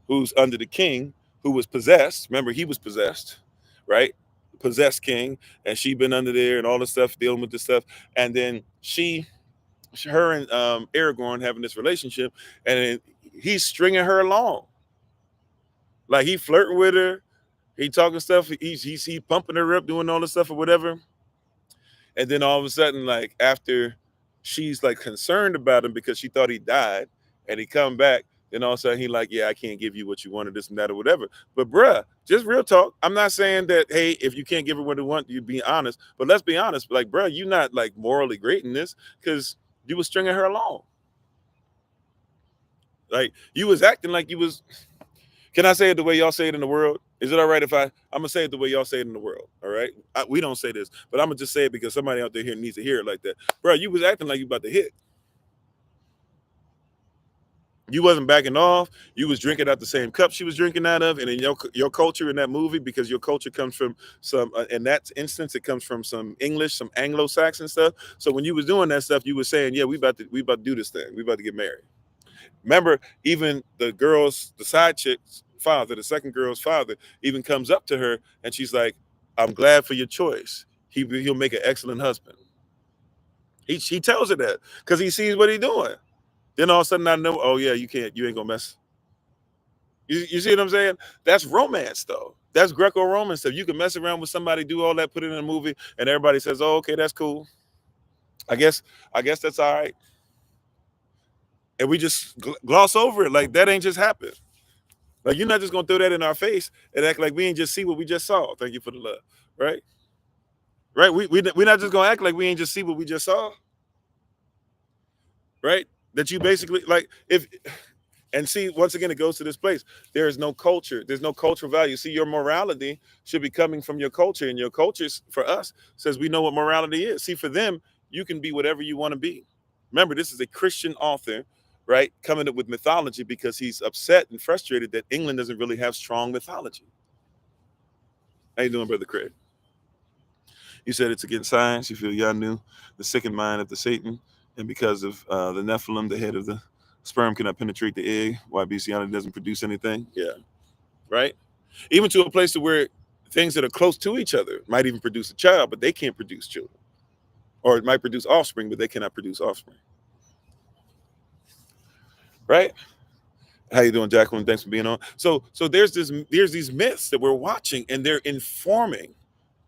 who's under the king, who was possessed. Remember, he was possessed, right? Possessed king, and she been under there and all this stuff, dealing with this stuff, and then her and Aragorn having this relationship, and then he's stringing her along, like he flirting with her, he talking stuff, he pumping her up, doing all this stuff or whatever, and then all of a sudden, like after she's like concerned about him because she thought he died, and he come back, then all of a sudden he like, yeah, I can't give you what you wanted, this and that or whatever. But bruh, just real talk. I'm not saying that, hey, if you can't give her what they want, you be honest. But let's be honest, like, bruh, you not like morally great in this because you was stringing her along. Like you was acting like you was. Can I say it the way y'all say it in the world? Is it all right if I'm gonna say it the way y'all say it in the world? All right, we don't say this, but I'm gonna just say it because somebody out there here needs to hear it like that, bro. You was acting like you about to hit. You wasn't backing off. You was drinking out the same cup she was drinking out of, and in your culture in that movie, because your culture comes from some in that instance, it comes from some English, some Anglo-Saxon stuff. So when you was doing that stuff, you was saying, yeah, we about to do this thing. We about to get married. Remember, even the side chick's father, the second girl's father, even comes up to her and she's like, I'm glad for your choice. He'll make an excellent husband. He tells her that because he sees what he's doing. Then all of a sudden I know, oh yeah, you ain't gonna mess. You see what I'm saying? That's romance though. That's Greco-Roman stuff. You can mess around with somebody, do all that, put it in a movie, and everybody says, oh, okay, that's cool. I guess that's all right. And we just gloss over it like that ain't just happened. Like you're not just gonna throw that in our face and act like we ain't just see what we just saw. Thank you for the love, right? Right? We're not just gonna act like we ain't just see what we just saw, right? That you basically like if and see once again it goes to this place. There is no culture. There's no cultural value. See, your morality should be coming from your culture, and your culture for us says we know what morality is. See, for them, you can be whatever you want to be. Remember, this is a Christian author, right? Coming up with mythology because he's upset and frustrated that England doesn't really have strong mythology. How you doing, Brother Craig? You said it's against science. You feel Yah knew the second mind of the Satan, and because of the Nephilim, the head of the sperm cannot penetrate the egg. Why Bestiality doesn't produce anything? Yeah, right. Even to a place to where things that are close to each other might even produce a child, but they can't produce children, or it might produce offspring, but they cannot produce offspring. Right? How you doing, Jacqueline? Thanks for being on. So there's these myths that we're watching, and they're informing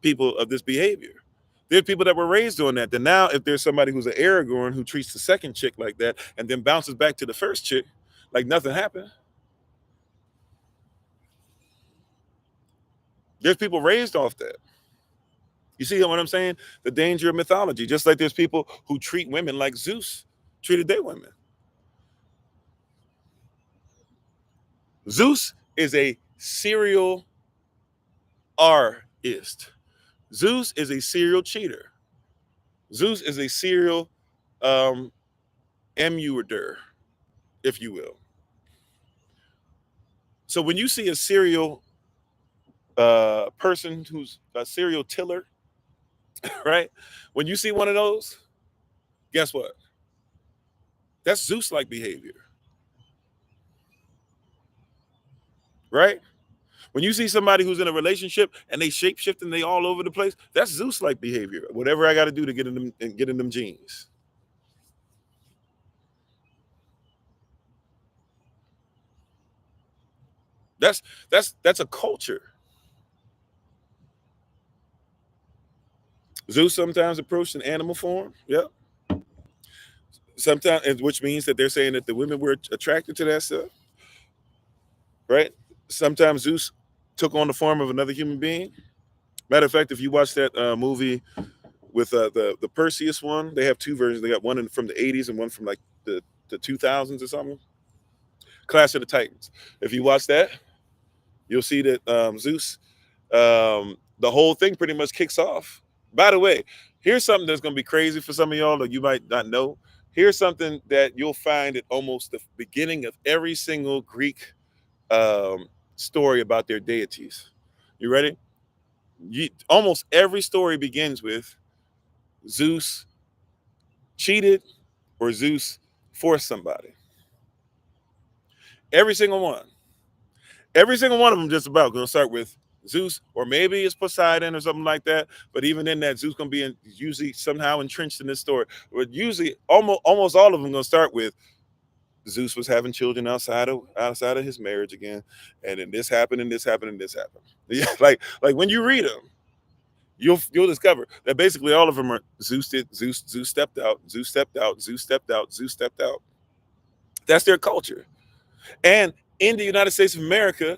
people of this behavior. There are people that were raised on that. Then now, if there's somebody who's an Aragorn who treats the second chick like that and then bounces back to the first chick like nothing happened, there's people raised off that. You see what I'm saying? The danger of mythology. Just like there's people who treat women like Zeus treated their women. Zeus is a serial artist. Zeus is a serial cheater. Zeus is a serial emulator, if you will. So when you see a serial person who's a serial tiller, right? When you see one of those, guess what? That's Zeus-like behavior, right? When you see somebody who's in a relationship and they shape-shift and they all over the place, that's Zeus-like behavior. Whatever I got to do to get in them genes. That's a culture. Zeus sometimes approached in animal form. Yeah. Sometimes, which means that they're saying that the women were attracted to that stuff, right? Sometimes Zeus took on the form of another human being. Matter of fact, if you watch that movie with the Perseus one, they have two versions. They got one from the 80s and one from like the 2000s or something. Clash of the Titans. If you watch that, you'll see that Zeus, the whole thing pretty much kicks off. By the way, here's something that's going to be crazy for some of y'all that you might not know. Here's something that you'll find at almost the beginning of every single Greek story about their deities. You ready? Almost every story begins with Zeus cheated or Zeus forced somebody. Every single one. Every single one of them just about going to start with Zeus, or maybe it's Poseidon or something like that. But even in that, Zeus going to be usually somehow entrenched in this story. But usually, almost all of them going to start with Zeus was having children outside of his marriage again, and then this happened, and this happened, and this happened. Yeah, like when you read them, you'll discover that basically all of them are Zeus stepped out, Zeus stepped out, Zeus stepped out, Zeus stepped out. That's their culture. And in the United States of America,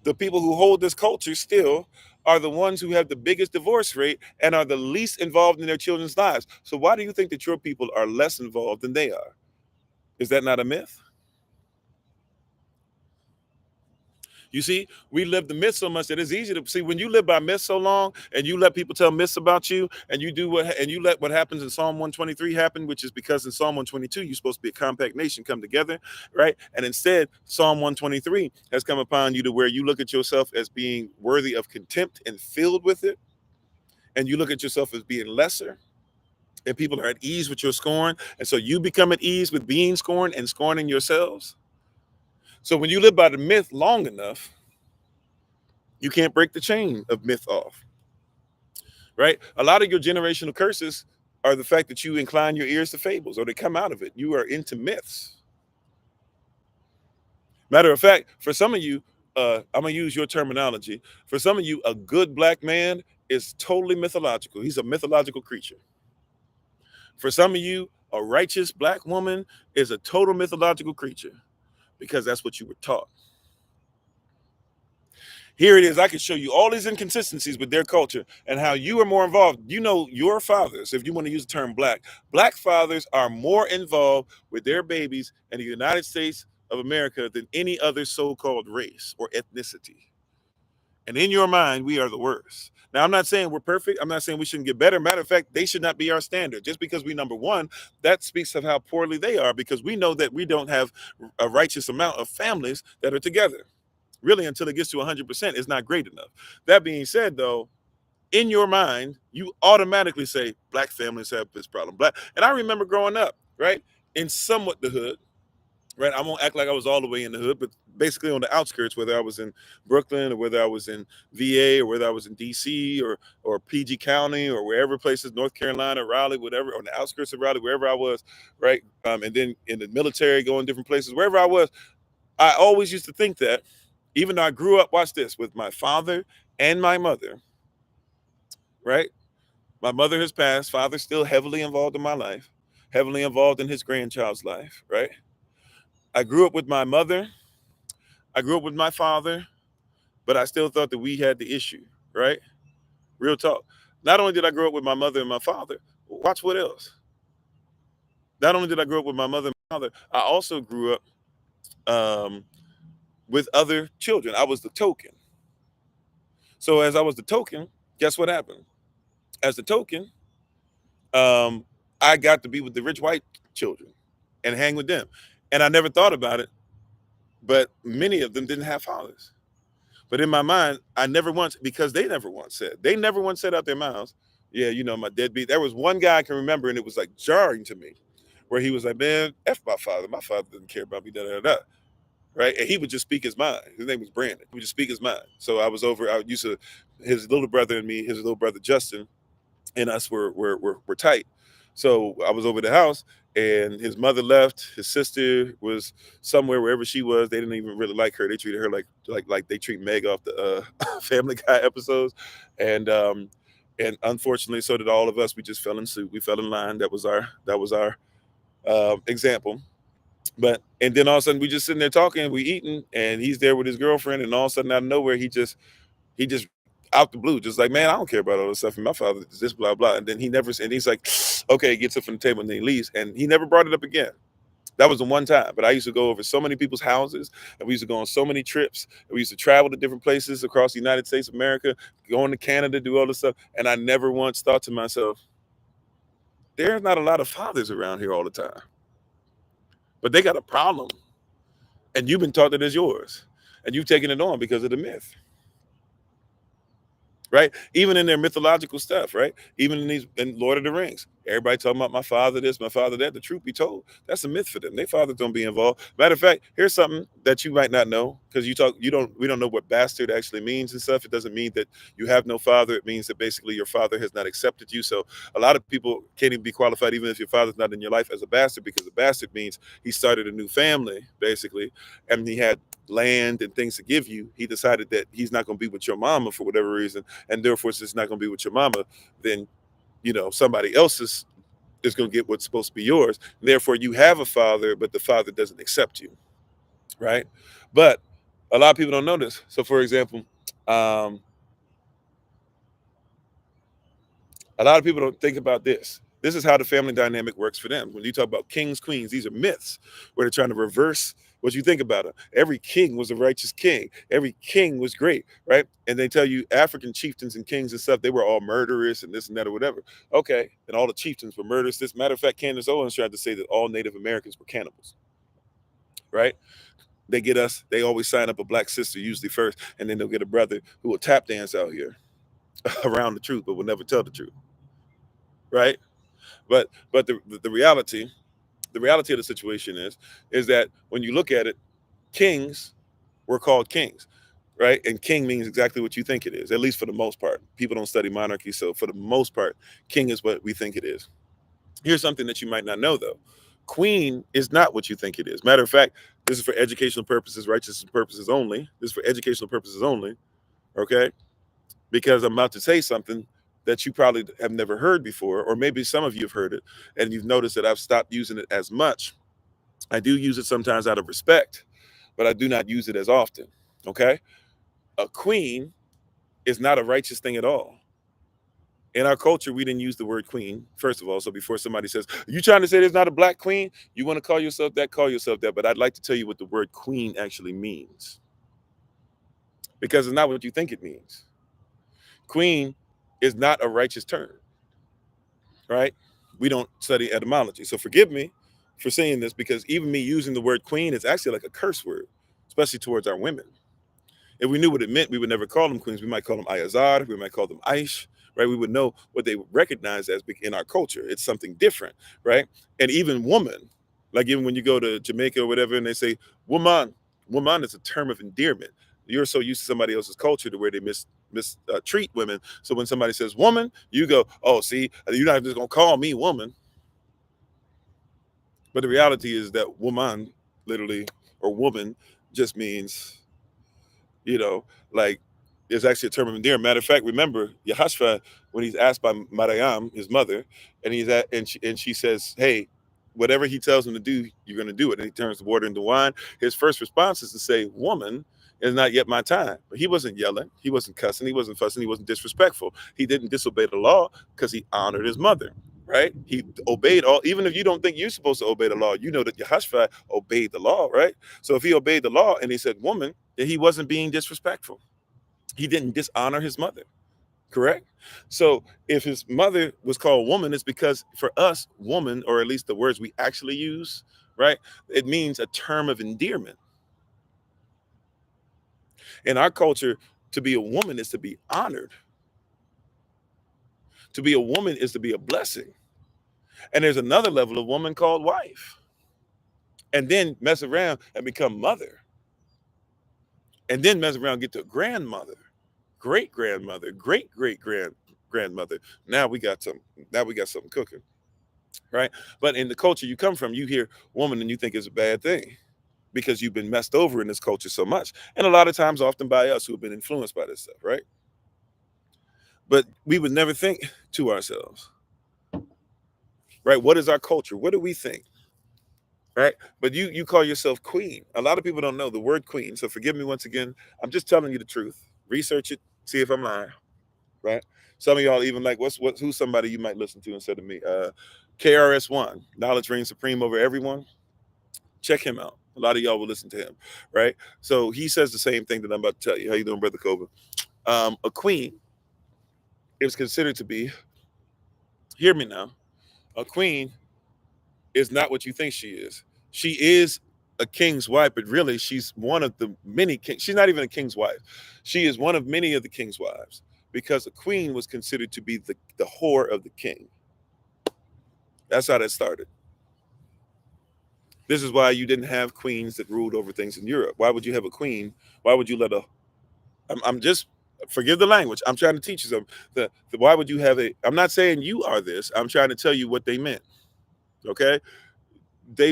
the people who hold this culture still are the ones who have the biggest divorce rate and are the least involved in their children's lives. So why do you think that your people are less involved than they are? Is that not a myth? You see, we live the myth so much that it's easy to see. When you live by myth so long and you let people tell myths about you, and you do and you let what happens in Psalm 123 happen, which is because in Psalm 122 you're supposed to be a compact nation come together, right? And instead Psalm 123 has come upon you to where you look at yourself as being worthy of contempt and filled with it, and you look at yourself as being lesser, and people are at ease with your scorn, and so you become at ease with being scorned and scorning yourselves. So when you live by the myth long enough, you can't break the chain of myth off, right? A lot of your generational curses are the fact that you incline your ears to fables, or they come out of it. You are into myths. Matter of fact, for some of you, I'm gonna use your terminology. For some of you, a good black man is totally mythological. He's a mythological creature. For some of you, a righteous black woman is a total mythological creature because that's what you were taught. Here it is. I can show you all these inconsistencies with their culture and how you are more involved. You know, your fathers, if you want to use the term black fathers are more involved with their babies in the United States of America than any other so-called race or ethnicity. And in your mind, we are the worst. Now, I'm not saying we're perfect. I'm not saying we shouldn't get better. Matter of fact, they should not be our standard. Just because we number one, that speaks of how poorly they are, because we know that we don't have a righteous amount of families that are together. Really, until it gets to 100%, it's not great enough. That being said, though, in your mind, you automatically say black families have this problem. And I remember growing up, right, in somewhat the hood, right? I won't act like I was all the way in the hood, but basically on the outskirts, whether I was in Brooklyn or whether I was in VA or whether I was in DC or PG County or wherever places, North Carolina, Raleigh, whatever, on the outskirts of Raleigh, wherever I was, right? And then in the military, going different places, wherever I was, I always used to think that, even though I grew up, watch this, with my father and my mother, right? My mother has passed, father's still heavily involved in my life, heavily involved in his grandchild's life, right? I grew up with my mother, I grew up with my father, but I still thought that we had the issue, right? Real talk. Not only did I grow up with my mother and my father, watch what else. Not only did I grow up with my mother and my father, I also grew up with other children. I was the token. So as I was the token, guess what happened? As the token, I got to be with the rich white children and hang with them. And I never thought about it, but many of them didn't have fathers. But in my mind, I never once, because they never once said out their mouths, yeah, you know, my deadbeat. There was one guy I can remember, and it was like jarring to me, where he was like, man, F my father. My father didn't care about me, da da da. right? And he would just speak his mind. His name was Brandon. He would just speak his mind. So I used to, his little brother and me, his little brother Justin, and us were tight. So I was over the house, and his mother left. His sister was somewhere wherever she was. They didn't even really like her. They treated her like they treat Meg off the Family Guy episodes, and unfortunately, so did all of us. We just fell in suit. We fell in line. That was our example. But and then all of a sudden we just sitting there talking, we eating, and he's there with his girlfriend, and all of a sudden out of nowhere he just out the blue, just like, man, I don't care about all this stuff. And my father is this, blah, blah. And then and he's like, okay, gets up from the table and then he leaves. And he never brought it up again. That was the one time. But I used to go over so many people's houses, and we used to go on so many trips. And we used to travel to different places across the United States of America, going to Canada, do all this stuff. And I never once thought to myself, there's not a lot of fathers around here all the time. But they got a problem. And you've been taught that it's yours. And you've taken it on because of the myth. Right? Even in their mythological stuff, right? Even in Lord of the Rings, everybody talking about my father this, my father that. The truth be told, that's a myth for them. Their fathers don't be involved. Matter of fact, here's something that you might not know, because we don't know what bastard actually means and stuff. It doesn't mean that you have no father. It means that basically your father has not accepted you. So a lot of people can't even be qualified, even if your father's not in your life, as a bastard, because a bastard means he started a new family, basically, and he had land and things to give you. He decided that he's not going to be with your mama for whatever reason, and therefore since it's not going to be with your mama, then somebody else is going to get what's supposed to be yours. Therefore you have a father, but the father doesn't accept you, right? But a lot of people don't know this. So for example, um, a lot of people don't think about this. This is how the family dynamic works for them. When you talk about kings, queens, these are myths where they're trying to reverse what you think about it. Every king was a righteous king. Every king was great, right? And they tell you African chieftains and kings and stuff, they were all murderous and this and that or whatever. Okay, and all the chieftains were murderous. This matter of fact, Candace Owens tried to say that all Native Americans were cannibals, right? They always sign up a black sister usually first, and then they'll get a brother who will tap dance out here around the truth, but will never tell the truth, right? But the reality of the situation is that when you look at it, kings were called kings, right? And king means exactly what you think it is, at least for the most part. People don't study monarchy, so for the most part, king is what we think it is. Here's something that you might not know, though. Queen is not what you think it is. Matter of fact, this is for educational purposes, righteous purposes only. This is for educational purposes only, okay? Because I'm about to say something that you probably have never heard before, or maybe some of you have heard it, and you've noticed that I've stopped using it as much. I do use it sometimes out of respect, but I do not use it as often, okay? A queen is not a righteous thing at all. In our culture, we didn't use the word queen, first of all. So before somebody says, "Are you trying to say there's not a black queen?" You want to call yourself that, call yourself that. But I'd like to tell you what the word queen actually means, because it's not what you think it means. Queen is not a righteous term, right? We don't study etymology. So forgive me for saying this, because even me using the word queen is actually like a curse word, especially towards our women. If we knew what it meant, we would never call them queens. We might call them Ayazar, we might call them Aish, right? We would know what they recognize as in our culture. It's something different, right? And even woman, like even when you go to Jamaica or whatever, and they say woman is a term of endearment. You're so used to somebody else's culture to where they treat women. So when somebody says woman, you go, oh, see, you're not just gonna call me woman. But the reality is that woman, literally, or woman, just means, you know, like, it's actually a term of endearment. Matter of fact, remember Yahashua, when he's asked by Mariam, his mother, and she says, "Hey, whatever he tells him to do, you're going to do it." And he turns the water into wine. His first response is to say, "Woman, it's not yet my time." But he wasn't yelling, he wasn't cussing, he wasn't fussing, he wasn't disrespectful. He didn't disobey the law because he honored his mother. Right? He obeyed all, even if you don't think you're supposed to obey the law, you know that Yahashua obeyed the law, right? So if he obeyed the law and he said woman, then he wasn't being disrespectful. He didn't dishonor his mother, correct? So if his mother was called woman, it's because for us, woman, or at least the words we actually use, right? It means a term of endearment. In our culture, to be a woman is to be honored. To be a woman is to be a blessing. And there's another level of woman called wife. And then mess around and become mother. and then mess around, get to grandmother, great grandmother, great grandmother. Now we got some. Now we got something cooking, right? But in the culture you come from, you hear woman and you think it's a bad thing because you've been messed over in this culture so much, and a lot of times, often by us who have been influenced by this stuff, right? But we would never think to ourselves, right? What is our culture? What do we think? Right? But you call yourself queen. A lot of people don't know the word queen. So forgive me once again. I'm just telling you the truth. Research it, see if I'm lying. Right? Some of y'all even like who's somebody you might listen to instead of me. KRS-One, knowledge reigns supreme over everyone. Check him out. A lot of y'all will listen to him, right? So he says the same thing that I'm about to tell you. How you doing, Brother Kova? A queen is considered to be, hear me now, a queen is not what you think she is. She is a king's wife, but really she's one of the many kings. She's not even a king's wife. She is one of many of the king's wives because a queen was considered to be the whore of the king. That's how that started. This is why you didn't have queens that ruled over things in Europe. Why would you have a queen? Why would you let a, I'm just, forgive the language. I'm trying to teach you something. Why would you have a, I'm not saying you are this. I'm trying to tell you what they meant. Okay.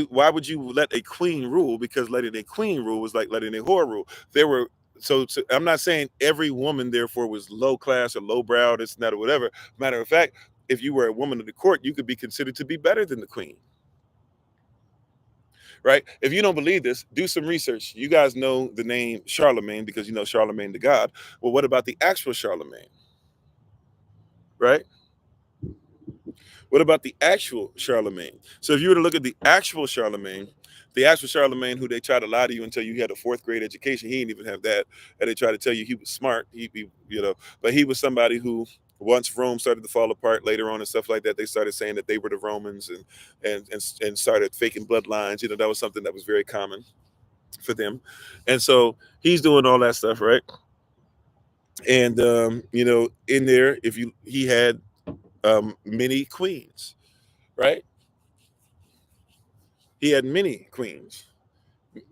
Why would you let a queen rule? Because letting a queen rule was like letting a whore rule. There were so I'm not saying every woman therefore was low class or low brow, this and that or whatever. Matter of fact, if you were a woman of the court, you could be considered to be better than the queen. Right? If you don't believe this, do some research. You guys know the name Charlemagne because you know Charlemagne the God. Well, what about the actual Charlemagne? Right? What about the actual Charlemagne? So if you were to look at the actual Charlemagne who they try to lie to you and tell you he had a fourth grade education, he didn't even have that. And they try to tell you he was smart. But he was somebody who once Rome started to fall apart later on and stuff like that, they started saying that they were the Romans and started faking bloodlines. That was something that was very common for them. And so he's doing all that stuff, right? And in there, he had many queens, right? He had many queens,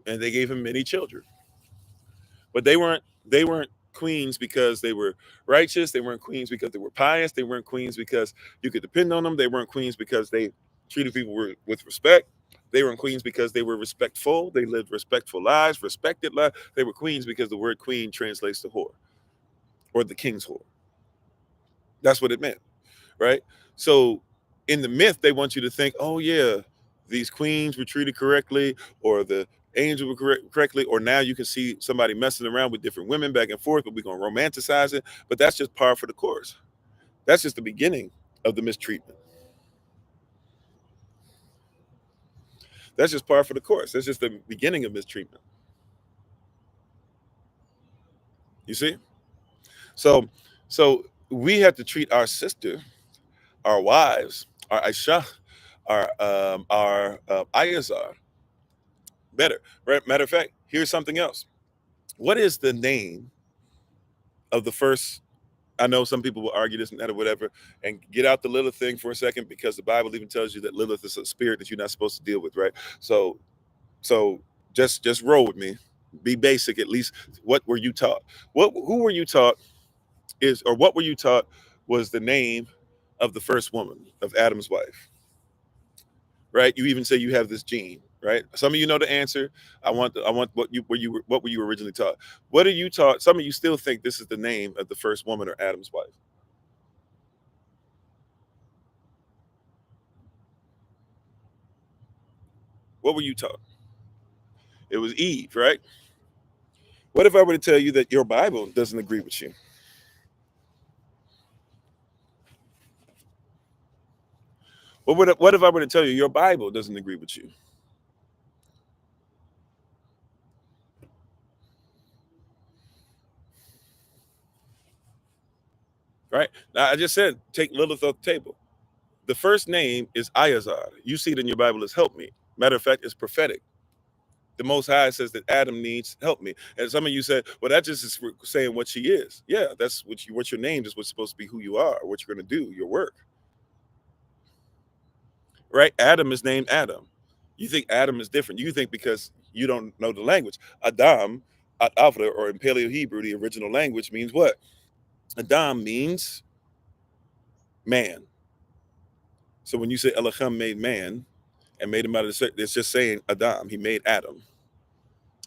and they gave him many children. But they weren't queens because they were righteous. They weren't queens because they were pious. They weren't queens because you could depend on them. They weren't queens because they treated people with respect. They weren't queens because they were respectful. They lived respectful lives, respected lives. They were queens because the word queen translates to whore or the king's whore. That's what it meant, right? So in the myth, they want you to think, oh yeah, these queens were treated correctly, or the angels were correctly, or now you can see somebody messing around with different women back and forth, but we're gonna romanticize it. But that's just par for the course. That's just the beginning of the mistreatment. That's just par for the course. That's just the beginning of mistreatment. You see? So so we have to treat our sister, our wives, our Aisha, our Ayazar better. Right? Matter of fact, here's something else. What is the name of the first? I know some people will argue this and that or whatever, and get out the Lilith thing for a second because the Bible even tells you that Lilith is a spirit that you're not supposed to deal with, right? So just roll with me. Be basic at least. What were you taught? Who were you taught what were you taught was the name of the first woman of Adam's wife? Right? You even say you have this gene, right? Some of you know the answer. I want what were you originally taught? What are you taught? Some of you still think this is the name of the first woman or Adam's wife. What were you taught? It was Eve, right? What if I were to tell you that your Bible doesn't agree with you? What if I were to tell you your Bible doesn't agree with you? Right? Now I just said take Lilith off the table. The first name is Ayazar. You see it in your Bible as help me. Matter of fact, it's prophetic. The Most High says that Adam needs help me. And some of you said, well, that just is saying what she is. Yeah, that's what your name is, what's supposed to be who you are, what you're going to do, your work. Right? Adam is named Adam. You think Adam is different. You think because you don't know the language. Adam Avra, or in Paleo Hebrew, the original language, means what? Adam means man. So when you say Elohim made man and made him out of it's just saying Adam. He made Adam,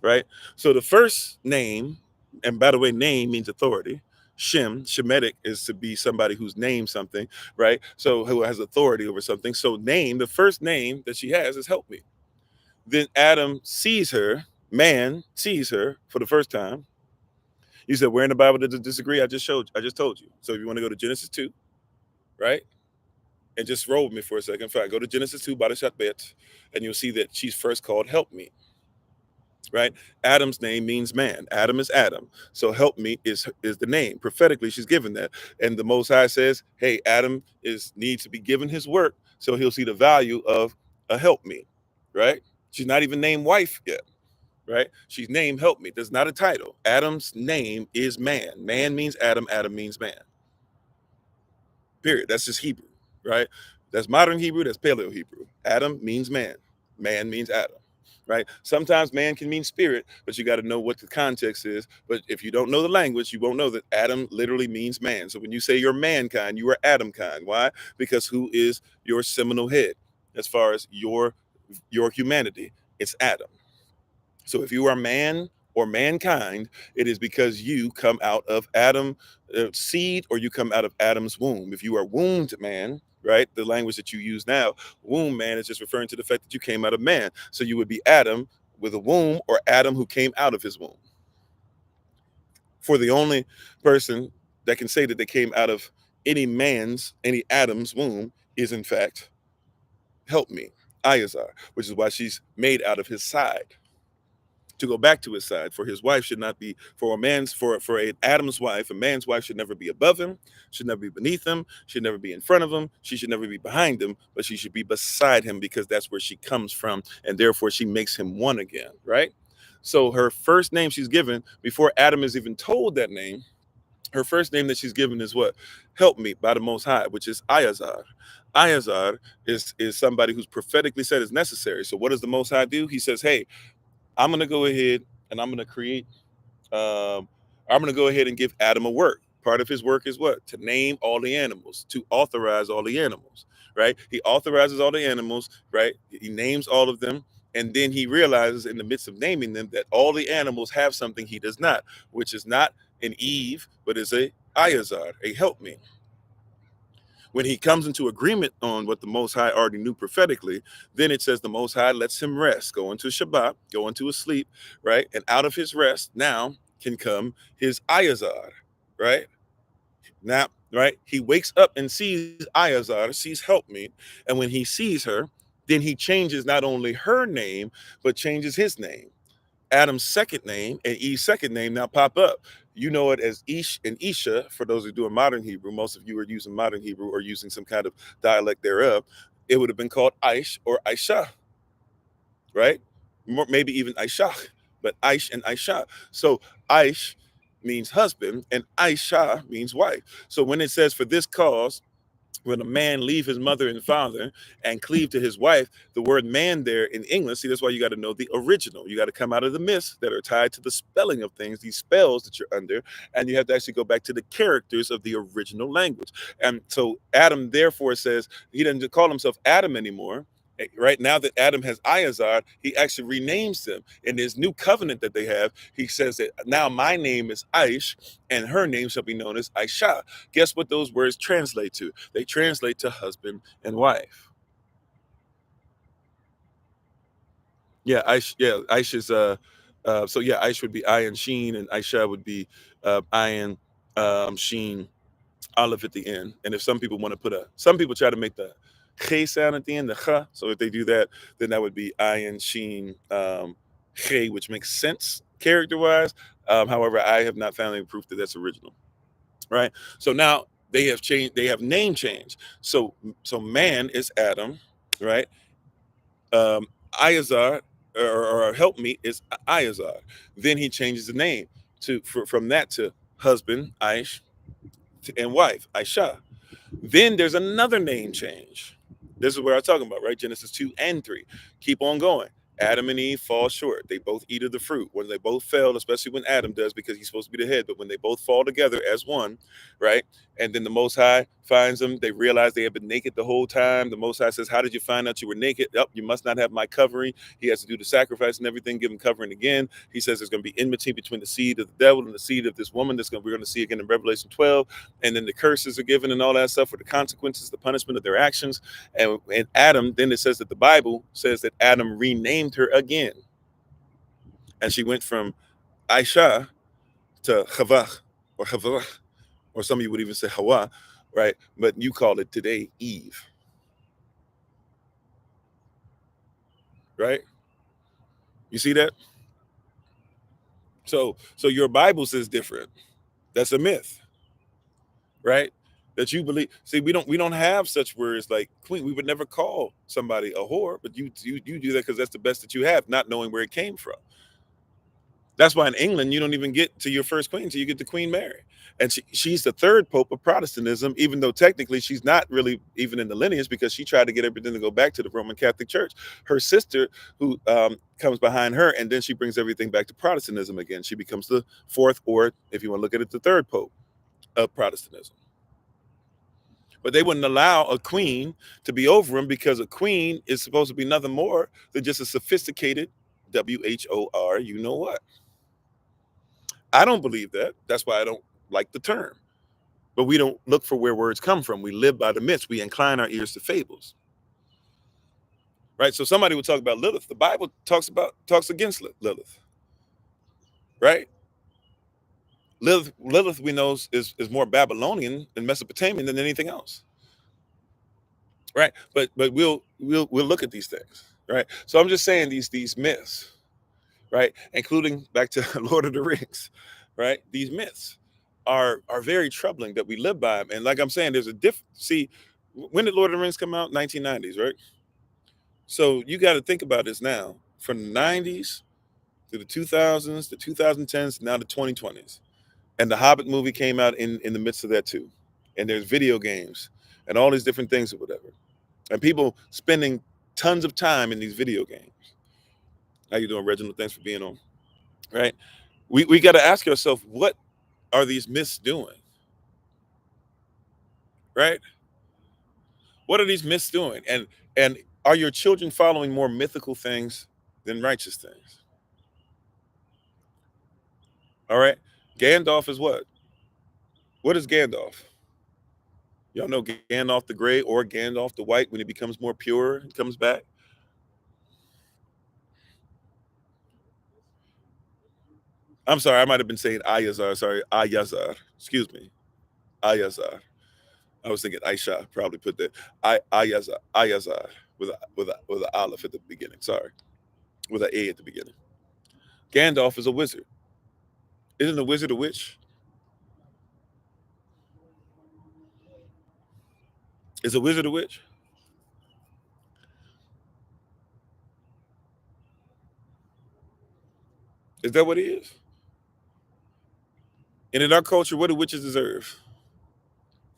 right? So the first name, and by the way, name means authority. Shemitic is to be somebody who's named something, right? So who has authority over something. So name, the first name that she has is help me. Then Adam sees her, man sees her for the first time. You said, where in the Bible does it disagree? I just told you. So if you want to go to Genesis 2, right? And just roll with me for a second. In fact, go to Genesis 2, Barashat Bet, and you'll see that she's first called help me, right? Adam's name means man. Adam is Adam. So help me is the name. Prophetically, she's given that. And the Most High says, hey, Adam needs to be given his work so he'll see the value of a help me, right? She's not even named wife yet. Right? She's named help me. That's not a title. Adam's name is man. Man means Adam. Adam means man. Period. That's just Hebrew, right? That's modern Hebrew. That's Paleo Hebrew. Adam means man. Man means Adam, right? Sometimes man can mean spirit, but you got to know what the context is. But if you don't know the language, you won't know that Adam literally means man. So when you say you're mankind, you are Adam kind. Why? Because who is your seminal head as far as your humanity? It's Adam. So if you are man or mankind, it is because you come out of Adam seed, or you come out of Adam's womb. If you are wombed man, right, the language that you use now, womb man is just referring to the fact that you came out of man. So you would be Adam with a womb, or Adam who came out of his womb. For the only person that can say that they came out of any Adam's womb is in fact help me, Iazar, which is why she's made out of his side, to go back to his side. For his wife should not be, for an Adam's wife, a man's wife should never be above him, should never be beneath him, should never be in front of him, she should never be behind him, but she should be beside him, because that's where she comes from, and therefore she makes him one again, right? So her first name she's given, before Adam is even told that name, her first name that she's given is what? Help me, by the Most High, which is Iazar. Iazar is somebody who's prophetically said is necessary. So what does the Most High do? He says, hey, I'm going to go ahead and I'm going to create, I'm going to go ahead and give Adam a work. Part of his work is what? To name all the animals, to authorize all the animals, right? He authorizes all the animals, right? He names all of them. And then he realizes in the midst of naming them that all the animals have something he does not, which is not an Eve, but is a Iazar, a helpmate. When he comes into agreement on what the Most High already knew prophetically, then it says the Most High lets him rest, go into Shabbat, go into his sleep, right? And out of his rest now can come his Iazar, right? Now, right? He wakes up and sees Iazar, sees help me. And when he sees her, then he changes not only her name, but changes his name. Adam's second name and Eve's second name now pop up. You know it as Ish and Isha. For those who do a modern Hebrew, most of you are using modern Hebrew or using some kind of dialect thereof. It would have been called Aish or Aisha, right? Maybe even Aishah, but Aish and Aisha. So Aish means husband and Aisha means wife. So when it says for this cause, when a man leave his mother and father and cleave to his wife, the word man there in English, see, that's why you got to know the original. You got to come out of the myths that are tied to the spelling of things, these spells that you're under, and you have to actually go back to the characters of the original language. And so Adam therefore says he doesn't call himself Adam anymore. Right now that Adam has Iazar, he actually renames them. In his new covenant that they have, he says that now my name is Aish, and her name shall be known as Aisha. Guess what those words translate to? They translate to husband and wife. Yeah, Aish is so yeah, Aish would be Ayin Sheen, and Aisha would be Ayin Sheen Olive at the end. And if some people want to some people try to make the Che sound at the end, the Cha. So if they do that, then that would be Ayin Sheen Che, which makes sense character wise. However, I have not found any proof that that's original. Right. So now they have changed. They have name change. So man is Adam, right? Iazar or helpmeet is Iazar. Then he changes the name from that to husband Aish and wife Aisha. Then there's another name change. This is where I'm talking about, right? Genesis 2 and 3. Keep on going. Adam and Eve fall short. They both eat of the fruit. When they both fail, especially when Adam does, because he's supposed to be the head, but when they both fall together as one, right? And then the Most High finds them. They realize they have been naked the whole time. The Most High says, "How did you find out you were naked? Yep, you must not have my covering." He has to do the sacrifice and everything, give him covering again. He says there's going to be enmity between the seed of the devil and the seed of this woman. We're going to see again in Revelation 12. And then the curses are given and all that stuff for the consequences, the punishment of their actions. And Adam, then it says that the Bible says that Adam renamed her again. And she went from Aisha to Chava or Chava, or some of you would even say Hawa, right? But you call it today Eve, right? You see that? So your Bible says different. That's a myth, right? That you believe. See, we don't have such words like queen. We would never call somebody a whore, but you do that because that's the best that you have, not knowing where it came from. That's why in England you don't even get to your first queen until you get to Queen Mary, and she's the third pope of Protestantism, even though technically she's not really even in the lineage because she tried to get everything to go back to the Roman Catholic Church. Her sister, who comes behind her, and then she brings everything back to Protestantism again. She becomes the fourth, or if you want to look at it, the third pope of Protestantism. But they wouldn't allow a queen to be over him because a queen is supposed to be nothing more than just a sophisticated WHOR, you know what? I don't believe that. That's why I don't like the term. But we don't look for where words come from. We live by the myths. We incline our ears to fables. Right? So somebody would talk about Lilith. The Bible talks against Lilith. Right? Lilith we know is more Babylonian and Mesopotamian than anything else. Right? But we'll look at these things. Right? So I'm just saying these myths, right? Including back to Lord of the Rings, right? These myths are very troubling that we live by them. And like I'm saying, there's a see, when did Lord of the Rings come out? 1990s, right? So you got to think about this now. From the 90s to the 2000s, the 2010s, now the 2020s. And the Hobbit movie came out in the midst of that too. And there's video games and all these different things or whatever. And people spending tons of time in these video games. How you doing, Reginald? Thanks for being on. Right? We got to ask ourselves, what are these myths doing? Right? What are these myths doing? And are your children following more mythical things than righteous things? All right. Gandalf is what? What is Gandalf? Y'all know Gandalf the Gray or Gandalf the White when he becomes more pure and comes back? I'm sorry, I might have been saying Ayazar. Sorry, Ayazar. Excuse me. Ayazar. I was thinking Aisha, probably put that. Ayazar with a aleph at the beginning. Sorry. With an A at the beginning. Gandalf is a wizard. Isn't a wizard a witch? Is a wizard a witch? Is that what he is? And in our culture, what do witches deserve?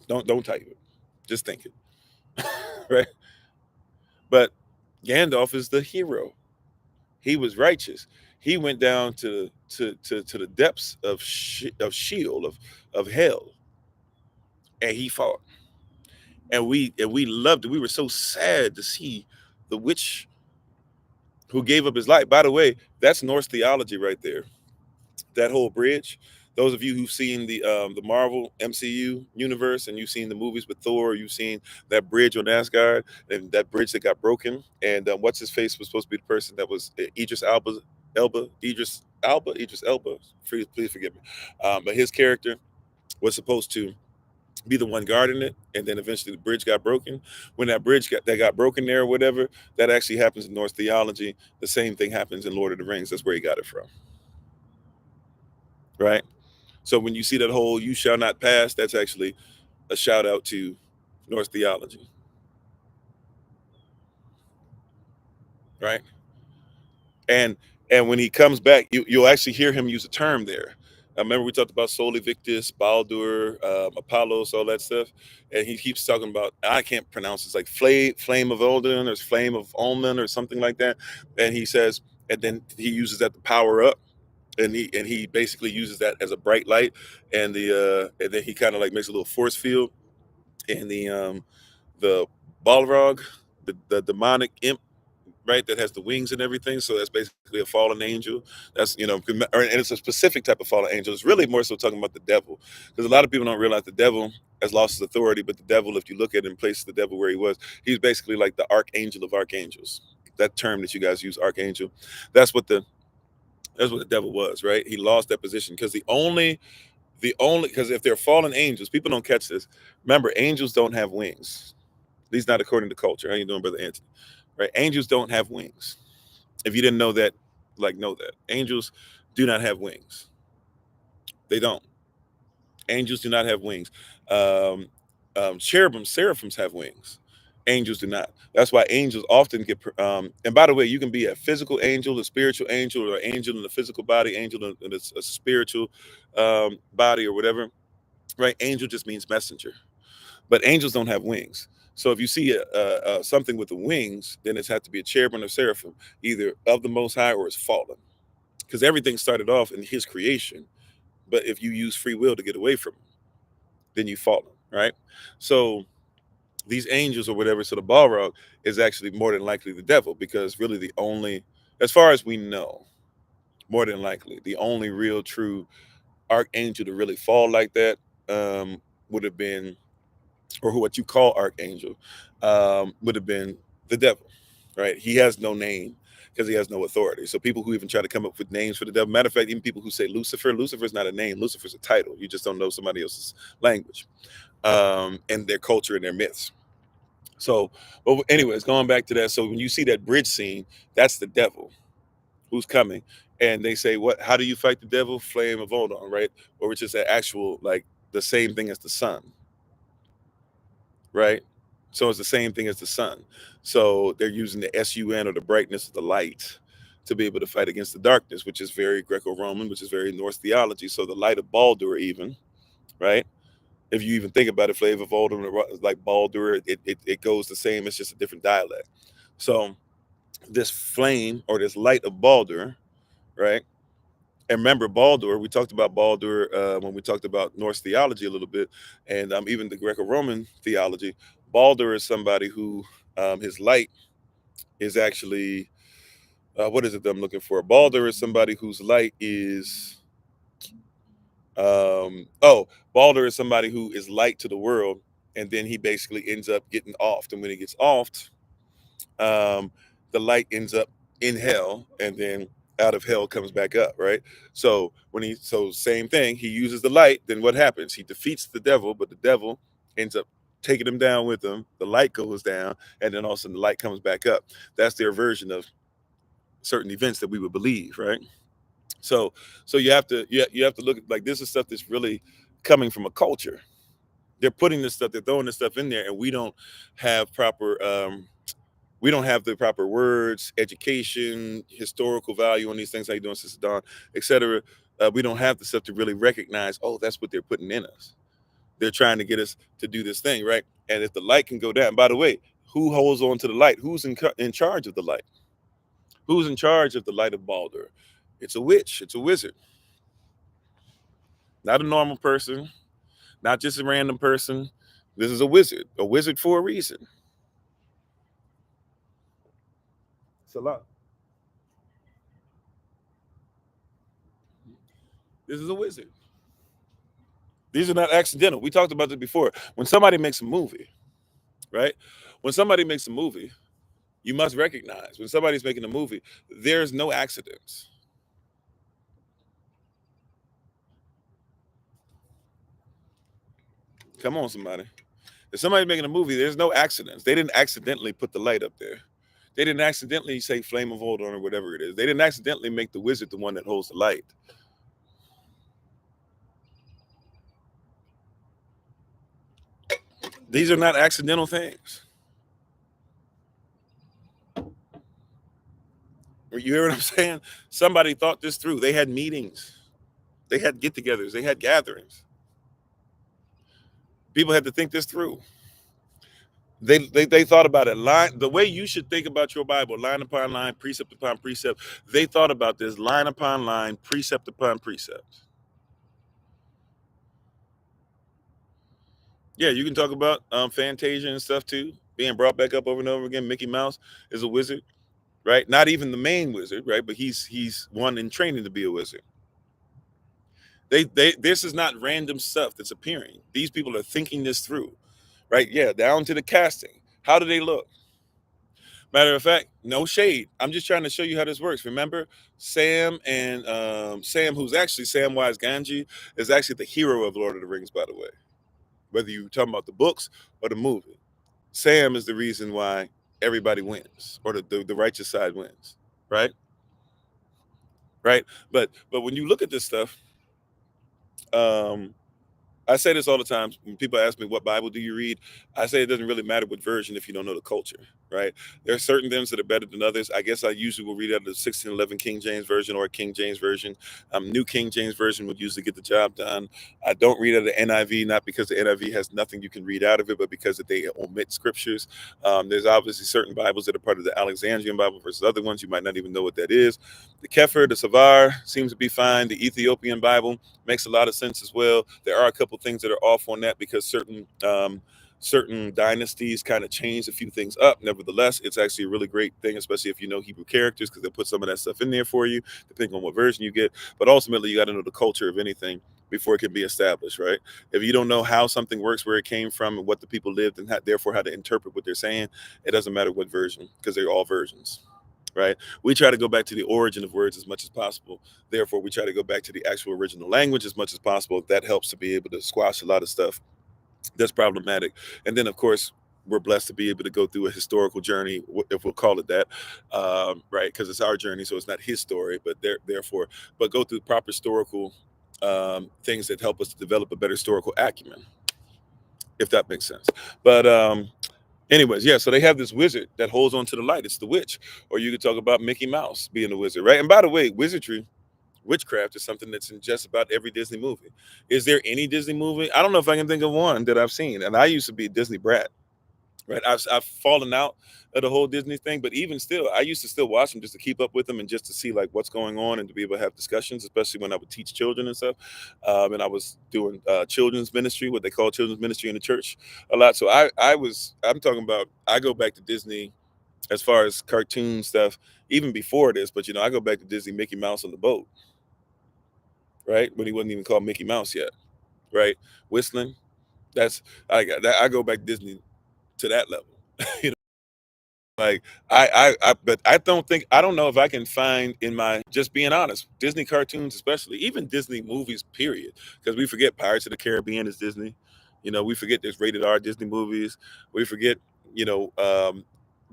Don't type it. Just think it. Right? But Gandalf is the hero. He was righteous. He went down to the depths of Sheol, of hell, and he fought. And we loved it. We were so sad to see the witch who gave up his life. By the way, that's Norse theology right there. That whole bridge. Those of you who've seen the Marvel MCU universe and you've seen the movies with Thor, you've seen that bridge on Asgard and that bridge that got broken. And what's his face was supposed to be the person that was Idris Elba. Please forgive me. But his character was supposed to be the one guarding it, and then eventually the bridge got broken. When that got broken there or whatever, that actually happens in Norse theology. The same thing happens in Lord of the Rings. That's where he got it from, right? So when you see that whole "you shall not pass," that's actually a shout out to Norse theology, right? And and when he comes back, you'll actually hear him use a term there. I remember we talked about Sol Invictus, Baldur, Apollos, all that stuff, and he keeps talking about, I can't pronounce it, it's like flame of Odin or flame of Omen or something like that, and he says, and then he uses that to power up, and he basically uses that as a bright light, and then he kind of like makes a little force field, and the Balrog, the demonic imp, right, that has the wings and everything. So that's basically a fallen angel. That's, and it's a specific type of fallen angel. It's really more so talking about the devil, because a lot of people don't realize the devil has lost his authority. But the devil, if you look at him, place the devil where he was, he's basically like the archangel of archangels. That term that you guys use, archangel, that's what the that's what the devil was, right? He lost that position because the only because if they're fallen angels, people don't catch this. Remember, angels don't have wings. At least not according to culture. How you doing, brother Anthony? Right? Angels don't have wings. If you didn't know that, like, know that angels do not have wings. They don't. Angels do not have wings. Um, cherubim, seraphims have wings. Angels do not. That's why angels often get. And by the way, you can be a physical angel, a spiritual angel, or an angel in the physical body, angel in a spiritual body, or whatever. Right? Angel just means messenger. But angels don't have wings. So if you see something with the wings, then it's had to be a cherubim or seraphim, either of the Most High or it's fallen, because everything started off in His creation. But if you use free will to get away from Him, then you fallen, right? So these angels or whatever, so the Balrog is actually more than likely the devil, because really the only, as far as we know, more than likely the only real true archangel to really fall like that would have been, or what you call archangel, would have been the devil, right? He has no name because he has no authority. So people who even try to come up with names for the devil, matter of fact, even people who say Lucifer's not a name. Lucifer's a title. You just don't know somebody else's language, and their culture and their myths. So, but anyways, going back to that. So when you see that bridge scene, that's the devil who's coming. And they say, what? How do you fight the devil? Flame of Odin, right? Or which is an actual, like, the same thing as the sun, right? So it's the same thing as the sun. So they're using the sun, or the brightness of the light, to be able to fight against the darkness, which is very Greco-Roman, which is very Norse theology. So the light of Baldur, even, right? If you even think about it, flavor of Odin, like Baldur, it goes the same. It's just a different dialect. So this flame or this light of Baldur, right? And remember, Baldur, we talked about Baldur when we talked about Norse theology a little bit, and even the Greco-Roman theology. Baldur is somebody who, his light is actually, what is it that I'm looking for? Baldur is somebody whose light is, Baldur is somebody who is light to the world, and then he basically ends up getting offed. And when he gets offed, um, the light ends up in hell, and then out of hell comes back up, right? So same thing, he uses the light, then what happens? He defeats the devil, but the devil ends up taking him down with him. The light goes down, and then all of a sudden the light comes back up. That's their version of certain events that we would believe, right? So you have to look at, like, this is stuff that's really coming from a culture. They're putting this stuff, they're throwing this stuff in there, and have proper we don't have the proper words, education, historical value on these things. How you doing, Sister Dawn, etc. We don't have the stuff to really recognize, oh, that's what they're putting in us. They're trying to get us to do this thing, right? And if the light can go down, by the way, who holds on to the light? Who's in charge of the light? Who's in charge of the light of Baldur? It's a witch. It's a wizard. Not a normal person. Not just a random person. This is a wizard. A wizard for a reason. Salah. This is a wizard. These are not accidental. We talked about this before. When somebody makes a movie, right? When somebody makes a movie, you must recognize when somebody's making a movie, there's no accidents. Come on, somebody. If somebody's making a movie, there's no accidents. They didn't accidentally put the light up there. They didn't accidentally say flame of Odin or whatever it is. They didn't accidentally make the wizard the one that holds the light. These are not accidental things. You hear what I'm saying? Somebody thought this through. They had meetings. They had get-togethers. They had gatherings. People had to think this through. They thought about it the way you should think about your Bible, line upon line, precept upon precept. They thought about this line upon line, precept upon precept. Yeah, you can talk about Fantasia and stuff too, being brought back up over and over again. Mickey Mouse is a wizard, right? Not even the main wizard, right? But he's one in training to be a wizard. They this is not random stuff that's appearing. These people are thinking this through, right? Yeah, down to the casting. How do they look? Matter of fact, no shade. I'm just trying to show you how this works. Remember, Sam and Sam, who's actually Samwise Gamgee, is actually the hero of Lord of the Rings, by the way. Whether you're talking about the books or the movie, Sam is the reason why everybody wins, or the righteous side wins, right? Right. But when you look at this stuff, um, I say this all the time when people ask me, what Bible do you read? I say it doesn't really matter what version if you don't know the culture, right? There are certain things that are better than others. I guess I usually will read out of the 1611 King James Version or King James Version. New King James Version would usually get the job done. I don't read out of the NIV, not because the NIV has nothing you can read out of it, but because they omit scriptures. There's obviously certain Bibles that are part of the Alexandrian Bible versus other ones. You might not even know what that is. The Kepher, the Savar seems to be fine. The Ethiopian Bible makes a lot of sense as well. There are a couple things that are off on that because certain dynasties kind of changed a few things up. Nevertheless, it's actually a really great thing, especially if you know Hebrew characters, because they'll put some of that stuff in there for you, depending on what version you get. But ultimately, you got to know the culture of anything before it can be established, right? If you don't know how something works, where it came from, and what the people lived, and therefore how to interpret what they're saying, it doesn't matter what version, because they're all versions. Right? We try to go back to the origin of words as much as possible. Therefore, we try to go back to the actual original language as much as possible. That helps to be able to squash a lot of stuff that's problematic. And then, of course, we're blessed to be able to go through a historical journey, if we'll call it that, right? Because it's our journey, so it's not his story, but therefore, but go through proper historical things that help us to develop a better historical acumen, if that makes sense. But anyways, yeah, so they have this wizard that holds on to the light. It's the witch. Or you could talk about Mickey Mouse being a wizard, right? And by the way, witchcraft is something that's in just about every Disney movie. Is there any Disney movie? I don't know if I can think of one that I've seen. And I used to be a Disney brat, right? I've fallen out of the whole Disney thing, but even still, I used to still watch them just to keep up with them and just to see like what's going on and to be able to have discussions, especially when I would teach children and stuff. And I was doing children's ministry, what they call children's ministry in the church, a lot. So I'm talking about, I go back to Disney as far as cartoon stuff, even before this. But I go back to Disney, Mickey Mouse on the boat, right? When he wasn't even called Mickey Mouse yet, right? Whistling. That's I got that. I go back to Disney to that level. you know, like but I don't know if I can find in my, just being honest, Disney cartoons, especially even Disney movies, period. Because we forget Pirates of the Caribbean is Disney. We forget there's rated R Disney movies. We forget, you know, um,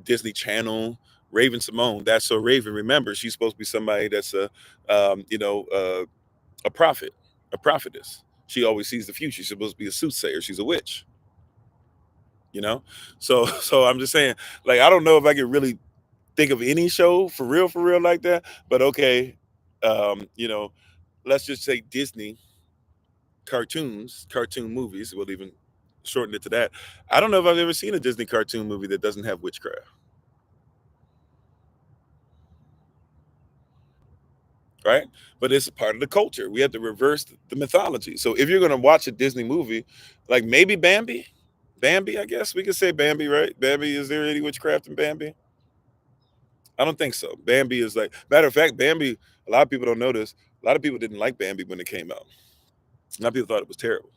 Disney Channel. Raven Simone, that's so Raven. Remember, she's supposed to be somebody that's um, you know, uh, a prophet, a prophetess. She always sees the future. She's supposed to be a soothsayer. She's a witch. You know, so so I'm just saying, like, I don't know if I can really think of any show for real like that. But okay, um, you know, let's just say Disney cartoon movies. We'll even shorten it to that. I don't know if I've ever seen a Disney cartoon movie that doesn't have witchcraft, right? But it's a part of the culture. We have to reverse the mythology. So if you're going to watch a Disney movie, like maybe Bambi, I guess we could say Bambi, right? Bambi, is there any witchcraft in Bambi? I don't think so. Bambi is like, matter of fact, Bambi, a lot of people don't know this. A lot of people didn't like Bambi when it came out. A lot of people thought it was terrible.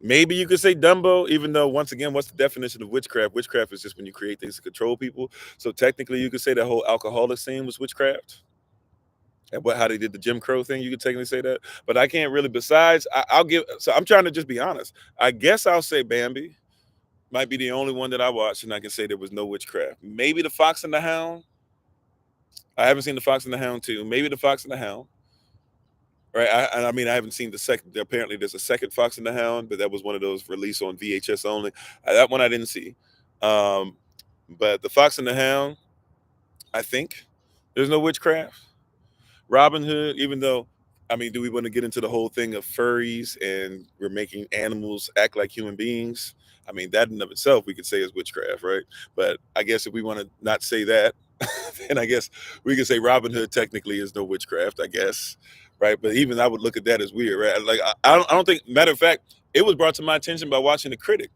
Maybe you could say Dumbo, even though, once again, what's the definition of witchcraft? Witchcraft is just when you create things to control people. So technically, you could say that whole alcoholic scene was witchcraft. And how they did the Jim Crow thing, you could technically say that. But I can't really. Besides, I'll give. So I'm trying to just be honest. I guess I'll say Bambi might be the only one that I watched, and I can say there was no witchcraft. Maybe the Fox and the Hound. I haven't seen the Fox and the Hound too. Maybe the Fox and the Hound. Right. I mean, I haven't seen the second. Apparently, there's a second Fox and the Hound, but that was one of those released on VHS only. That one I didn't see. Um, but the Fox and the Hound, I think there's no witchcraft. Robin Hood, even though I mean, do we want to get into the whole thing of furries and we're making animals act like human beings? I mean, that in and of itself we could say is witchcraft, right? But I guess if we want to not say that, then I guess we could say Robin Hood technically is no witchcraft, I guess, right? But even I would look at that as weird, right? Like I don't think. Matter of fact, it was brought to my attention by watching The Critic.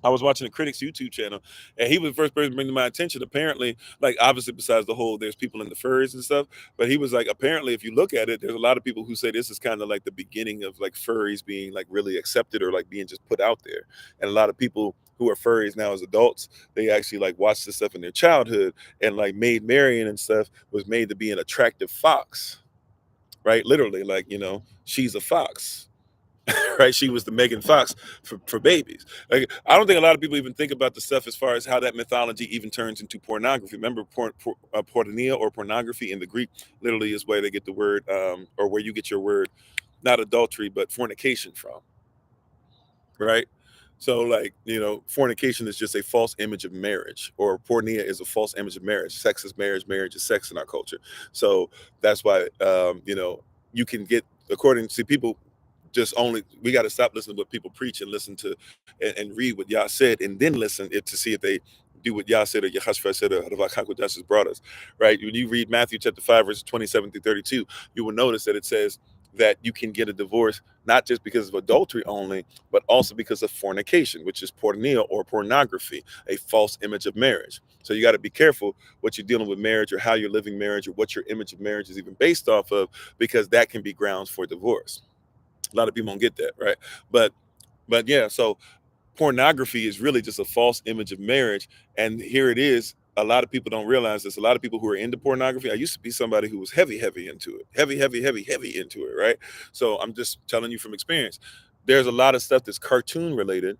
I was watching the Critic's YouTube channel, and he was the first person to bring to my attention. Apparently, like obviously, besides the whole, there's people in the furries and stuff, but he was like, apparently, if you look at it, there's a lot of people who say this is kind of like the beginning of like furries being like really accepted or like being just put out there. And a lot of people who are furries now as adults, they actually like watched this stuff in their childhood, and like Maid Marian and stuff was made to be an attractive fox, right? Literally, like she's a fox, right? She was the Megan Fox for babies. Like I don't think a lot of people even think about the stuff as far as how that mythology even turns into pornography. Remember, porneia or pornography in the Greek literally is where they get the word, or where you get your word, not adultery but fornication from, right? So like fornication is just a false image of marriage, or porneia is a false image of marriage. Sex is marriage, marriage is sex in our culture. So that's why you can get, according to people, just only we got to stop listening to what people preach and listen to and read what Yah said, and then listen it to see if they do what Yah said or Yahashua said or Ravak HaKodesh brought us, right? When you read Matthew chapter 5 verses 27 through 32, you will notice that it says that you can get a divorce not just because of adultery only, but also because of fornication, which is porneia or pornography, a false image of marriage. So you got to be careful what you're dealing with marriage, or how you're living marriage, or what your image of marriage is even based off of, because that can be grounds for divorce. A lot of people don't get that, right? But yeah, so pornography is really just a false image of marriage. And here it is. A lot of people don't realize this. A lot of people who are into pornography, I used to be somebody who was heavy into it, heavy into it, right? So I'm just telling you from experience. There's a lot of stuff that's cartoon related.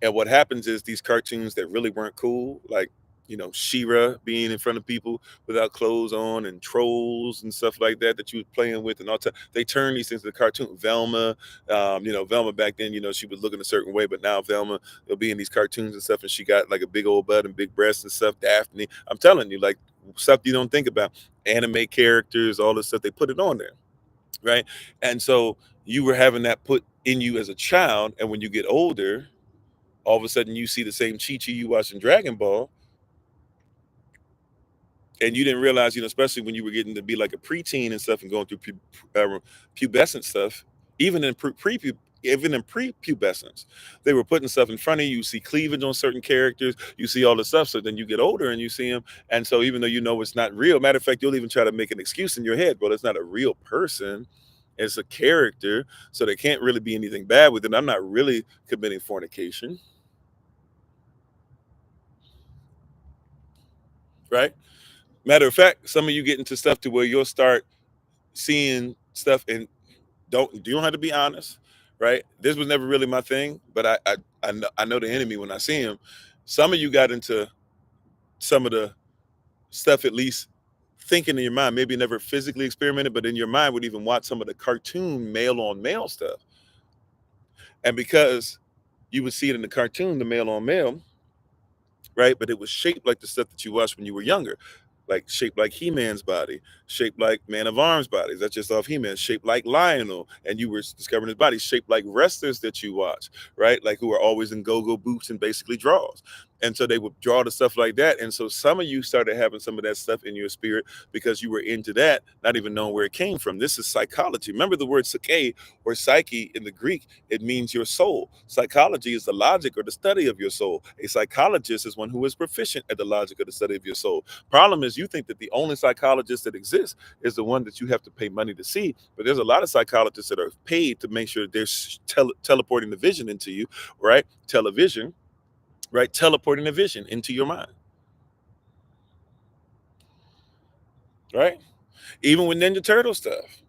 And what happens is these cartoons that really weren't cool, like, She-Ra being in front of people without clothes on, and trolls and stuff like that that you were playing with, and all that. They turn these things into cartoon. Velma, Velma back then, she was looking a certain way, but now Velma will be in these cartoons and stuff, and she got like a big old butt and big breasts and stuff. Daphne, I'm telling you, like stuff you don't think about. Anime characters, all this stuff, they put it on there, right? And so you were having that put in you as a child, and when you get older, all of a sudden you see the same Chi-Chi you watched in Dragon Ball, and you didn't realize, especially when you were getting to be like a preteen and stuff and going through pubescent stuff, even in even in prepubescence, they were putting stuff in front of you. You see cleavage on certain characters, you see all this stuff. So then you get older and you see them, and so even though it's not real, matter of fact, you'll even try to make an excuse in your head. Well, it's not a real person; it's a character, so there can't really be anything bad with it. I'm not really committing fornication, right? Matter of fact, some of you get into stuff to where you'll start seeing stuff, and you don't have to be honest, right? This was never really my thing, but I know the enemy when I see him. Some of you got into some of the stuff, at least thinking in your mind, maybe never physically experimented, but in your mind would even watch some of the cartoon male on male stuff. And because you would see it in the cartoon, the male on male, right? But it was shaped like the stuff that you watched when you were younger, like shaped like He-Man's body, shaped like Man of Arms bodies. That's just off He-Man. Shaped like Lionel, and you were discovering his body. Shaped like wrestlers that you watch, right? Like who are always in go-go boots and basically draws. And so they would draw the stuff like that. And so some of you started having some of that stuff in your spirit because you were into that, not even knowing where it came from. This is psychology. Remember the word psyche or psyche in the Greek, it means your soul. Psychology is the logic or the study of your soul. A psychologist is one who is proficient at the logic or the study of your soul. Problem is, you think that the only psychologist that exists is the one that you have to pay money to see, but there's a lot of psychologists that are paid to make sure they're teleporting the vision into you, right? Television, right? Teleporting the vision into your mind, right? Even with Ninja Turtle stuff,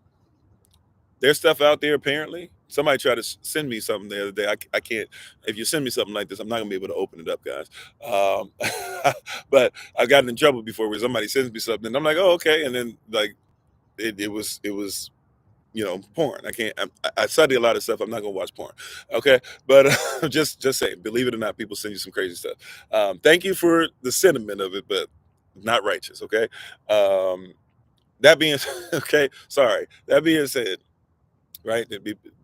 there's stuff out there. Apparently, somebody tried to send me something the other day. I can't. If you send me something like this, I'm not gonna be able to open it up, guys. Um, but I've gotten in trouble before where somebody sends me something, and I'm like, oh, okay, and then like it was porn. I can't. I study a lot of stuff. I'm not gonna watch porn. Okay, but just say, believe it or not, people send you some crazy stuff. Thank you for the sentiment of it, but not righteous. Okay. That being okay. Sorry. That being said, right?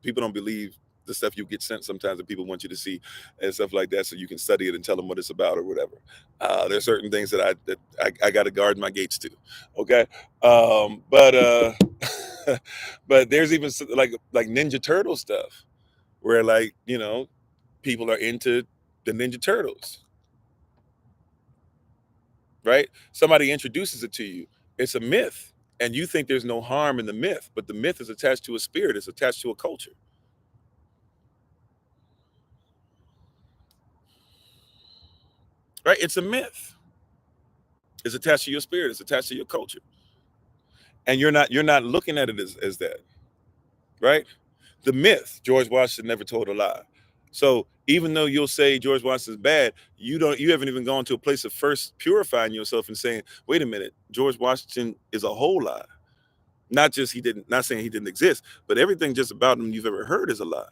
People don't believe the stuff you get sent sometimes that people want you to see and stuff like that, so you can study it and tell them what it's about or whatever. There's certain things that I got to guard my gates to. Okay, but but there's even like Ninja Turtle stuff where, like, people are into the Ninja Turtles, right? Somebody introduces it to you. It's a myth, and you think there's no harm in the myth, but the myth is attached to a spirit. It's attached to a culture, right? It's a myth. It's attached to your spirit. It's attached to your culture, and you're not looking at it as that, right? The myth: George Washington never told a lie. So even though you'll say George Washington's bad, you haven't even gone to a place of first purifying yourself and saying, wait a minute, George Washington is a whole lie. Not saying he didn't exist, but everything just about him you've ever heard is a lie.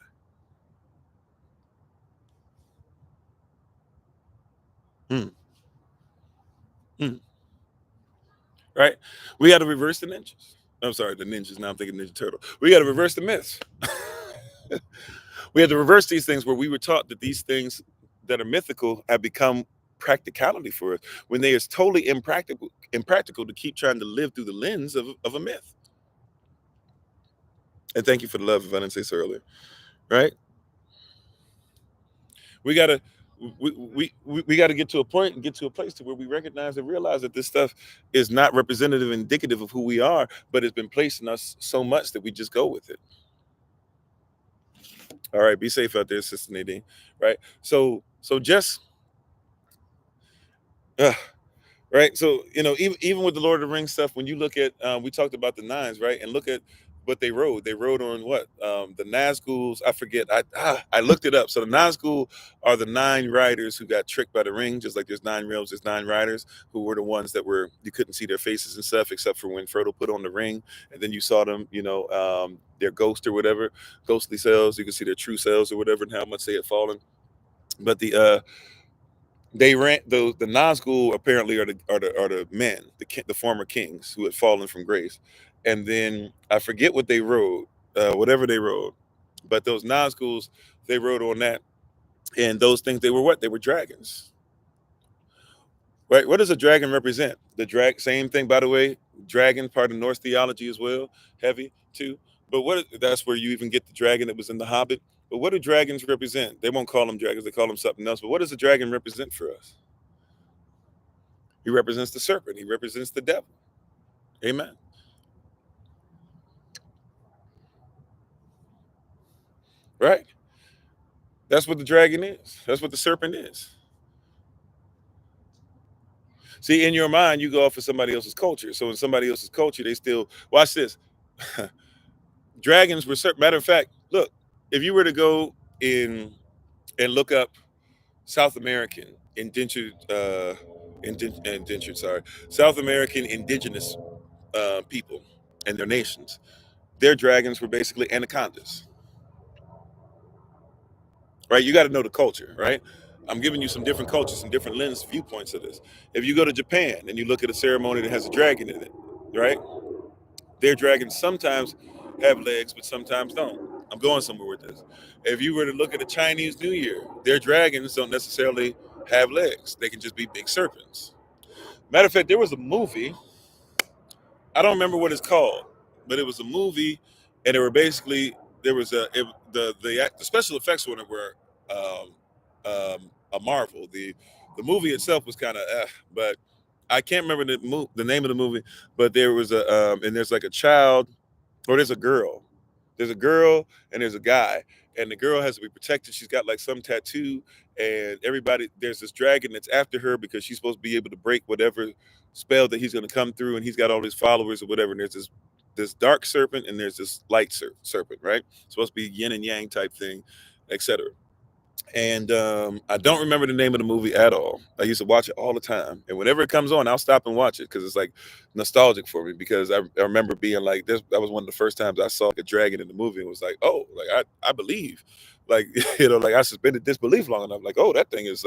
Hmm. Hmm. Right? We got to reverse the ninjas. I'm sorry, the ninjas. Now I'm thinking Ninja Turtle. We got to reverse the myths. We have to reverse these things where we were taught that these things that are mythical have become practicality for us when they is totally impractical to keep trying to live through the lens of a myth. And thank you for the love, if I didn't say so earlier. Right? We gotta we got to get to a point and get to a place to where we recognize and realize that this stuff is not representative, indicative of who we are, but it's been placed in us so much that we just go with it. All right, be safe out there, Sister Nadine. Right? So just uh, right. So even with the Lord of the Rings stuff, when you look at, we talked about the nines, right? And look at what they rode. They rode on what? The Nazguls. I forget. I looked it up. So the Nazgul are the nine riders who got tricked by the ring. Just like there's nine realms, there's nine riders who were the ones that were, you couldn't see their faces and stuff except for when Frodo put on the ring, and then you saw them. Their ghost or whatever, ghostly selves. You could see their true selves or whatever, and how much they had fallen. But they ran the Nazgul apparently are the men, the former kings who had fallen from grace, and then I forget what they rode, whatever they rode, but those Nazguls, they rode on that, and those things, they were what? They were dragons, right? What does a dragon represent? Same thing, by the way. Dragon, part of Norse theology as well, heavy too. But that's where you even get the dragon that was in the Hobbit. But what do dragons represent? They won't call them dragons; they call them something else. But what does a dragon represent for us? He represents the serpent. He represents the devil. Amen. Right? That's what the dragon is. That's what the serpent is. See, in your mind, you go off of somebody else's culture. So in somebody else's culture, they still watch this. Dragons were matter of fact, look, if you were to go in and look up South American indentured, South American indigenous people and their nations, their dragons were basically anacondas. Right? You got to know the culture, right? I'm giving you some different cultures, some different lens viewpoints of this. If you go to Japan and you look at a ceremony that has a dragon in it, right? Their dragons sometimes have legs, but sometimes don't. I'm going somewhere with this. If you were to look at a Chinese New Year, their dragons don't necessarily have legs. They can just be big serpents. Matter of fact, there was a movie. I don't remember what it's called, but it was a movie, and it were basically there was the special effects on it were a marvel. The movie itself was kind of but I can't remember the name of the movie. But there was and there's like a child, or there's a girl and there's a guy, and the girl has to be protected. She's got like some tattoo, and everybody, there's this dragon that's after her because she's supposed to be able to break whatever spell that he's going to come through, and he's got all his followers or whatever. And there's this dark serpent and there's this light serpent, right? It's supposed to be yin and yang type thing, etc. And I don't remember the name of the movie at all. I used to watch it all the time, and whenever it comes on, I'll stop and watch it because it's like nostalgic for me. Because I remember being like this. That was one of the first times I saw like a dragon in the movie, and was like, oh, like I believe, like like I suspended disbelief long enough. Like, oh, that thing is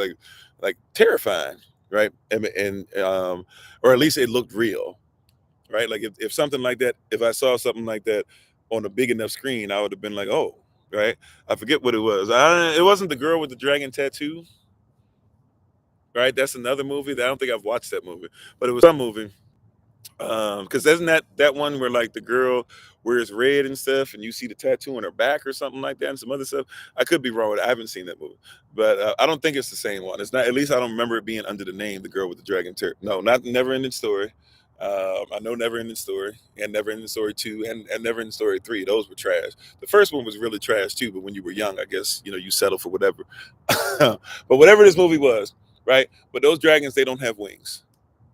like terrifying, right? And or at least it looked real, right? Like if something like that, if I saw something like that, on a big enough screen, I would have been like, oh, right. I forget what it was. It wasn't the girl with the dragon tattoo, right? That's another movie that I don't think I've watched that movie, but it was some movie. Because isn't that one where like the girl wears red and stuff, and you see the tattoo on her back or something like that, and some other stuff. I could be wrong with it. I haven't seen that movie, but I don't think it's the same one. It's not. At least I don't remember it being under the name "The Girl with the Dragon." No, not Never Ending Story. I know Never Ending Story and Never Ending Story 2 and Never Ending Story 3. Those were trash. The first one was really trash too, but when you were young, I guess you settle for whatever. But whatever this movie was, right? But those dragons, they don't have wings,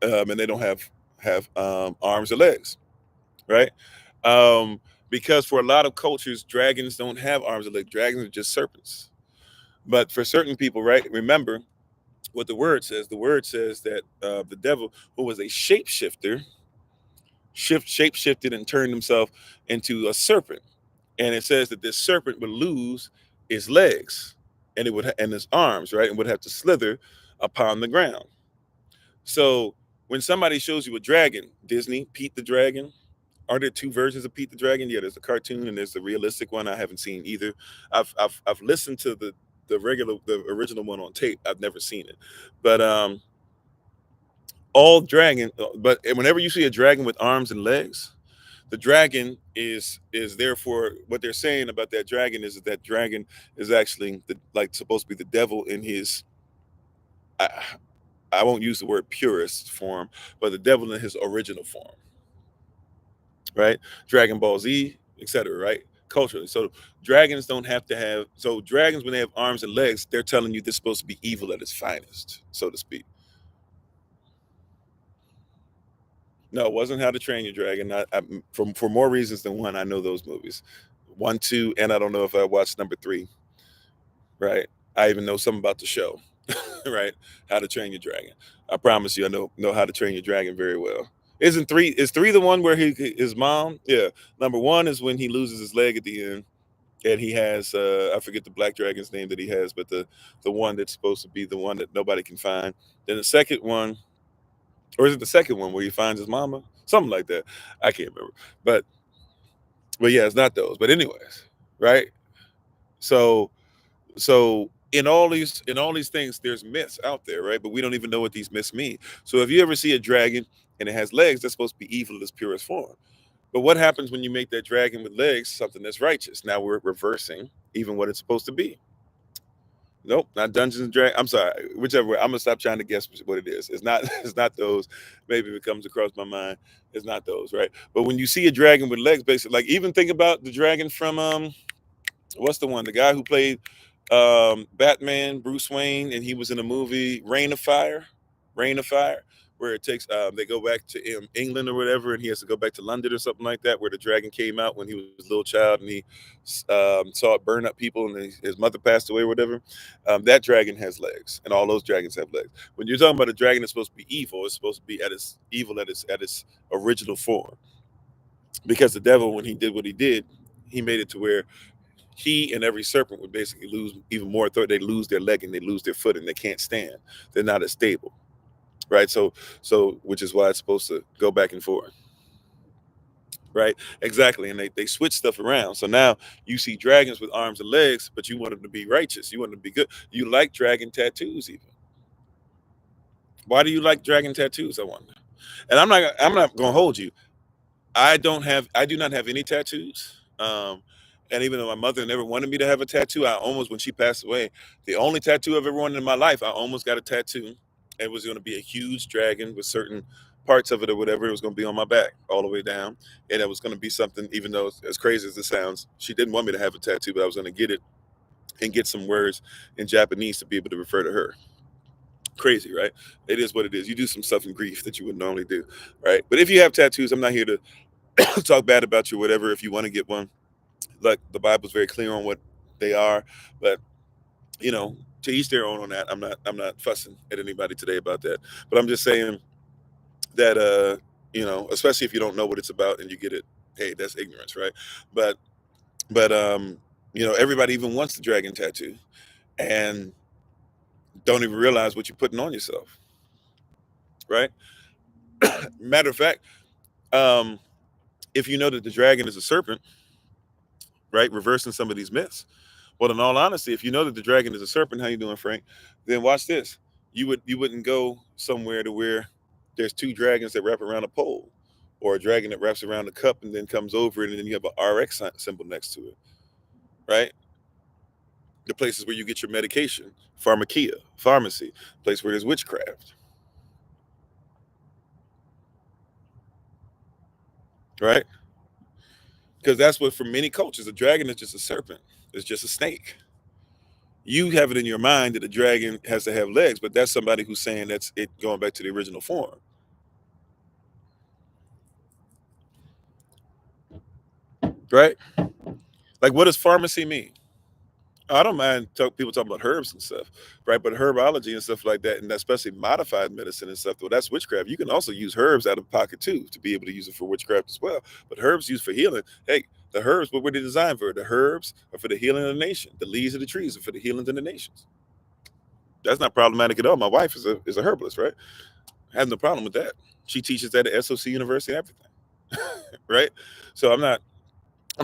and they don't have arms or legs, right? Um, because for a lot of cultures, dragons don't have arms or legs. Dragons are just serpents. But for certain people, right? Remember what the word says. The word says that the devil, who was a shapeshifter, shapeshifted and turned himself into a serpent. And it says that this serpent would lose its legs and its arms, right, and would have to slither upon the ground. So when somebody shows you a dragon, Disney, Pete the Dragon, are there two versions of Pete the Dragon? Yeah, there's the cartoon and there's the realistic one. I haven't seen either. I've listened to the original one on tape. I've never seen it, but all dragon. But whenever you see a dragon with arms and legs, the dragon is therefore what they're saying about that dragon is that dragon is actually supposed to be the devil in his. I, I won't use the word purest form, but the devil in his original form, right? Dragon Ball Z, etc. Right? Culturally, so dragons don't have to have. So dragons, when they have arms and legs, they're telling you they're supposed to be evil at its finest, so to speak. No, it wasn't How to Train Your Dragon. For more reasons than one, I know those movies, one, two, and I don't know if I watched number three. Right? I even know something about the show. Right? How to Train Your Dragon. I promise you, I know How to Train Your Dragon very well. Isn't three? Is three the one where his mom? Yeah. Number one is when he loses his leg at the end, and he has I forget the black dragon's name that he has, but the one that's supposed to be the one that nobody can find. Then the second one, or is it the second one where he finds his mama? Something like that. I can't remember. But yeah, it's not those. But anyways, right? So so in all these things, there's myths out there, right? But we don't even know what these myths mean. So if you ever see a dragon and it has legs, that's supposed to be evil in its purest form. But what happens when you make that dragon with legs something that's righteous? Now we're reversing even what it's supposed to be. Nope, not Dungeons and Dragons. I'm sorry, whichever way. I'm gonna stop trying to guess what it is. It's not. It's not those. Maybe if it comes across my mind, it's not those, right? But when you see a dragon with legs, basically, like even think about the dragon from what's the one? The guy who played Batman, Bruce Wayne, and he was in a movie Reign of Fire. Reign of Fire, where it takes they go back to England or whatever, and he has to go back to London or something like that, where the dragon came out when he was a little child and he saw it burn up people, and his mother passed away or whatever. That dragon has legs, and all those dragons have legs. When you're talking about a dragon that's supposed to be evil, it's supposed to be at its evil at its original form, because the devil, when he did what he did, he made it to where he and every serpent would basically lose even more authority. They lose their leg and they lose their foot and they can't stand. They're not as stable, right? So which is why it's supposed to go back and forth, right? Exactly. And they switch stuff around. So now you see dragons with arms and legs, but you want them to be righteous. You want them to be good. You like dragon tattoos even. Why do you like dragon tattoos? I wonder. And I'm not gonna hold you. I do not have any tattoos. And even though my mother never wanted me to have a tattoo, I almost, when she passed away, the only tattoo I've ever wanted in my life, I almost got a tattoo. It was going to be a huge dragon with certain parts of it or whatever. It was going to be on my back all the way down. And it was going to be something, even though it's as crazy as it sounds, she didn't want me to have a tattoo, but I was going to get it and get some words in Japanese to be able to refer to her. Crazy, right? It is what it is. You do some stuff in grief that you would normally do, right? But if you have tattoos, I'm not here to talk bad about you, whatever. If you want to get one, like the Bible's very clear on what they are, but to each their own on that. I'm not fussing at anybody today about that, but I'm just saying that especially if you don't know what it's about and you get it, hey, that's ignorance, right? But everybody even wants the dragon tattoo and don't even realize what you're putting on yourself, right? Matter of fact, um, if you know that the dragon is a serpent, right? Reversing some of these myths. Well, in all honesty, if you know that the dragon is a serpent, how you doing, Frank? Then watch this. You wouldn't go somewhere to where there's two dragons that wrap around a pole, or a dragon that wraps around a cup and then comes over it, and then you have a RX symbol next to it, right? The places where you get your medication, pharmakia, pharmacy, place where there's witchcraft, right? Because that's what for many cultures, a dragon is just a serpent. It's just a snake. You have it in your mind that a dragon has to have legs, but that's somebody who's saying that's it going back to the original form, right? Like, what does pharmacy mean? I don't mind people talking about herbs and stuff, right? But herbology and stuff like that, and especially modified medicine and stuff, well, that's witchcraft. You can also use herbs out of pocket too to be able to use it for witchcraft as well. But herbs used for healing. Hey, the herbs, what were they designed for? The herbs are for the healing of the nation. The leaves of the trees are for the healing of the nations. That's not problematic at all. My wife is a herbalist, right? I have no problem with that. She teaches at the SOC University and everything, right? So I'm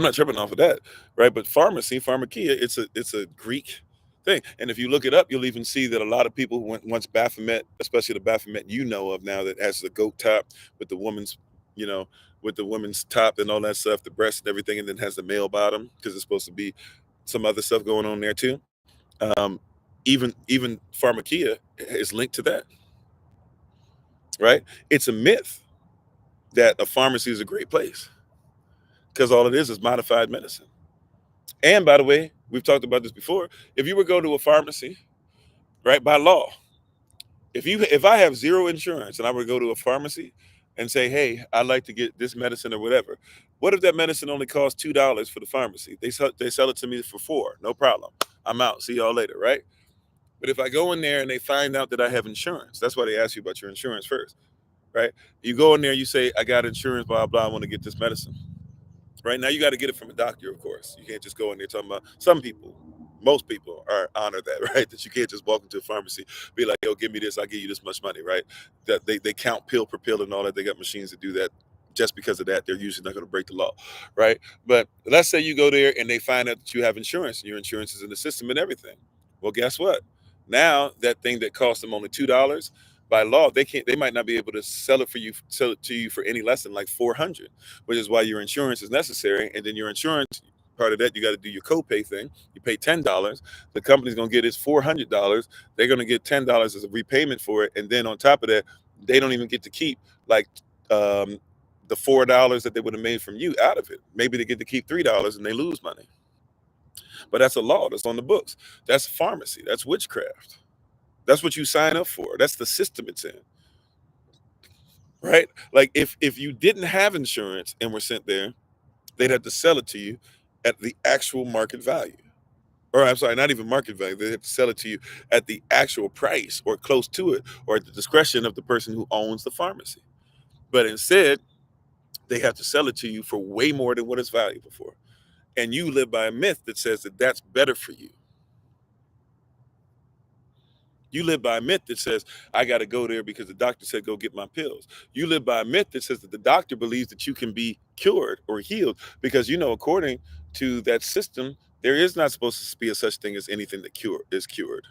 not tripping off of that, right? But pharmacy, pharmakia, it's a Greek thing, and if you look it up, you'll even see that a lot of people went once Baphomet, especially the Baphomet you know of now that has the goat top with the woman's, you know, with the woman's top and all that stuff, the breast and everything, and then has the male bottom because it's supposed to be some other stuff going on there too. Um, even pharmakia is linked to that, right? It's a myth that a pharmacy is a great place because all it is modified medicine. And by the way, we've talked about this before. If you were to go to a pharmacy, right, by law, if I have zero insurance and I were to go to a pharmacy and say, hey, I'd like to get this medicine or whatever, what if that medicine only costs $2 for the pharmacy? They sell it to me for $4, no problem. I'm out. See y'all later, right? But if I go in there and they find out that I have insurance, that's why they ask you about your insurance first, right? You go in there, you say, I got insurance, blah, blah, I want to get this medicine. Right now, you got to get it from a doctor, of course. You can't just go in there talking about some people. Most people are honored that, right? That you can't just walk into a pharmacy, be like, "Yo, give me this. I'll give you this much money," right? That they count pill per pill and all that. They got machines to do that. Just because of that, they're usually not going to break the law, right? But let's say you go there and they find out that you have insurance, and your insurance is in the system and everything. Well, guess what? Now that thing that cost them only $2, by law, they might not be able to sell it to you for any less than like 400, which is why your insurance is necessary. And then your insurance, part of that, you got to do your copay thing. You pay $10. The company's gonna get its $400. They're gonna get $10 as a repayment for it, and then on top of that, they don't even get to keep like um, the $4 that they would have made from you out of it. Maybe they get to keep $3 and they lose money. But that's a law that's on the books. That's pharmacy. That's witchcraft. That's what you sign up for. That's the system it's in, right? Like if you didn't have insurance and were sent there, they'd have to sell it to you at the actual market value. Or I'm sorry, not even market value. They have to sell it to you at the actual price or close to it, or at the discretion of the person who owns the pharmacy. But instead, they have to sell it to you for way more than what it's valuable for. And you live by a myth that says that that's better for you. You live by a myth that says, I got to go there because the doctor said go get my pills. You live by a myth that says that the doctor believes that you can be cured or healed because, according to that system, there is not supposed to be a such thing as anything that is cured.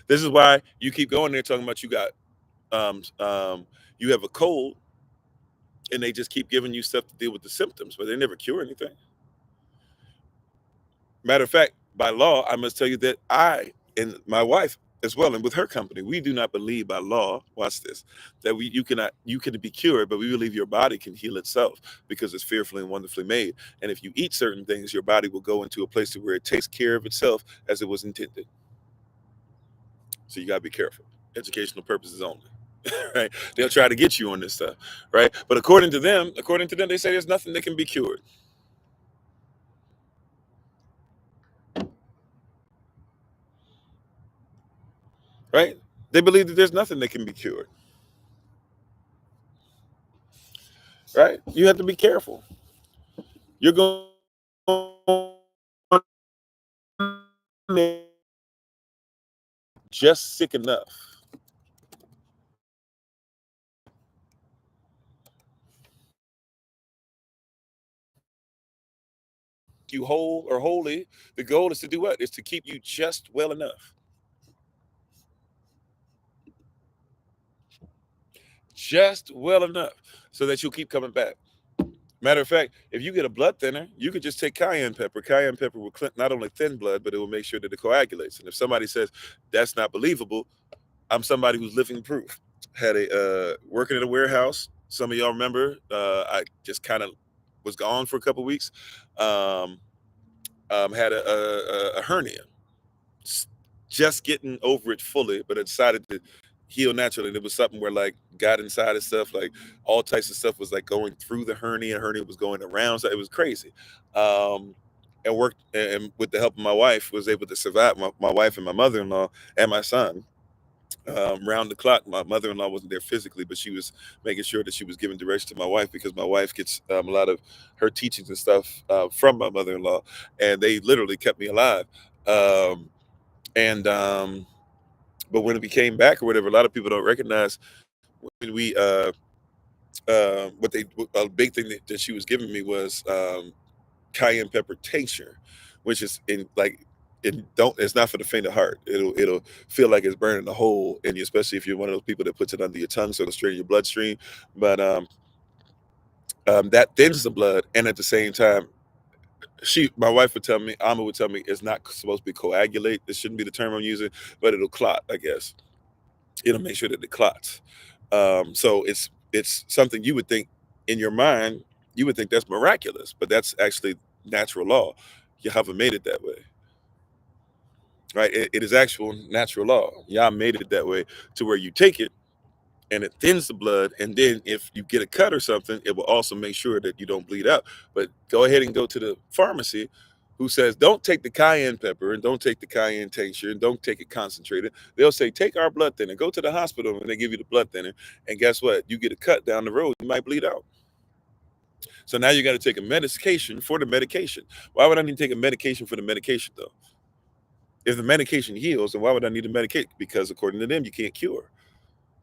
This is why you keep going there talking about um, um, you have a cold and they just keep giving you stuff to deal with the symptoms, but they never cure anything. Matter of fact, by law, I must tell you that I and my wife as well, and with her company, we do not believe by law. Watch this: that you can be cured, but we believe your body can heal itself because it's fearfully and wonderfully made. And if you eat certain things, your body will go into a place to where it takes care of itself as it was intended. So you gotta be careful. Educational purposes only. Right? They'll try to get you on this stuff, right? But according to them, they say there's nothing that can be cured, right? They believe that there's nothing that can be cured, right? You have to be careful. You're going just sick enough. make you whole or holy. The goal is to do what? Is to keep you just well enough. Just well enough so that you'll keep coming back. Matter of fact, if you get a blood thinner, you could just take cayenne pepper. Cayenne pepper will not only thin blood, but it will make sure that it coagulates. And if somebody says that's not believable, I'm somebody who's living proof. Had a working in a warehouse. Some of y'all remember. I just kind of was gone for a couple weeks. Um, had a hernia. Just getting over it fully, but I decided to heal naturally. And it was something where like got inside of stuff, like all types of stuff was like going through the hernia. Hernia was going around, so it was crazy. Um, and worked and with the help of my wife was able to survive. My wife and my mother-in-law and my son. Round the clock, my mother-in-law wasn't there physically, but she was making sure that she was giving direction to my wife because my wife gets a lot of her teachings and stuff from my mother-in-law, and they literally kept me alive. Um, and But when we came back or whatever, a lot of people don't recognize when we a big thing that she was giving me was cayenne pepper tincture, which is in like it's not for the faint of heart. It'll feel like it's burning a hole in you, especially if you're one of those people that puts it under your tongue so it'll straighten your bloodstream. But that thins the blood, and at the same time, my wife would tell me, Amma would tell me, it's not supposed to be coagulate. This shouldn't be the term I'm using, but it'll clot, I guess. It'll make sure that it clots. So it's something you would think in your mind, you would think that's miraculous, but that's actually natural law. You haven't made it that way, right? It is actual natural law. Yah made it that way to where you take it and it thins the blood, and then if you get a cut or something, it will also make sure that you don't bleed out. But go ahead and go to the pharmacy who says don't take the cayenne pepper and don't take the cayenne tincture and don't take it concentrated. They'll say take our blood thinner. Go to the hospital and they give you the blood thinner, and guess what? You get a cut down the road, you might bleed out. So now you got to take a medication for the medication. Why would I need to take a medication for the medication though? If the medication heals, then why would I need to medicate? Because according to them, you can't cure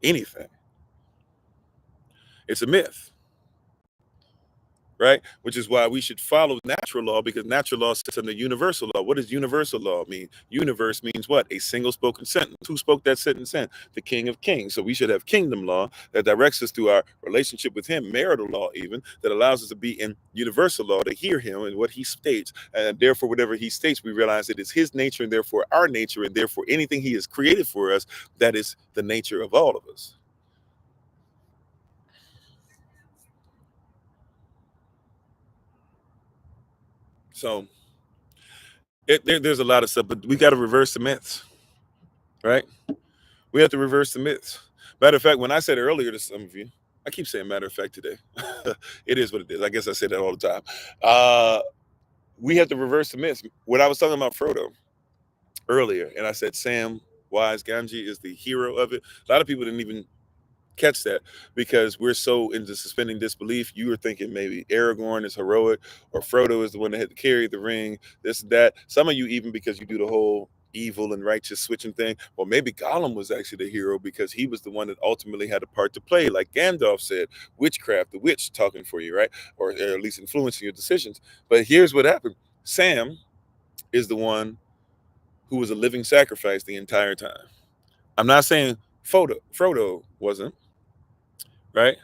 anything. It's a myth, right? Which is why we should follow natural law, because natural law sits under universal law. What does universal law mean? Universe means what? A single spoken sentence. Who spoke that sentence in? The King of Kings. So we should have kingdom law that directs us through our relationship with him, marital law even, that allows us to be in universal law, to hear him and what he states. And therefore, whatever he states, we realize it is his nature and therefore our nature, and therefore anything he has created for us, that is the nature of all of us. So there's a lot of stuff, but we got to reverse the myths, right? We have to reverse the myths. Matter of fact, when I said earlier to some of you, I keep saying matter of fact today. It is what it is. I guess I say that all the time. We have to reverse the myths. When I was talking about Frodo earlier, and I said Sam Wise Gamgee is the hero of it, a lot of people didn't even catch that because we're so into suspending disbelief. You were thinking maybe Aragorn is heroic or Frodo is the one that had to carry the ring, this, that. Some of you, even because you do the whole evil and righteous switching thing, well, maybe Gollum was actually the hero because he was the one that ultimately had a part to play. Like Gandalf said, witchcraft, the witch talking for you, right? Or at least influencing your decisions. But here's what happened. Sam is the one who was a living sacrifice the entire time. I'm not saying Frodo wasn't, right?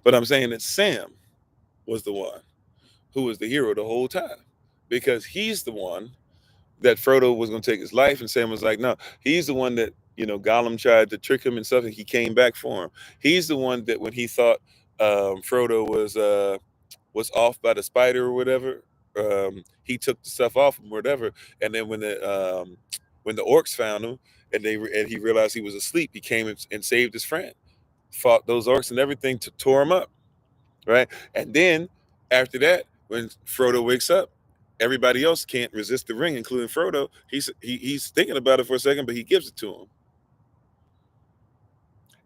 But I'm saying that Sam was the one who was the hero the whole time because he's the one that Frodo was going to take his life, and Sam was like, no. He's the one that, Gollum tried to trick him and stuff, and he came back for him. He's the one that when he thought Frodo was off by the spider or whatever, he took the stuff off him or whatever, and then when the orcs found him and he realized he was asleep, he came and saved his friend, fought those orcs and everything, to tore him up. Right? And then after that, when Frodo wakes up, everybody else can't resist the ring, including Frodo. He's thinking about it for a second, but he gives it to him.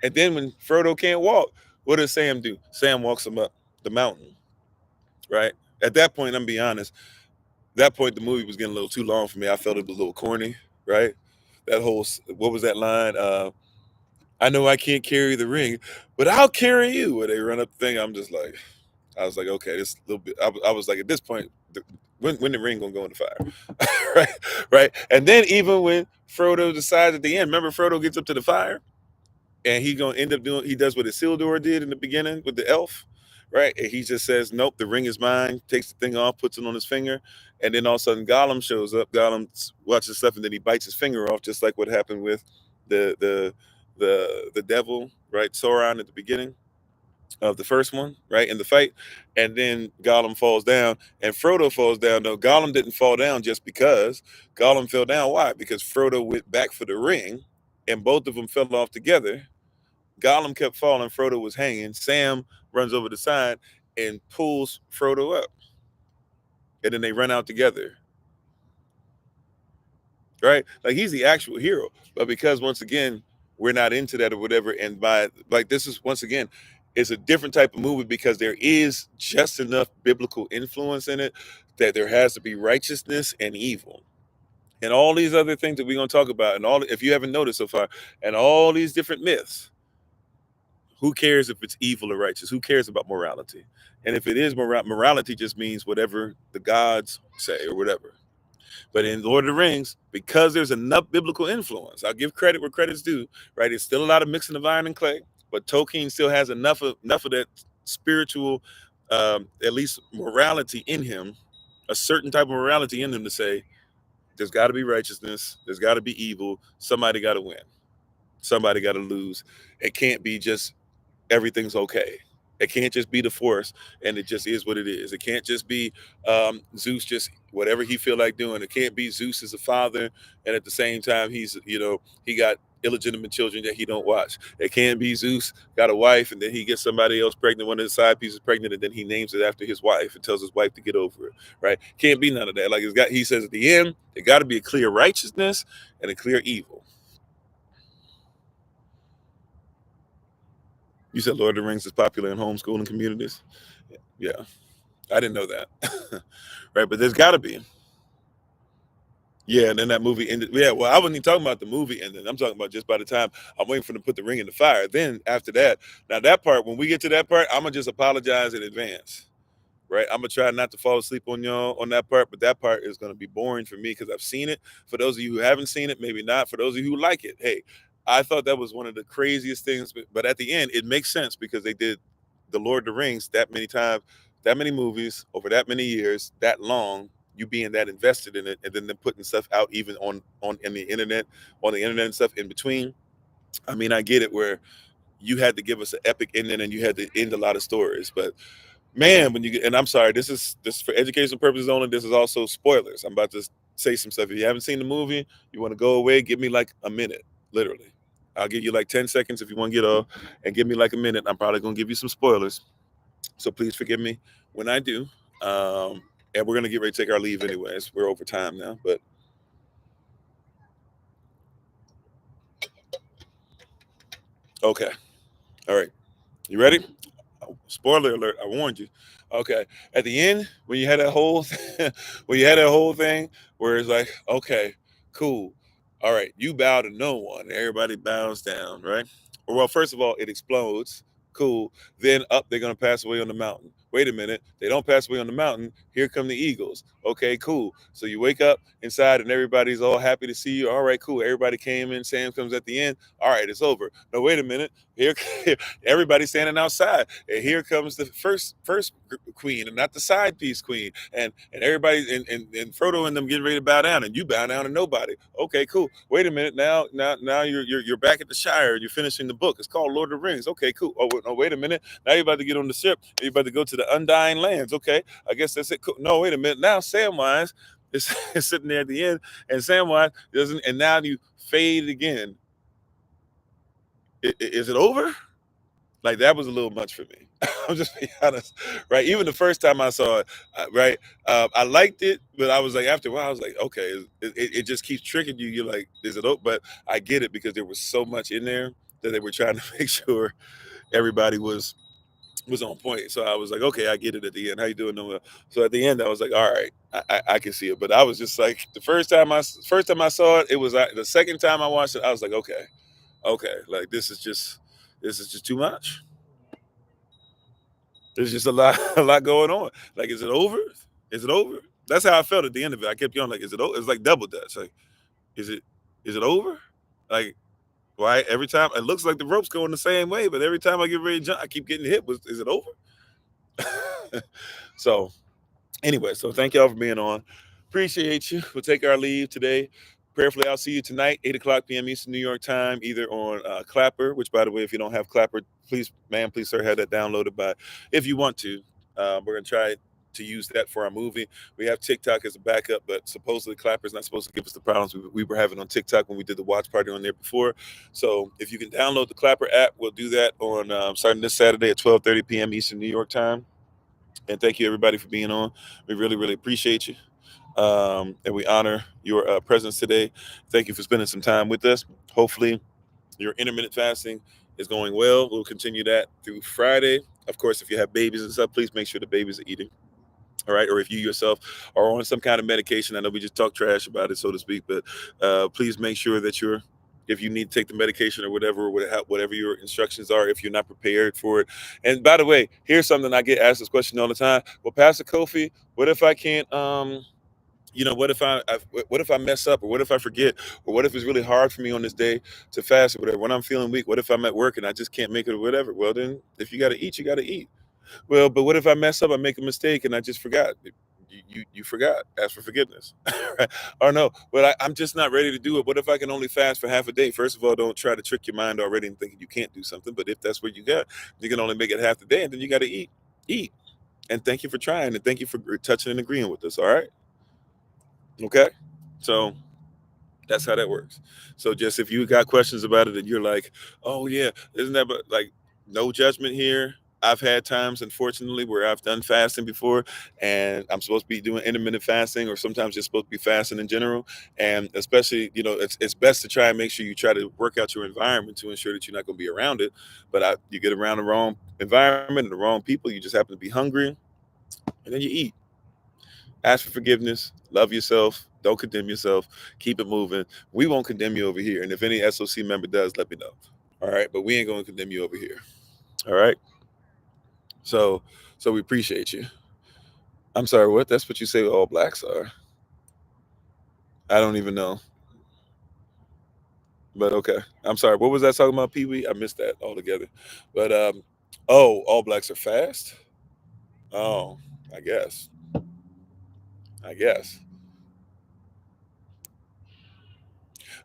And then when Frodo can't walk, what does Sam do? Sam walks him up the mountain, right? At that point, I'm gonna be honest, that point the movie was getting a little too long for me. I felt it was a little corny, right? That whole, what was that line? I know I can't carry the ring, but I'll carry you. Where they run up the thing, I was like, okay, this little bit. I was like, at this point, when the ring gonna go in the fire, right? Right. And then even when Frodo decides at the end, remember Frodo gets up to the fire, and he gonna end up doing. He does what Isildur did in the beginning with the elf, right? And he just says, "Nope, the ring is mine." Takes the thing off, puts it on his finger, and then all of a sudden Gollum shows up. Gollum watches stuff, and then he bites his finger off, just like what happened with the the the devil, right? Sauron at the beginning of the first one, right, in the fight, and then Gollum falls down, and Frodo falls down. No, Gollum didn't fall down just because. Gollum fell down. Why? Because Frodo went back for the ring, and both of them fell off together. Gollum kept falling. Frodo was hanging. Sam runs over the side and pulls Frodo up, and then they run out together. Right? Like he's the actual hero, but because once again we're not into that or whatever, and by like this is once again it's a different type of movie because there is just enough biblical influence in it that there has to be righteousness and evil and all these other things that we're going to talk about, and all if you haven't noticed so far, and all these different myths. Who cares if it's evil or righteous? Who cares about morality? And if it is morality just means whatever the gods say or whatever. But in Lord of the Rings, because there's enough biblical influence, I'll give credit where credit's due, right? It's still a lot of mixing of iron and clay, but Tolkien still has enough of that spiritual, at least morality in him, a certain type of morality in him to say, there's got to be righteousness, there's got to be evil, somebody got to win, somebody got to lose. It can't be just everything's okay. It can't just be the force, and it just is what it is. It can't just be Zeus just whatever he feel like doing. It can't be Zeus as a father, and at the same time he's he got illegitimate children that he don't watch. It can't be Zeus got a wife and then he gets somebody else pregnant, one of his side pieces pregnant, and then he names it after his wife and tells his wife to get over it. Right? Can't be none of that. Like he says at the end, it got to be a clear righteousness and a clear evil. You said Lord of the Rings is popular in homeschooling communities. Yeah, I didn't know that. Right, but there's got to be. Yeah, and then that movie ended. Yeah, well, I wasn't even talking about the movie ending. I'm talking about just by the time I'm waiting for them to put the ring in the fire. Then after that, now that part, when we get to that part, I'm gonna just apologize in advance. Right, I'm gonna try not to fall asleep on y'all on that part, but that part is gonna be boring for me because I've seen it. For those of you who haven't seen it, maybe not. For those of you who like it, hey, I thought that was one of the craziest things. But at the end, it makes sense because they did the Lord of the Rings that many times, that many movies over that many years, that long. You being that invested in it, and then them putting stuff out even on in the internet, and stuff in between. I mean, I get it where you had to give us an epic ending and you had to end a lot of stories, but man, when you get, and I'm sorry, this is for educational purposes only. This is also spoilers. I'm about to say some stuff. If you haven't seen the movie, you want to go away, give me like a minute, literally. I'll give you like 10 seconds if you want to get off, and give me like a minute. I'm probably going to give you some spoilers. So please forgive me when I do. And we're going to get ready to take our leave anyways. We're over time now, but okay. All right. You ready? Spoiler alert! I warned you. Okay. At the end, when you had that whole, when you had that whole thing where it's like, okay, cool, all right, you bow to no one. Everybody bows down, right? Well, first of all, it explodes. Cool. Then up, they're gonna pass away on the mountain. Wait a minute, they don't pass away on the mountain. Here come the eagles. Okay, cool. So you wake up inside, and everybody's all happy to see you. All right, cool. Everybody came in. Sam comes at the end. All right, it's over. No, wait a minute. Here, everybody's standing outside, and here comes the first queen, and not the side piece queen, and everybody and Frodo and them getting ready to bow down, and you bow down to nobody. Okay, cool. Wait a minute. Now you're back at the Shire. You're finishing the book. It's called Lord of the Rings. Okay, cool. Oh, no, wait a minute. Now you're about to get on the ship. You're about to go to the Undying Lands. Okay, I guess that's it. Cool. No, wait a minute. Now Samwise is, is sitting there at the end, and Samwise doesn't. And now you fade again. Is it over? Like that was a little much for me. I'm just being honest, right? Even the first time I saw it, right? I liked it, but I was like, after a while, I was like, okay, it just keeps tricking you. You're like, is it over? But I get it because there was so much in there that they were trying to make sure everybody was on point. So I was like, okay, I get it at the end. How you doing, Noah? So at the end, I was like, all right, I can see it. But I was just like, the first time I saw it, it was the second time I watched it, I was like, okay, like this is just too much. There's just a lot a lot going on. Like, is it over? Is it over? That's how I felt at the end of it. I kept going like, is it over? It's like double dutch. Like, is it over? Like, why every time it looks like the rope's going the same way, but every time I get ready to jump, I keep getting hit. Is it over? So anyway, so thank y'all for being on. Appreciate you. We'll take our leave today. Prayerfully, I'll see you tonight, 8 o'clock p.m. Eastern New York time, either on Clapper, which, by the way, if you don't have Clapper, please, ma'am, please, sir, have that downloaded by, if you want to. We're going to try to use that for our movie. We have TikTok as a backup, but supposedly Clapper is not supposed to give us the problems we were having on TikTok when we did the watch party on there before. So if you can download the Clapper app, we'll do that on starting this Saturday at 12:30 p.m. Eastern New York time. And thank you, everybody, for being on. We really, really appreciate you. And we honor your presence today. Thank you for spending some time with us. Hopefully, your intermittent fasting is going well. We'll continue that through Friday. Of course, if you have babies and stuff, please make sure the babies are eating. All right. Or if you yourself are on some kind of medication, I know we just talk trash about it, so to speak, but please make sure that if you need to take the medication or whatever your instructions are, if you're not prepared for it. And by the way, here's something I get asked this question all the time. Well, Pastor Kofi, what if I can't, what if I mess up, or what if I forget, or what if it's really hard for me on this day to fast or whatever? When I'm feeling weak, what if I'm at work and I just can't make it or whatever? Well, then if you got to eat, you got to eat. Well, but what if I mess up, I make a mistake, and I just forgot? You forgot. Ask for forgiveness. Right? Or no, but I'm just not ready to do it. What if I can only fast for half a day? First of all, don't try to trick your mind already and thinking you can't do something. But if that's what you got, you can only make it half the day, and then you got to eat. Eat. And thank you for trying, and thank you for touching and agreeing with us. All right. Okay. So that's how that works. So just if you got questions about it and you're like, oh yeah, isn't that like no judgment here? I've had times, unfortunately, where I've done fasting before, and I'm supposed to be doing intermittent fasting, or sometimes you're supposed to be fasting in general. And especially, it's best to try and make sure you try to work out your environment to ensure that you're not going to be around it. But you get around the wrong environment and the wrong people, you just happen to be hungry, and then you eat. Ask for forgiveness, love yourself, don't condemn yourself, keep it moving. We won't condemn you over here. And if any SOC member does, let me know. All right. But we ain't going to condemn you over here. All right. So, so we appreciate you. I'm sorry, what? That's what you say all blacks are. I don't even know. But okay. I'm sorry. What was that talking about, Pee Wee? I missed that altogether. But, oh, all blacks are fast? Oh, I guess. I guess.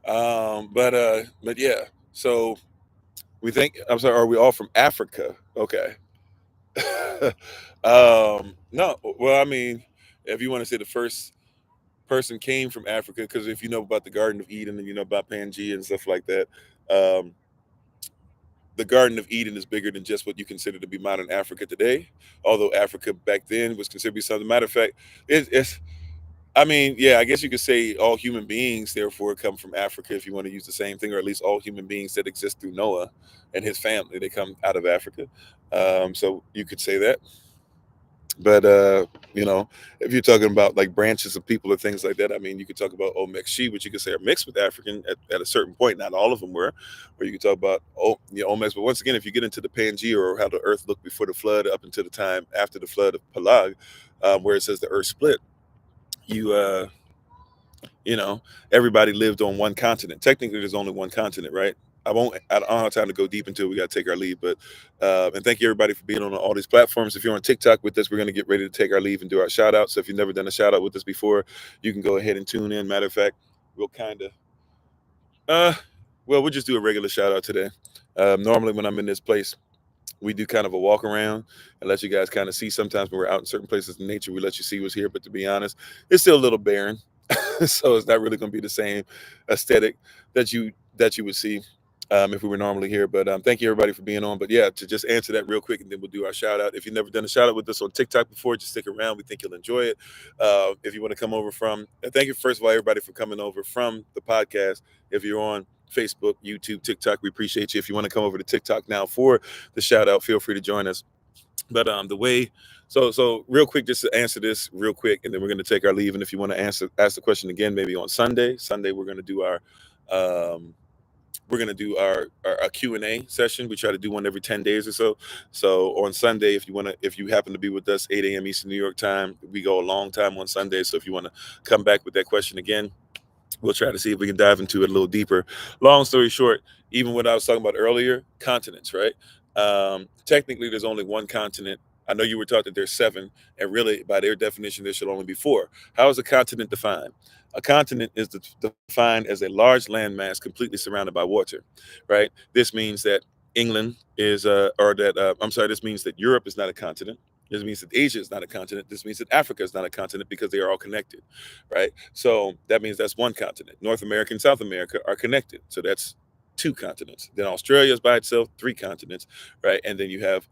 But yeah. So we think, I'm sorry, are we all from Africa? Okay. No, well, I mean, if you want to say the first person came from Africa, because if you know about the Garden of Eden and you know about Pangea and stuff like that, um, the Garden of Eden is bigger than just what you consider to be modern Africa today. Although Africa back then was considered to be something. Matter of fact, it's I mean, yeah, I guess you could say all human beings, therefore, come from Africa if you want to use the same thing, or at least all human beings that exist through Noah and his family, they come out of Africa. So you could say that. But if you're talking about like branches of people or things like that, I mean, you could talk about Olmec-She, which you could say are mixed with African at a certain point. Not all of them were. Or you could talk about Olmecs. But once again, if you get into the Pangea, or how the Earth looked before the flood up until the time after the flood of Peleg, where it says the Earth split, you you know, everybody lived on one continent. Technically, there's only one continent, right? I don't have time to go deep into it. We got to take our leave. But and thank you everybody for being on all these platforms. If you're on TikTok with us, we're going to get ready to take our leave and do our shout out. So if you've never done a shout out with us before, you can go ahead and tune in. Matter of fact, we'll kind of we'll just do a regular shout out today. Normally when I'm in this place, we do kind of a walk around and let you guys kind of see. Sometimes when we're out in certain places in nature, we let you see what's here. But to be honest, it's still a little barren. So it's not really going to be the same aesthetic that you would see if we were normally here. But thank you everybody for being on. But yeah, to just answer that real quick, and then we'll do our shout out. If you've never done a shout out with us on TikTok before, just stick around. We think you'll enjoy it. If you want to come over thank you first of all everybody for coming over from the podcast. If you're on Facebook, YouTube, TikTok, we appreciate you. If you want to come over to TikTok now for the shout out, feel free to join us. But the way, so real quick, just to answer this real quick, and then we're going to take our leave. And if you want to ask the question again, maybe on Sunday we're going to do our we're going to do our Q&A session. We try to do one every 10 days or so. So on Sunday, if you happen to be with us, 8 a.m. Eastern New York time, we go a long time on Sunday. So if you want to come back with that question again, we'll try to see if we can dive into it a little deeper. Long story short, even what I was talking about earlier, continents, right? Technically, there's only one continent. I know you were taught that there's seven, and really, by their definition, there should only be four. How is a continent defined? A continent is defined as a large landmass completely surrounded by water, right? This means that England is, I'm sorry, this means that Europe is not a continent. This means that Asia is not a continent. This means that Africa is not a continent because they are all connected, right? So that means that's one continent. North America and South America are connected. So that's two continents. Then Australia is by itself, three continents, right? And then you have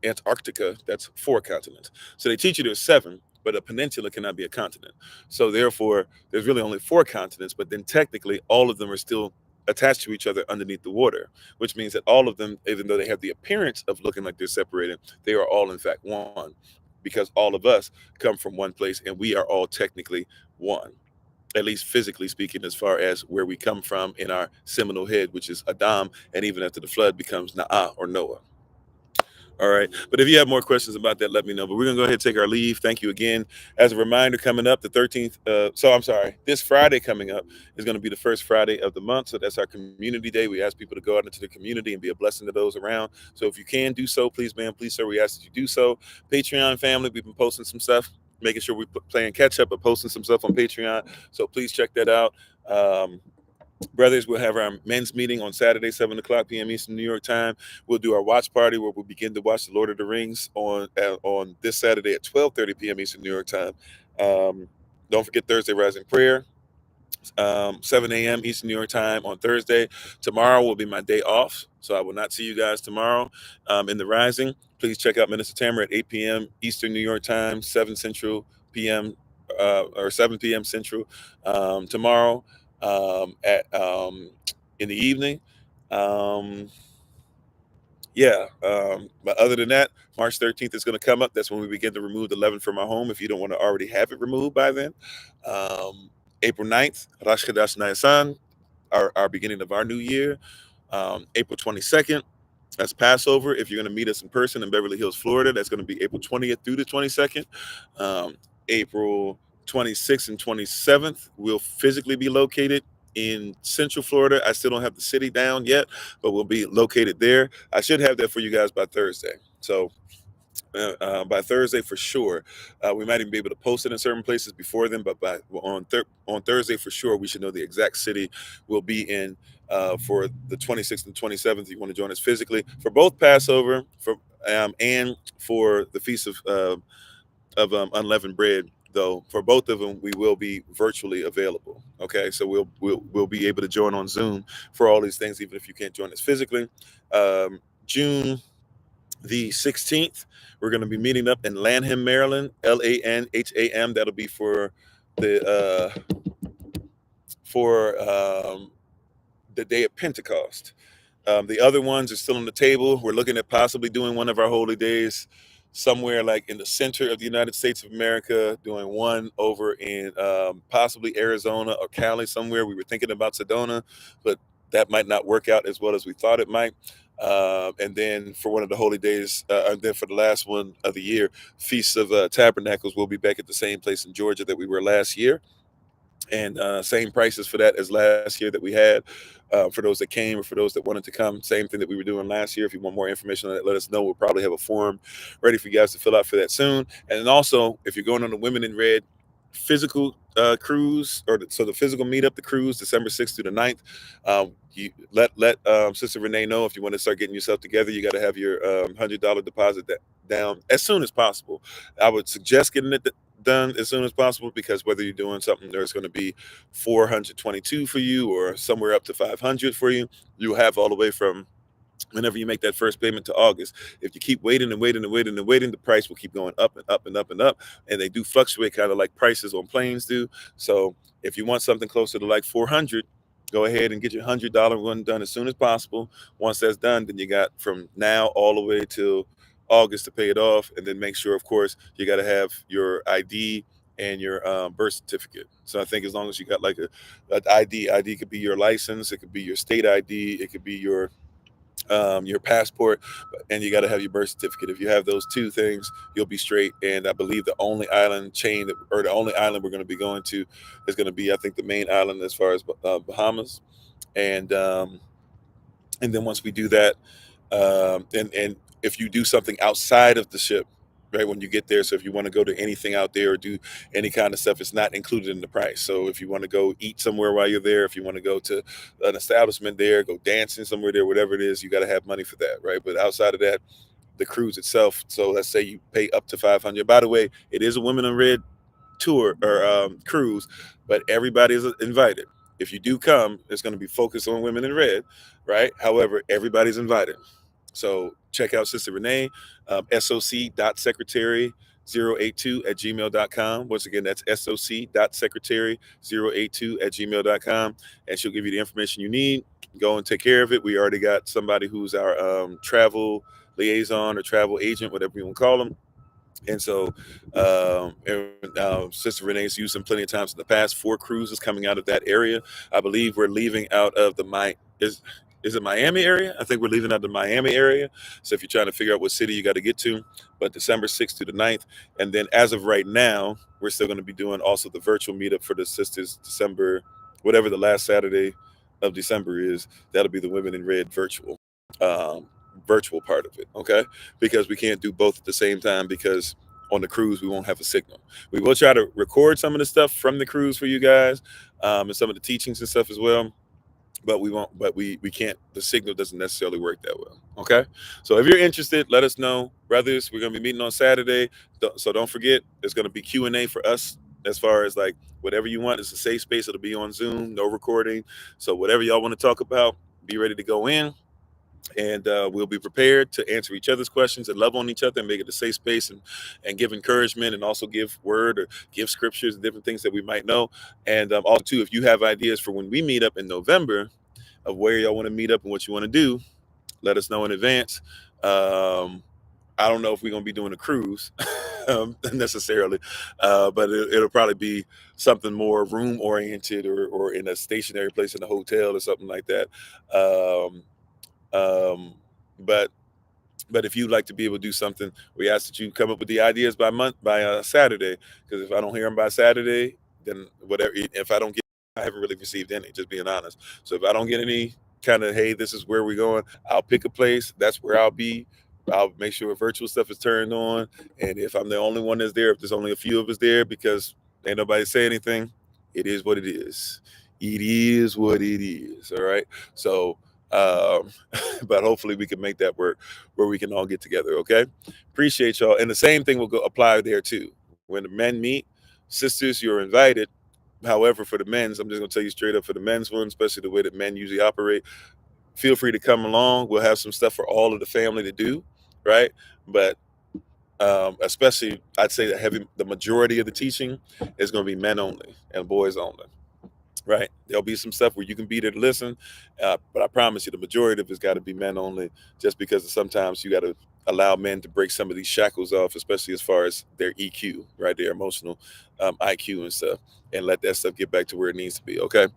Antarctica, that's four continents. So they teach you there's seven, but a peninsula cannot be a continent. So therefore, there's really only four continents, but then technically all of them are still attached to each other underneath the water, which means that all of them, even though they have the appearance of looking like they're separated, they are all in fact one, because all of us come from one place and we are all technically one, at least physically speaking, as far as where we come from in our seminal head, which is Adam, and even after the flood becomes Na'ah or Noah. All right. But if you have more questions about that, let me know. But we're going to go ahead and take our leave. Thank you again. As a reminder, coming up the 13th. This Friday coming up is going to be the first Friday of the month. So that's our community day. We ask people to go out into the community and be a blessing to those around. So if you can do so, please, man, please, sir, we ask that you do so. Patreon family, we've been posting some stuff, making sure we're playing catch up, but posting some stuff on Patreon. So please check that out. Brothers, we'll have our men's meeting on Saturday, 7 o'clock p.m. Eastern New York time. We'll do our watch party where we'll begin to watch The Lord of the Rings on this Saturday at 12:30 p.m. Eastern New York time. Don't forget Thursday Rising Prayer, 7 a.m. Eastern New York time on Thursday. Tomorrow will be my day off, so I will not see you guys tomorrow in the Rising. Please check out Minister Tamara at 8 p.m. Eastern New York time, 7 Central p.m. Or 7 p.m. Central tomorrow at in the evening. Um, but other than that, March 13th is going to come up. That's when we begin to remove the leaven from our home if you don't want to already have it removed by then. Um, April 9th, Rosh Chodesh Nisan, our beginning of our new year. April 22nd, that's Passover. If you're going to meet us in person in Beverly Hills, Florida, that's going to be April 20th through the 22nd. April 26th and 27th, we'll physically be located in Central Florida. I still don't have the city down yet, but we'll be located there. I should have that for you guys by Thursday. So by Thursday for sure. We might even be able to post it in certain places before then, but on Thursday for sure, we should know the exact city we'll be in for the 26th and 27th. If you want to join us physically for both Passover and for the Feast of Unleavened Bread. Though for both of them, we will be virtually available. Okay, so we'll be able to join on Zoom for all these things, even if you can't join us physically. June the 16th, we're going to be meeting up in Lanham, Maryland, Lanham. That'll be for the day of Pentecost. The other ones are still on the table. We're looking at possibly doing one of our holy days somewhere like in the center of the United States of America, doing one over in possibly Arizona or Cali somewhere. We were thinking about Sedona, but that might not work out as well as we thought it might. And then for one of the holy days, and then for the last one of the year, Feast of Tabernacles, we'll be back at the same place in Georgia that we were last year. And same prices for that as last year that we had. For those that came or for those that wanted to come, same thing that we were doing last year. If you want more information on that, let us know. We'll probably have a form ready for you guys to fill out for that soon. And then also, if you're going on the Women in Red physical cruise, so the physical meetup, the cruise, December 6th through the 9th, you let Sister Renee know if you want to start getting yourself together. You got to have your $100 deposit down as soon as possible. I would suggest getting it done as soon as possible, because whether you're doing something there's going to be 422 for you or somewhere up to 500 for you, you'll have all the way from whenever you make that first payment to August. If you keep waiting and waiting and waiting and waiting, the price will keep going up and up and up and up. And they do fluctuate kind of like prices on planes do. So if you want something closer to like 400, go ahead and get your $100 one done as soon as possible. Once that's done, then you got from now all the way till August to pay it off. And then make sure, of course, you got to have your ID and your birth certificate. So I think as long as you got like a ID could be your license, it could be your state ID, it could be your passport, and you got to have your birth certificate. If you have those two things, you'll be straight. And I believe the only island chain or the only island we're going to be going to is going to be, I think, the main island as far as Bahamas. And and then once we do that, and if you do something outside of the ship, right, when you get there, so if you want to go to anything out there or do any kind of stuff, it's not included in the price. So if you want to go eat somewhere while you're there, if you want to go to an establishment there, go dancing somewhere there, whatever it is, you got to have money for that, right? But outside of that, the cruise itself, so let's say you pay up to 500. By the way, it is a Women in Red tour or cruise, but everybody is invited. If you do come, it's going to be focused on Women in Red, right? However, everybody's invited. So check out Sister Renee, soc.secretary082@gmail.com. Once again, that's soc.secretary082@gmail.com. And she'll give you the information you need. Go and take care of it. We already got somebody who's our travel liaison or travel agent, whatever you want to call them. And so, Sister Renee's used them plenty of times in the past. 4 cruises coming out of that area. I believe we're leaving out of the is it Miami area? I think we're leaving out of the Miami area. So if you're trying to figure out what city you got to get to, but December 6th to the 9th. And then as of right now, we're still going to be doing also the virtual meetup for the sisters December, whatever the last Saturday of December is. That'll be the Women in Red um, virtual part of it. Okay, because we can't do both at the same time because on the cruise we won't have a signal. We will try to record some of the stuff from the cruise for you guys, and some of the teachings and stuff as well, but we won't, but we can't, the signal doesn't necessarily work that well. Okay, so if you're interested, let us know. Brothers, we're going to be meeting on Saturday, so don't forget there's going to be Q&A for us, as far as like whatever you want. It's a safe space. It'll be on Zoom, no recording. So whatever y'all want to talk about, be ready to go in, and we'll be prepared to answer each other's questions and love on each other and make it a safe space, and give encouragement, and also give word or give scriptures and different things that we might know. And also too, if you have ideas for when we meet up in November of where y'all want to meet up and what you want to do, let us know in advance. I don't know if we're going to be doing a cruise necessarily, but it'll probably be something more room oriented, or in a stationary place in a hotel or something like that. Um, um, but if you'd like to be able to do something, we ask that you come up with the ideas by Saturday. Because if I don't hear them by Saturday, then whatever. If I don't get, I haven't really received any. Just being honest. So if I don't get any kind of, hey, this is where we're going, I'll pick a place. That's where I'll be. I'll make sure virtual stuff is turned on. And if I'm the only one that's there, if there's only a few of us there, because ain't nobody say anything, it is what it is. It is what it is. All right. So, um, but hopefully we can make that work where we can all get together. Okay. Appreciate y'all. And the same thing will go apply there too. When the men meet, sisters, you're invited. However, for the men's, I'm just gonna tell you straight up, for the men's one, especially the way that men usually operate, feel free to come along. We'll have some stuff for all of the family to do, right? But especially, I'd say the majority of the teaching is going to be men only and boys only. Right, there'll be some stuff where you can be there to listen, but I promise you the majority of it's got to be men only, just because sometimes you got to allow men to break some of these shackles off, especially as far as their EQ, right, their emotional IQ and stuff, and let that stuff get back to where it needs to be. Okay,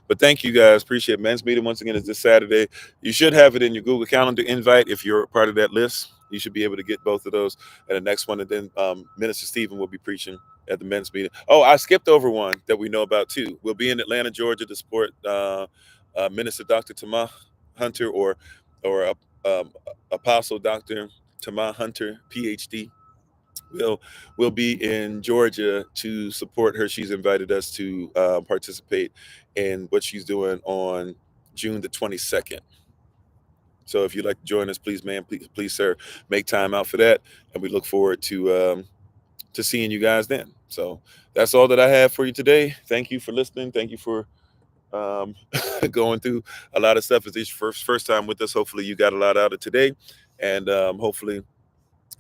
but thank you guys, appreciate it. Men's meeting once again is this Saturday. You should have it in your Google Calendar invite. If you're part of that list, you should be able to get both of those at the next one. And then Minister Stephen will be preaching at the men's meeting. Oh, I skipped over one that we know about too. We'll be in Atlanta, Georgia to support Minister Dr. Tamah Hunter, or um, Apostle Dr. Tamah Hunter, PhD. We'll be in Georgia to support her. She's invited us to participate in what she's doing on June the 22nd. So if you'd like to join us, please, ma'am, please, sir, make time out for that. And we look forward to seeing you guys then. So that's all that I have for you today. Thank you for listening. Thank you for um, going through a lot of stuff. It's your first time with us. Hopefully you got a lot out of today, and hopefully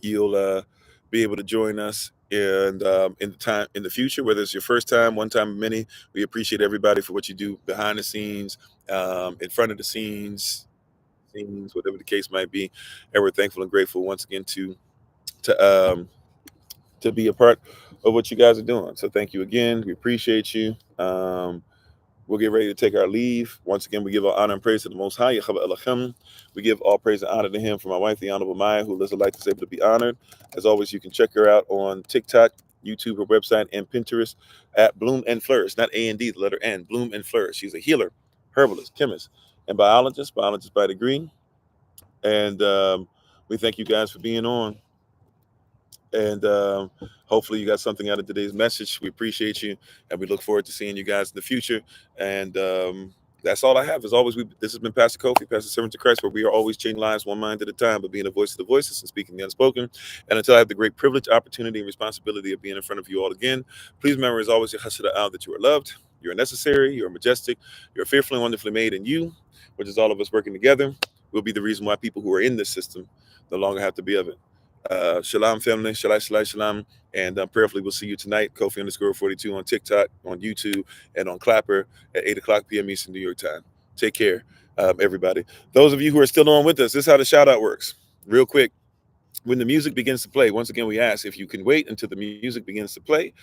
you'll be able to join us in the future, whether it's your first time, one time, or many. We appreciate everybody for what you do behind the scenes, in front of the scenes, whatever the case might be. And we're thankful and grateful once again to um, to be a part of what you guys are doing. So thank you again. We appreciate you. We'll get ready to take our leave. Once again, we give all honor and praise to the Most High. Yahweh Elohim. We give all praise and honor to Him for my wife, the Honorable Maya, who lives a life that's able to be honored. As always, you can check her out on TikTok, YouTube, her website, and Pinterest at Bloom and Flourish. Not A and D, the letter N. Bloom and Flourish. She's a healer, herbalist, chemist, and biologist by degree. And we thank you guys for being on. And hopefully you got something out of today's message. We appreciate you, and we look forward to seeing you guys in the future. And that's all I have. As always, this has been Pastor Kofi, Pastor Servant to Christ, where we are always changing lives one mind at a time, but being a voice of the voiceless and speaking the unspoken. And until I have the great privilege, opportunity, and responsibility of being in front of you all again, please remember, as always, that you are loved, you are necessary, you are majestic, you're fearfully and wonderfully made, and you, which is all of us working together, will be the reason why people who are in this system no longer have to be of it. Shalom, family. Shalom. And prayerfully, we'll see you tonight. Kofi_42 on TikTok, on YouTube, and on Clapper at 8 o'clock p.m. Eastern New York time. Take care, everybody. Those of you who are still on with us, this is how the shout out works. Real quick, when the music begins to play, once again, we ask if you can wait until the music begins to play.